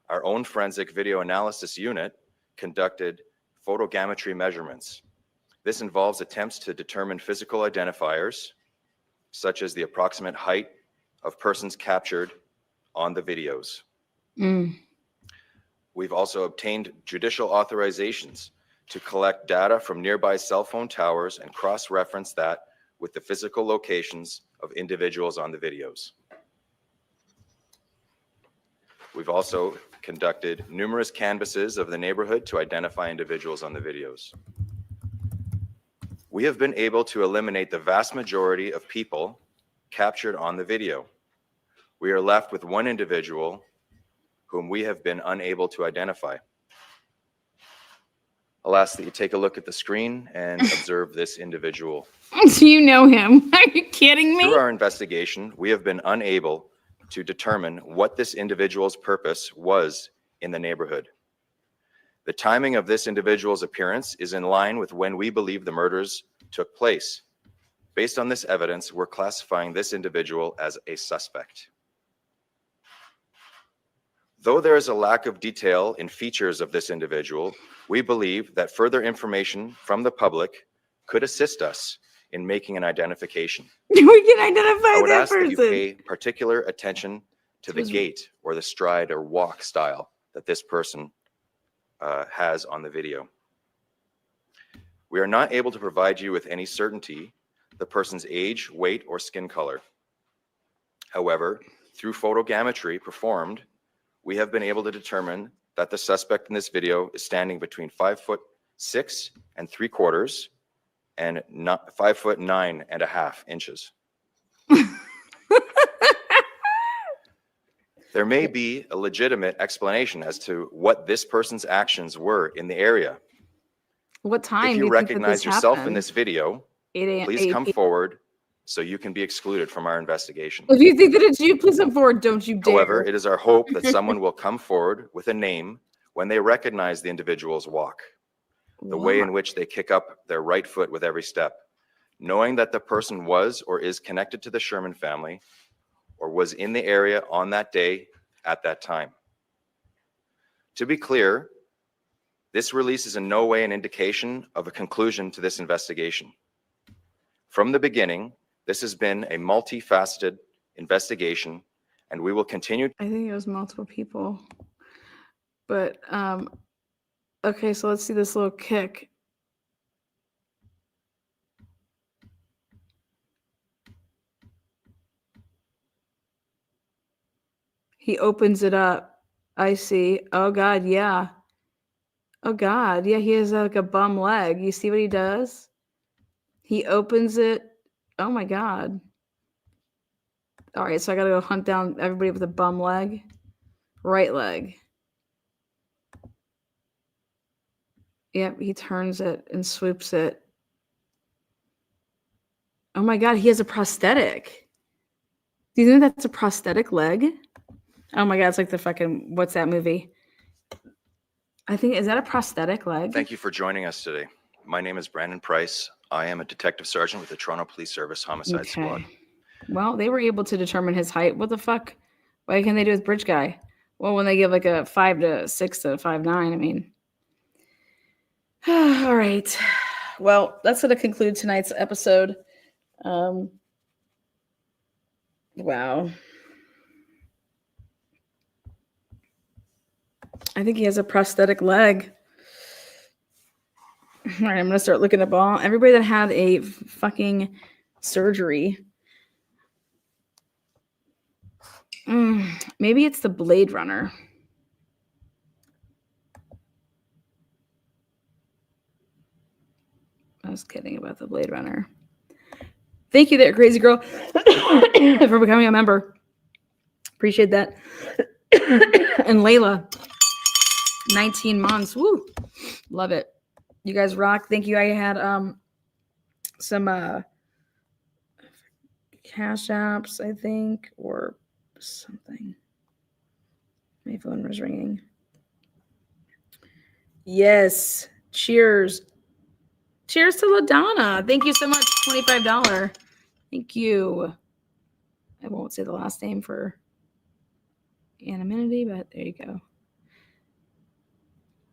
Our own forensic video analysis unit conducted photogrammetry measurements. This involves attempts to determine physical identifiers, such as the approximate height of persons captured on the videos. We've also obtained judicial authorizations to collect data from nearby cell phone towers and cross-reference that with the physical locations of individuals on the videos. We've also conducted numerous canvasses of the neighborhood to identify individuals on the videos. We have been able to eliminate the vast majority of people captured on the video. We are left with one individual whom we have been unable to identify. I'll ask that you take a look at the screen and observe this individual. Do you know him? Are you kidding me? Through our investigation, we have been unable to determine what this individual's purpose was in the neighborhood. The timing of this individual's appearance is in line with when we believe the murders took place. Based on this evidence, we're classifying this individual as a suspect. Though there is a lack of detail in features of this individual, we believe that further information from the public could assist us in making an identification. We can identify I would that ask person. that you pay particular attention to the gait or the stride or walk style that this person has on the video. We are not able to provide you with any certainty the person's age, weight, or skin color. However, through photogrammetry performed, we have been able to determine that the suspect in this video is standing between 5'6" and 3/4 and 5'9.5" There may be a legitimate explanation as to what this person's actions were in the area. What time If do you you think that recognize this yourself in happened? this video, 8 a.m. please come 8 forward so you can be excluded from our investigation. If you think that it's you, please come forward. Don't you dare. However, it is our hope that someone will come forward with a name when they recognize the individual's walk, the way in which they kick up their right foot with every step, knowing that the person was or is connected to the Sherman family or was in the area on that day at that time. To be clear, this release is in no way an indication of a conclusion to this investigation. From the beginning, this has been a multifaceted investigation, and we will continue. I think it was multiple people. But, okay, so let's see this little kick. He opens it up. I see. Oh, God, yeah. Oh God, yeah, he has like a bum leg. You see what he does? He opens it. Oh my God. All right, so I gotta go hunt down everybody with a bum leg. Right leg. Yep, he turns it and swoops it. Oh my God, he has a prosthetic. Do you think that's a prosthetic leg? Oh my God, it's like the fucking, what's that movie? I think, is that a prosthetic leg? Thank you for joining us today. My name is Brandon Price. I am a detective sergeant with the Toronto Police Service Homicide Squad. Well, they were able to determine his height. What the fuck? Why can't they do with Bridge Guy? Well, when they give like a 5 to 6 to 5'9", I mean. All right. Well, that's going to conclude tonight's episode. Wow. I think he has a prosthetic leg. All right, I'm going to start looking up all everybody that had a fucking surgery. Maybe it's the Blade Runner. I was kidding about the Blade Runner. Thank you there, crazy girl, for becoming a member. Appreciate that. And Layla, 19 months. Woo. Love it. You guys rock. Thank you. I had some Cash Apps, I think, or something. My phone was ringing. Yes. Cheers. Cheers to LaDonna. Thank you so much. $25. Thank you. I won't say the last name for anonymity, but there you go.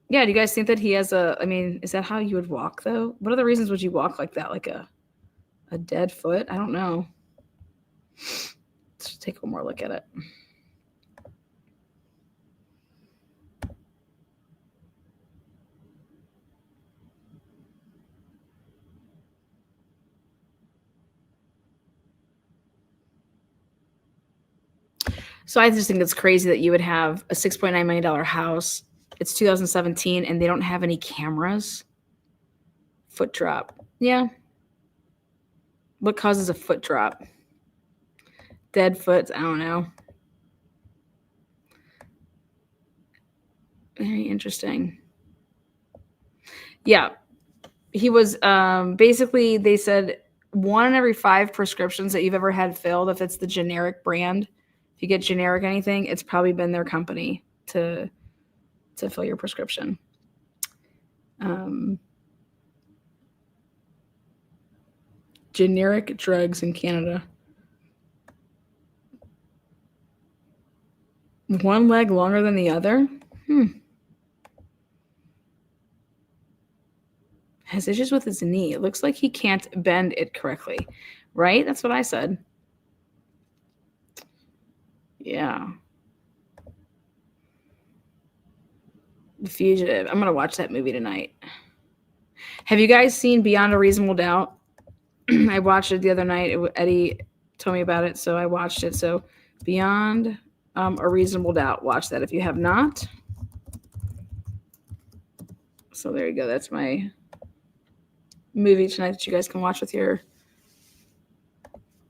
Yeah, do you guys think that he has a, I mean, is that how you would walk though? What other reasons would you walk like that? Like a dead foot? I don't know. Let's take one more look at it. So I just think it's crazy that you would have a $6.9 million house. It's 2017 and they don't have any cameras. Foot drop. Yeah. What causes a foot drop? Dead foot. I don't know. Very interesting. Yeah. He was basically, they said 1 in every 5 prescriptions that you've ever had filled, if it's the generic brand, if you get generic anything, it's probably been their company to fill your prescription. Generic drugs in Canada. 1 leg longer than the other? Has issues with his knee. It looks like he can't bend it correctly. Right? That's what I said. Yeah. The Fugitive. I'm going to watch that movie tonight. Have you guys seen Beyond a Reasonable Doubt? I watched it the other night. Eddie told me about it, so I watched it. So Beyond a Reasonable Doubt. Watch that if you have not. So there you go. That's my movie tonight that you guys can watch with your,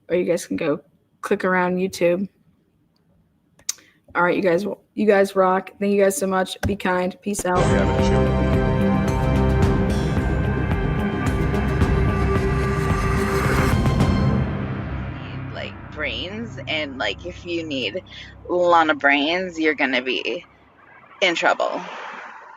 or you guys can go click around YouTube. All right, you guys rock. Thank you guys so much. Be kind. Peace out. Like brains, and like if you need a lot of brains, you're gonna be in trouble.